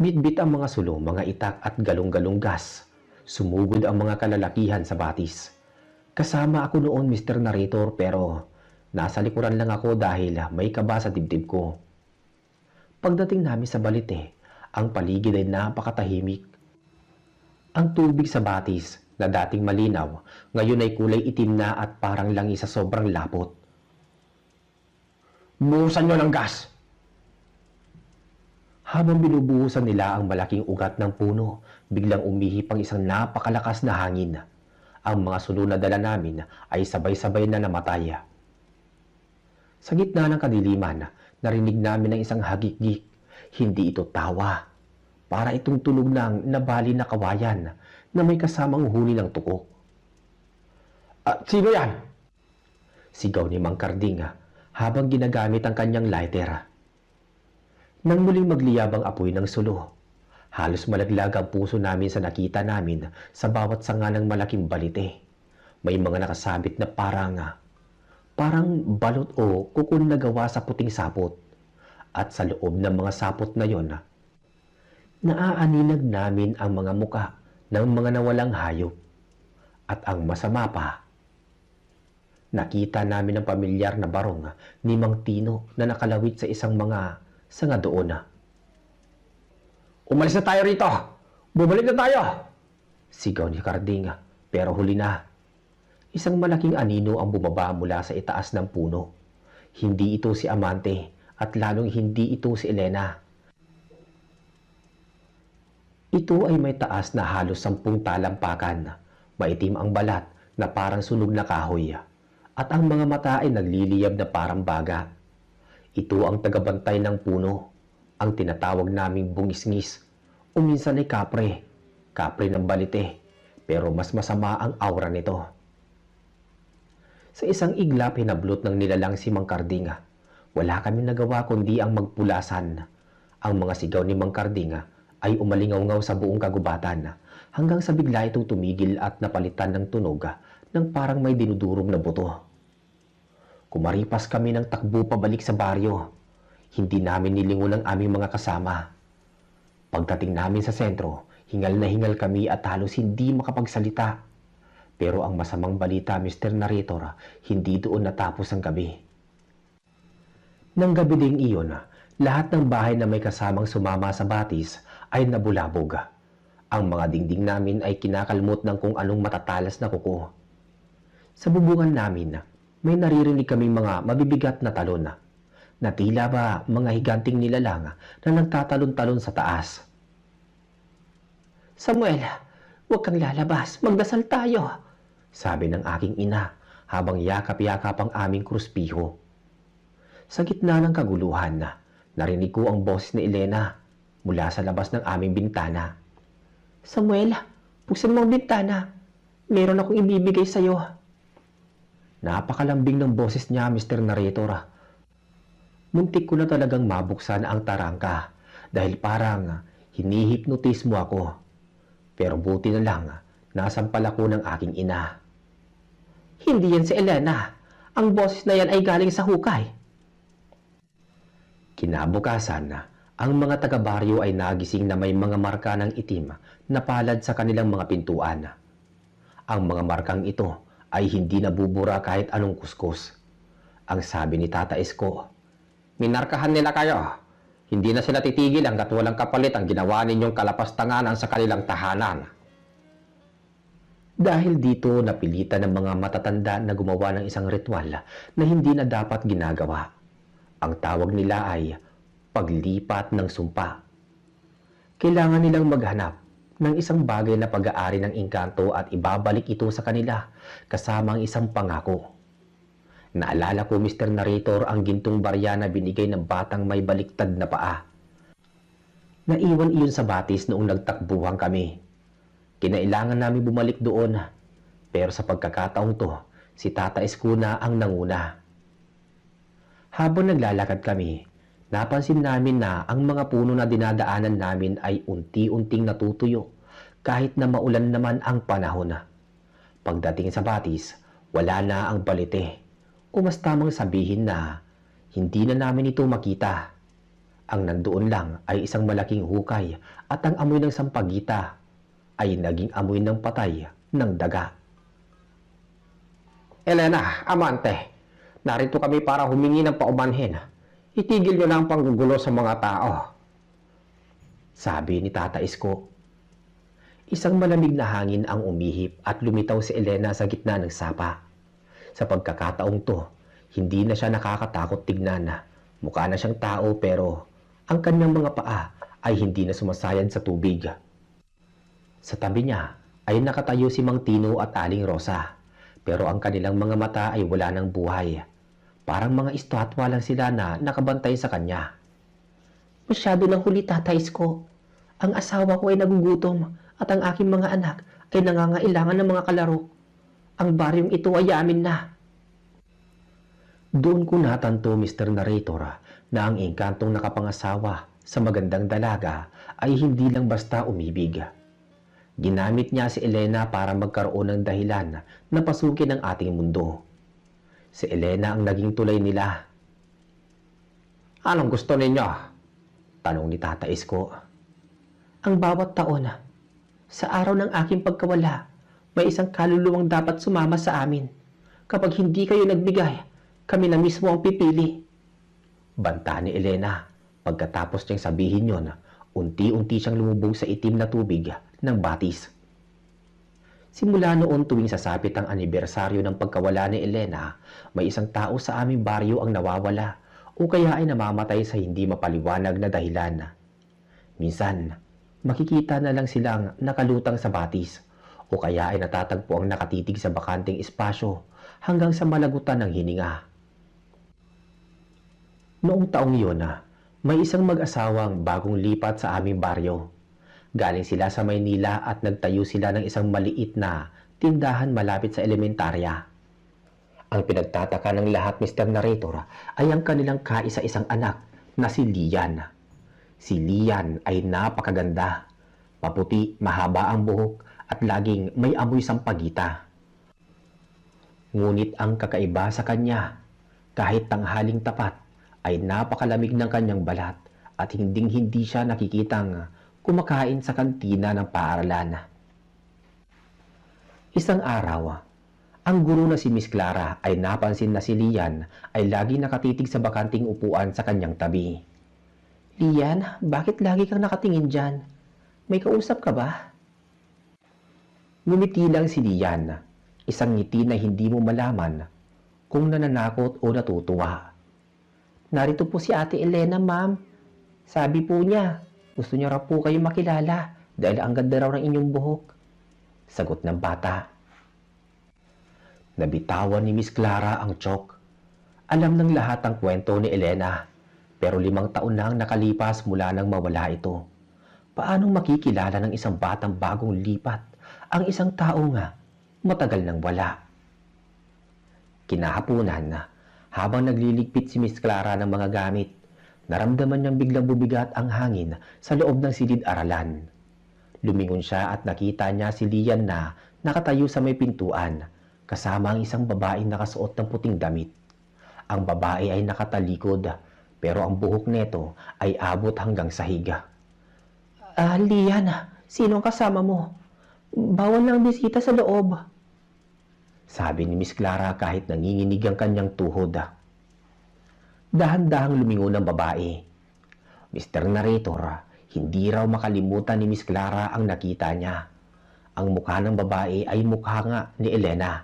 Speaker 3: Bitbit ang mga sulo, mga itak at galong-galong gas. Sumugod ang mga kalalakihan sa batis. Kasama ako noon, Mr. Narrator, pero nasa likuran lang ako dahil may kaba sa dibdib ko. Pagdating namin sa balite, ang paligid ay napakatahimik. Ang tubig sa batis na dating malinaw, ngayon ay kulay itim na at parang langi sa sobrang lapot. Buhusan nyo ng gas! Habang binubuhusan nila ang malaking ugat ng puno, biglang umihip ang isang napakalakas na hangin. Ang mga sulo na dala namin ay sabay-sabay na namatay. Sa gitna ng kadiliman, narinig namin ang isang hagik-gik. Hindi ito tawa. Para itong tunog ng nabali na kawayan na may kasamang huni ng tukok.
Speaker 2: Sino yan?
Speaker 3: Sigaw ni Mang Karding habang ginagamit ang kanyang lighter. Nang muling magliyab ang apoy ng sulo, halos malaglag ang puso namin sa nakita namin sa bawat sanga ng malaking balite. May mga nakasabit na parang balot o kukul na gawa sa puting sapot. At sa loob ng mga sapot na yon, naaaninag namin ang mga muka ng mga nawalang hayop. At ang masama pa, nakita namin ang pamilyar na barong ni Mang Tino na nakalawit sa isang mga sanga doon.
Speaker 2: Umalis na tayo rito! Bumalik na tayo!
Speaker 3: Sigaw ni Karding, pero huli na. Isang malaking anino ang bumaba mula sa itaas ng puno. Hindi ito si Amante at lalong hindi ito si Elena. Ito ay may taas na halos 10 talampakan, maitim ang balat na parang sunog na kahoy, at ang mga mata ay nagliliyab na parang baga. Ito ang tagabantay ng puno, ang tinatawag naming bungisngis, o minsan ay kapre ng balite, pero mas masama ang aura nito. Sa isang iglap hinablot ng nilalang si Mang Karding. Wala kami nagawa kundi ang magpulasan. Ang mga sigaw ni Mang Karding ay umalingaw-ngaw sa buong kagubatan hanggang sa bigla itong tumigil at napalitan ng tunog ng parang may dinudurog na buto. Kumaripas kami ng takbo pabalik sa baryo. Hindi namin nilingon ang aming mga kasama. Pagdating namin sa sentro, hingal na hingal kami at halos hindi makapagsalita. Pero ang masamang balita, Mr. Narrator, hindi doon natapos ang gabi. Nang gabi ding iyon, lahat ng bahay na may kasamang sumama sa batis ay nabulabog. Ang mga dingding namin ay kinakalmot ng kung anong matatalas na kuko. Sa bubungan namin, may naririnig kaming mga mabibigat na talon na tila ba mga higanting nilalang na nagtatalon-talon sa taas. Samuel, huwag kang lalabas, magdasal tayo, sabi ng aking ina habang yakap-yakap ang aming kruspiho. Sa gitna ng kaguluhan, narinig ko ang boses ni Elena mula sa labas ng aming bintana. Samuel, buksan mo ang bintana. Meron akong ibibigay sa'yo. Napakalambing ng boses niya, Mr. Narrator. Muntik ko na talagang mabuksan ang tarangka dahil parang hinihipnotis mo ako. Pero buti na lang, nasampal ako ng aking ina. Hindi yan si Elena. Ang boses na yan ay galing sa hukay. Kinabukasan, ang mga taga-baryo ay nagising na may mga marka ng itim na palad sa kanilang mga pintuan. Ang mga markang ito ay hindi nabubura kahit anong kuskus. Ang sabi ni Tata Esko, minarkahan nila kayo. Hindi na sila titigil hanggat walang kapalit ang ginawa ninyong kalapastanganan sa kanilang tahanan. Dahil dito, napilitan ng mga matatanda na gumawa ng isang ritual na hindi na dapat ginagawa. Ang tawag nila ay paglipat ng sumpa. Kailangan nilang maghanap ng isang bagay na pag-aari ng engkanto at ibabalik ito sa kanila kasama ang isang pangako. Naalala ko, Mr. Narrator, ang gintong barya na binigay ng batang may baliktad na paa. Naiwan iyon sa batis noong nagtakbuhan kami. Kinailangan namin bumalik doon, pero sa pagkakataong to, si Tata Escuna ang nanguna. Habang naglalakad kami, napansin namin na ang mga puno na dinadaanan namin ay unti-unting natutuyo kahit na maulan naman ang panahon. Pagdating sa batis, wala na ang balite o mas tamang sabihin na hindi na namin ito makita. Ang nandoon lang ay isang malaking hukay at ang amoy ng sampagita ay naging amoy ng patay ng daga. Elena, amante, narito kami para humingi ng paumanhin. Itigil nyo na ang panggugulo sa mga tao. Sabi ni Tata Esko. Isang malamig na hangin ang umihip at lumitaw si Elena sa gitna ng sapa. Sa pagkakataong to, hindi na siya nakakatakot tignan. Mukha na siyang tao pero ang kanyang mga paa ay hindi na sumasayad sa tubig. Sa tabi niya ay nakatayo si Mang Tino at Aling Rosa, pero ang kanilang mga mata ay wala ng buhay. Parang mga estatwa lang sila na nakabantay sa kanya. Masyado ng huli, Tata Esko. Ang asawa ko ay nagugutom at ang aking mga anak ay nangangailangan ng mga kalaro. Ang baryong ito ay amin na. Doon ko natanto, Mr. Narrator, na ang engkantong nakapangasawa sa magandang dalaga ay hindi lang basta umibig. Ginamit niya si Elena para magkaroon ng dahilan na pasukin ang ating mundo. Si Elena ang naging tulay nila. Anong gusto ninyo? Tanong ni Tata Esko. Ang bawat taon, sa araw ng aking pagkawala, may isang kaluluwang dapat sumama sa amin. Kapag hindi kayo nagbigay, kami na mismo ang pipili. Banta ni Elena. Pagkatapos niyang sabihin yon, unti-unti siyang lumubog sa itim na tubig ng batis. Simula noon tuwing sasapit ang anibersaryo ng pagkawala ni Elena, may isang tao sa aming baryo ang nawawala o kaya ay namamatay sa hindi mapaliwanag na dahilan. Minsan, makikita na lang silang nakalutang sa batis o kaya ay natatagpo ang nakatitig sa bakanting espasyo hanggang sa malagutan ng hininga. Noong taong iyon may isang mag-asawang bagong lipat sa aming baryo. Galing sila sa Maynila at nagtayo sila ng isang maliit na tindahan malapit sa elementarya. Ang pinagtataka ng lahat, Mr. Narrator, ay ang kanilang kaisa-isang anak na si Lian. Si Lian ay napakaganda. Maputi, mahaba ang buhok at laging may amoy sampagita. Ngunit ang kakaiba sa kanya, kahit tanghaling tapat, ay napakalamig ng kanyang balat at hinding-hindi siya nakikitang kumakain sa kantina ng paaralan. Isang araw, ang guro na si Miss Clara ay napansin na si Lian ay lagi nakatitig sa bakanting upuan sa kanyang tabi. Lian, bakit lagi kang nakatingin dyan? May kausap ka ba? Ngumiti lang si Lian, isang ngiti na hindi mo malaman kung nananakot o natutuwa. Narito po si Ate Elena, ma'am. Sabi po niya, gusto niya raw po kayo makilala dahil ang ganda raw ng inyong buhok. Sagot ng bata. Nabitawan ni Miss Clara ang tiyok. Alam ng lahat ang kwento ni Elena, pero 5 taon na ang nakalipas mula nang mawala ito. Paanong makikilala ng isang batang bagong lipat ang isang tao nga matagal nang wala? Kinahapunan, habang nagliligpit si Miss Clara ng mga gamit, naramdaman niyang biglang bubigat ang hangin sa loob ng silid-aralan. Lumingon siya at nakita niya si Lian na nakatayo sa may pintuan, kasama ang isang babaeng nakasuot ng puting damit. Ang babae ay nakatalikod, pero ang buhok neto ay abot hanggang sa higa. Lian, sino ang kasama mo? Bawal lang bisita sa loob. Sabi ni Miss Clara kahit nanginginig ang kanyang tuhod. Dahan-dahang lumingon ang babae. Mr. Narrator, hindi raw makalimutan ni Miss Clara ang nakita niya. Ang mukha ng babae ay mukha nga ni Elena.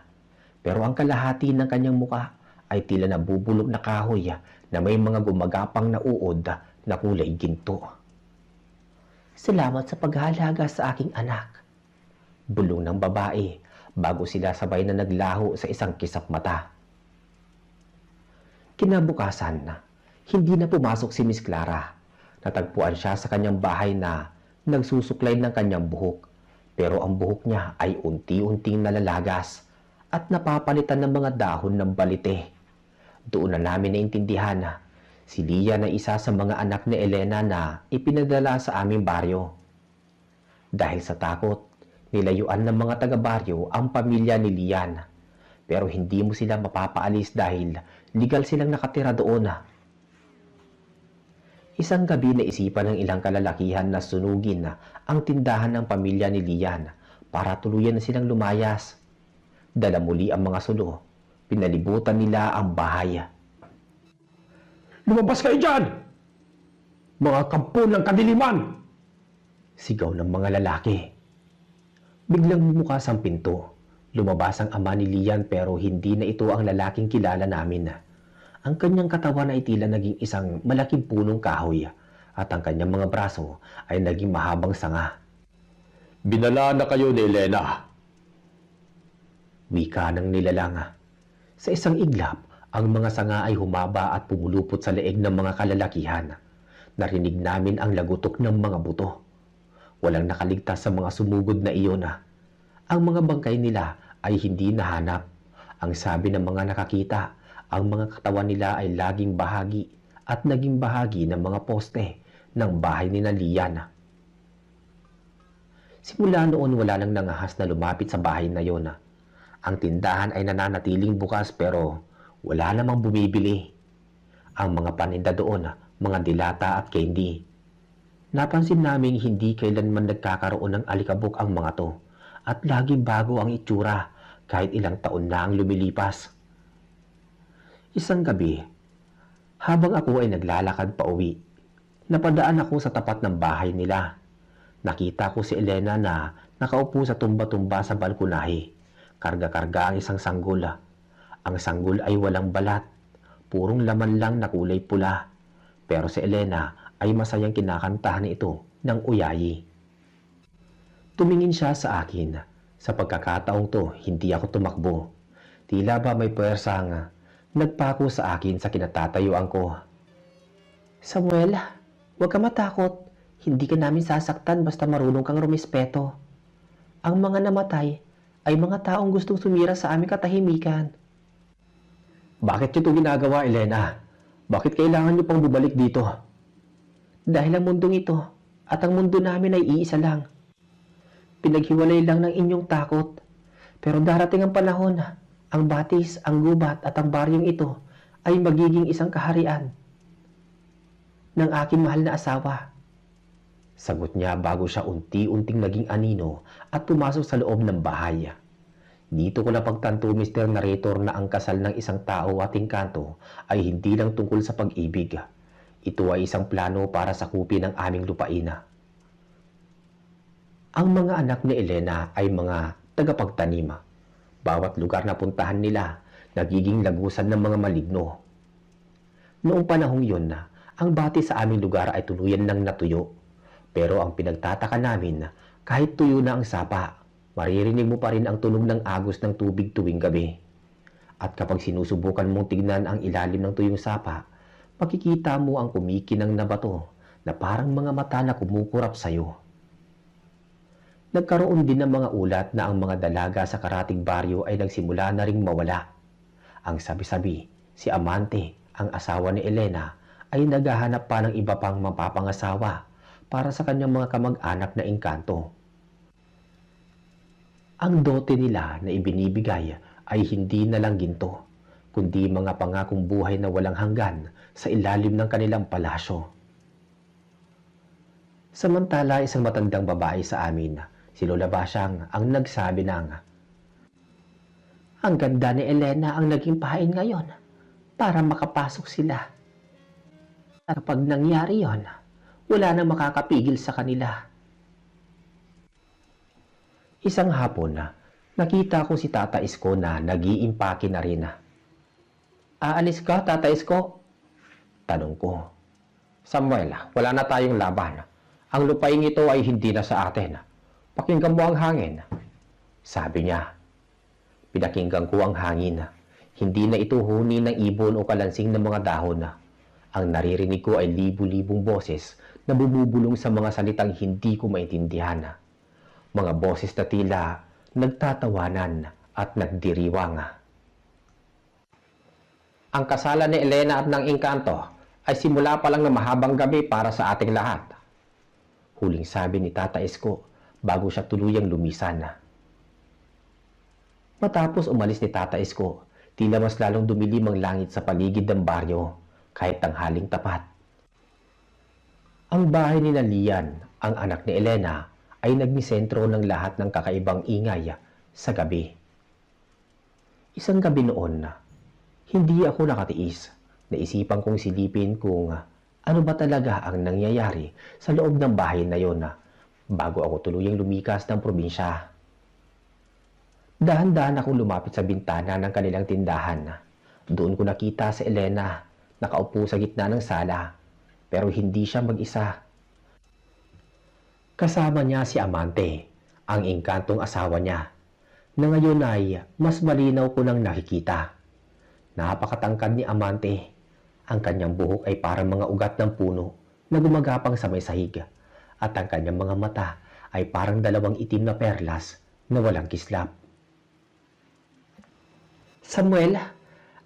Speaker 3: Pero ang kalahati ng kanyang mukha ay tila nabubulok na kahoy na may mga gumagapang na uod na kulay ginto. Salamat sa paghahalaga sa aking anak. Bulong ng babae bago sila sabay na naglaho sa isang kisap mata. Kinabukasan, hindi na pumasok si Miss Clara. Natagpuan siya sa kanyang bahay na nagsusuklay ng kanyang buhok. Pero ang buhok niya ay unti-unting nalalagas at napapalitan ng mga dahon ng balite. Doon na namin naintindihan na si Lian na isa sa mga anak ni Elena na ipinadala sa aming baryo. Dahil sa takot, nilayuan ng mga taga-baryo ang pamilya ni Lian. Pero hindi mo sila mapapaalis dahil legal silang nakatira doon. Isang gabi naisipan ng ilang kalalakihan na sunugin ang tindahan ng pamilya ni Lian para tuluyan na silang lumayas. Dala muli ang mga sulo. Pinalibutan nila ang bahay.
Speaker 2: Lumabas kayo dyan! Mga kampo ng kadiliman!
Speaker 3: Sigaw ng mga lalaki. Biglang bumukas ang pinto. Lumabas ang ama ni Lian pero hindi na ito ang lalaking kilala namin. Ang kanyang katawan ay tila naging isang malaking punong kahoy at ang kanyang mga braso ay naging mahabang sanga.
Speaker 4: Binala na kayo ni Elena.
Speaker 3: Wika ng nilalang. Sa isang iglap, ang mga sanga ay humaba at pumulupot sa leeg ng mga kalalakihan. Narinig namin ang lagutok ng mga buto. Walang nakaligtas sa mga sumugod na iyon. Ang mga bangkay nila ay hindi nahanap. Ang sabi ng mga nakakita, ang mga katawan nila ay laging bahagi at naging bahagi ng mga poste ng bahay ni Lian. Simula noon wala nang nangahas na lumapit sa bahay na yon. Ang tindahan ay nananatiling bukas pero wala namang bumibili. Ang mga paninda doon, mga dilata at candy. Napansin naming hindi kailanman nagkakaroon ng alikabok ang mga to at laging bago ang itsura kahit ilang taon na ang lumilipas. Isang gabi, habang ako ay naglalakad pa uwi, napadaan ako sa tapat ng bahay nila. Nakita ko si Elena na nakaupo sa tumba-tumba sa balkonahe. Karga-karga ang isang sanggol. Ang sanggol ay walang balat, purong laman lang na kulay pula. Pero si Elena ay masayang kinakantahan ito ng uyayi. Tumingin siya sa akin. Sa pagkakataong to, hindi ako tumakbo. Tila ba may puwersang nagpako sa akin sa kinatatayuan ko. Samuel, huwag ka matakot. Hindi ka namin sasaktan basta marunong kang rumispeto. Ang mga namatay ay mga taong gustong sumira sa aming katahimikan. Bakit niyo ito ginagawa, Elena? Bakit kailangan niyo pang bumalik dito? Dahil ang mundong ito at ang mundo namin ay iisa lang. Pinaghiwalay lang ng inyong takot. Pero darating ang panahon, ang batis, ang gubat at ang baryong ito ay magiging isang kaharian ng aking mahal na asawa. Sagot niya bago siya unti-unting naging anino at pumasok sa loob ng bahay. Dito ko napagtanto, Mr. Narrator, na ang kasal ng isang tao at engkanto ay hindi lang tungkol sa pag-ibig. Ito ay isang plano para sakupin ang aming lupain. Ang mga anak ni Elena ay mga tagapagtanim. Bawat lugar na puntahan nila, nagiging lagusan ng mga maligno. Noong panahong yun, ang bati sa aming lugar ay tuluyan ng natuyo. Pero ang pinagtataka namin, kahit tuyo na ang sapa, maririnig mo pa rin ang tunog ng agos ng tubig tuwing gabi. At kapag sinusubukan mong tignan ang ilalim ng tuyong sapa, makikita mo ang kumikinang na bato na parang mga mata na kumukurap sa'yo. Nagkaroon din ng mga ulat na ang mga dalaga sa karating baryo ay nagsimula na ring mawala. Ang sabi-sabi, si Amante, ang asawa ni Elena, ay naghahanap pa ng iba pang mapapangasawa para sa kanyang mga kamag-anak na engkanto. Ang dote nila na ibinibigay ay hindi na lang ginto, kundi mga pangakong buhay na walang hanggan sa ilalim ng kanilang palasyo. Samantala, isang matandang babae sa amin, si Lola Basyang, ang nagsabi ng, "Ang ganda ni Elena ang naging pahain ngayon para makapasok sila. At kapag nangyari yon, wala nang makakapigil sa kanila." Isang hapon, nakita ko si Tata Isko na nag-iimpake na rin. "Aalis ka, Tata Isko?" Tanong ko. "Samuel, wala na tayong laban. Ang lupaing ito ay hindi na sa atin. Pakinggan mo ang hangin." Sabi niya. Pinakinggan ko ang hangin. Hindi na ito huni ng ibon o kalansing ng mga dahon. Ang naririnig ko ay libu-libong boses na bumubulong sa mga salitang hindi ko maintindihan. Mga boses na tila nagtatawanan at nagdiriwang. "Ang kasalan ni Elena at ng engkanto ay simula pa lang ng mahabang gabi para sa ating lahat," huling sabi ni Tata Isko bago siya tuluyang lumisan. Matapos umalis ni Tata Isko, tila mas lalong dumilim ang langit sa paligid ng baryo kahit tanghaling tapat. Ang bahay ni Lian, ang anak ni Elena, ay nagmisentro ng lahat ng kakaibang ingay sa gabi. Isang gabi noon, hindi ako nakatiis. Naisipan kong silipin kung ano ba talaga ang nangyayari sa loob ng bahay na yon bago ako tuluyang lumikas ng probinsya. Dahan-dahan akong lumapit sa bintana ng kanilang tindahan. Doon ko nakita si Elena, nakaupo sa gitna ng sala, pero hindi siya mag-isa. Kasama niya si Amante, ang engkantong asawa niya, na ngayon ay mas malinaw ko nang nakikita. Napakatangkad ni Amante. Ang kanyang buhok ay parang mga ugat ng puno na gumagapang sa may sahig, at ang kanyang mga mata ay parang dalawang itim na perlas na walang kislap. "Samuel,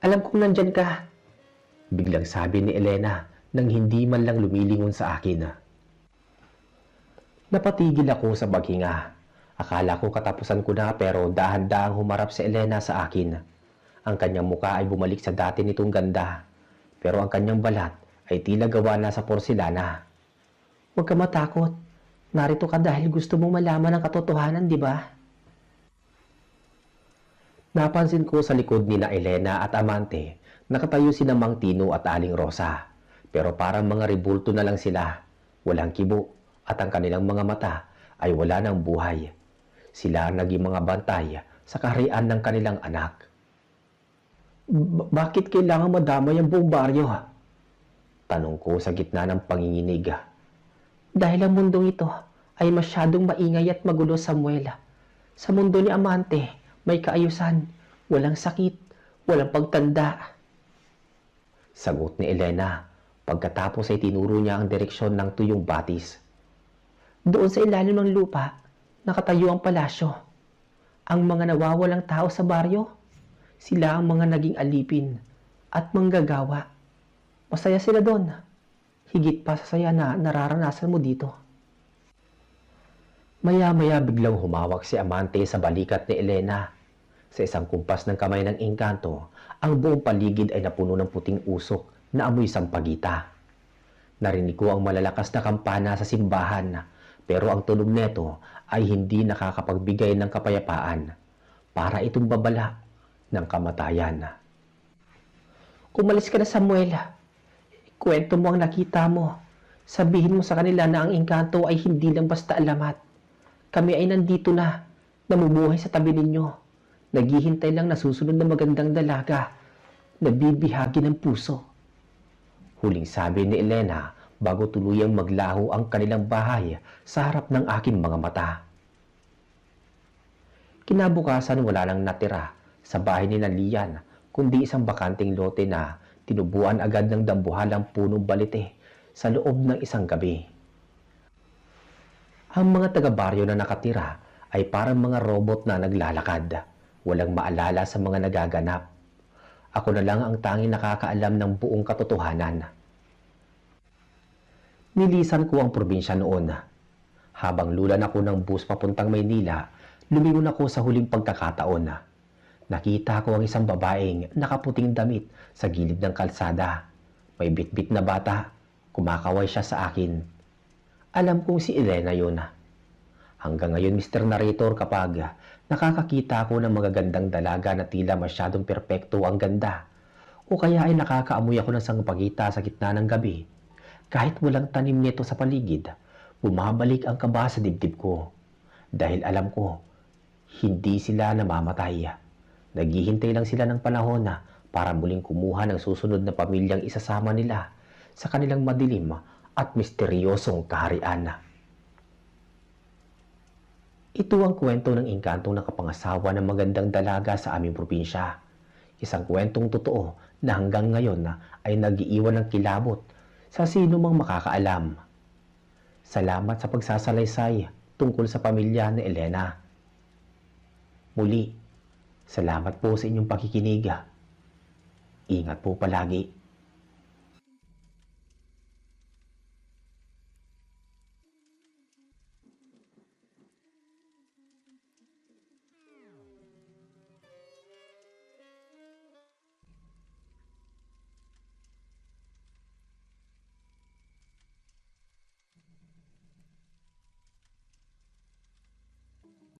Speaker 3: alam kong nandyan ka," biglang sabi ni Elena nang hindi man lang lumilingon sa akin. Napatigil ako sa paghinga. Akala ko katapusan ko na, pero dahan-dahang humarap si Elena sa akin. Ang kanyang muka ay bumalik sa dati nitong ganda, pero ang kanyang balat ay tila gawa na sa porselana. "Huwag ka matakot. Narito ka dahil gusto mong malaman ang katotohanan, di ba?" Napansin ko sa likod ni na Elena at Amante, nakatayo si Mang Tino at Aling Rosa, pero parang mga rebulto na lang sila. Walang kibo, at ang kanilang mga mata ay wala ng buhay. Sila ang naging mga bantay sa kaharian ng kanilang anak. Bakit kailangan madamay ang buong baryo?" Tanong ko sa gitna ng panginginig. "Dahil ang mundong ito ay masyadong maingay at magulo, Samuel. Sa mundo ni Amante, may kaayusan, walang sakit, walang pagtanda. Sagot ni Elena, pagkatapos ay tinuro niya ang direksyon ng tuyong batis. Doon sa ilalim ng lupa, nakatayo ang palasyo. Ang mga nawawalang tao sa baryo, sila ang mga naging alipin at manggagawa. Masaya sila doon. Higit pa sa saya na nararanasan mo dito. Maya-maya biglang humawak si Amante sa balikat ni Elena. Sa isang kumpas ng kamay ng engkanto, ang buong paligid ay napuno ng puting usok na amoy sampagita. Narinig ko ang malalakas na kampana sa simbahan, pero ang tunog neto ay hindi nakakapagbigay ng kapayapaan. Para itong babala ng kamatayan. Umalis ka na, Samuel. Kwento mo ang nakita mo. Sabihin mo sa kanila na ang engkanto ay hindi lang basta alamat. Kami ay nandito na, namumuhay sa tabi ninyo. Naghihintay lang na susunod na magandang dalaga, nabibihagi ng puso. Huling sabi ni Elena bago tuluyang maglaho ang kanilang bahay sa harap ng aking mga mata. Kinabukasan wala nang natira sa bahay ni Lian, kundi isang bakanting lote na tinubuan agad ng dambuhalang punong balite sa loob ng isang gabi. Ang mga taga-baryo na nakatira ay parang mga robot na naglalakad, walang maalala sa mga nagaganap. Ako na lang ang tanging nakakaalam ng buong katotohanan. Nilisan ko ang probinsya noon. Habang lulan ako ng bus papuntang Maynila, lumingon ako sa huling pagkakataon. Nakita ko ang isang babaeng nakaputing damit sa gilid ng kalsada. May bitbit na bata, kumakaway siya sa akin. Alam kong si Elena yun. Hanggang ngayon, Mr. Narrator, kapag nakakakita ako ng magagandang dalaga na tila masyadong perpekto ang ganda, o kaya ay nakakaamoy ako ng sangpagita sa gitna ng gabi, kahit walang tanim nito sa paligid, bumabalik ang kaba sa dibdib ko. Dahil alam ko, hindi sila namamatay. Naghihintay lang sila ng panahon para muling kumuha ng susunod na pamilyang isasama nila sa kanilang madilim at misteryosong kaharian. Ito ang kwento ng engkantong nakapangasawa ng magandang dalaga sa aming probinsya. Isang kwentong totoo na hanggang ngayon ay nag-iiwan ng kilabot sa sino mang makakaalam. Salamat sa pagsasalaysay tungkol sa pamilya ni Elena. Muli, salamat po sa inyong pakikinig. Ingat po palagi.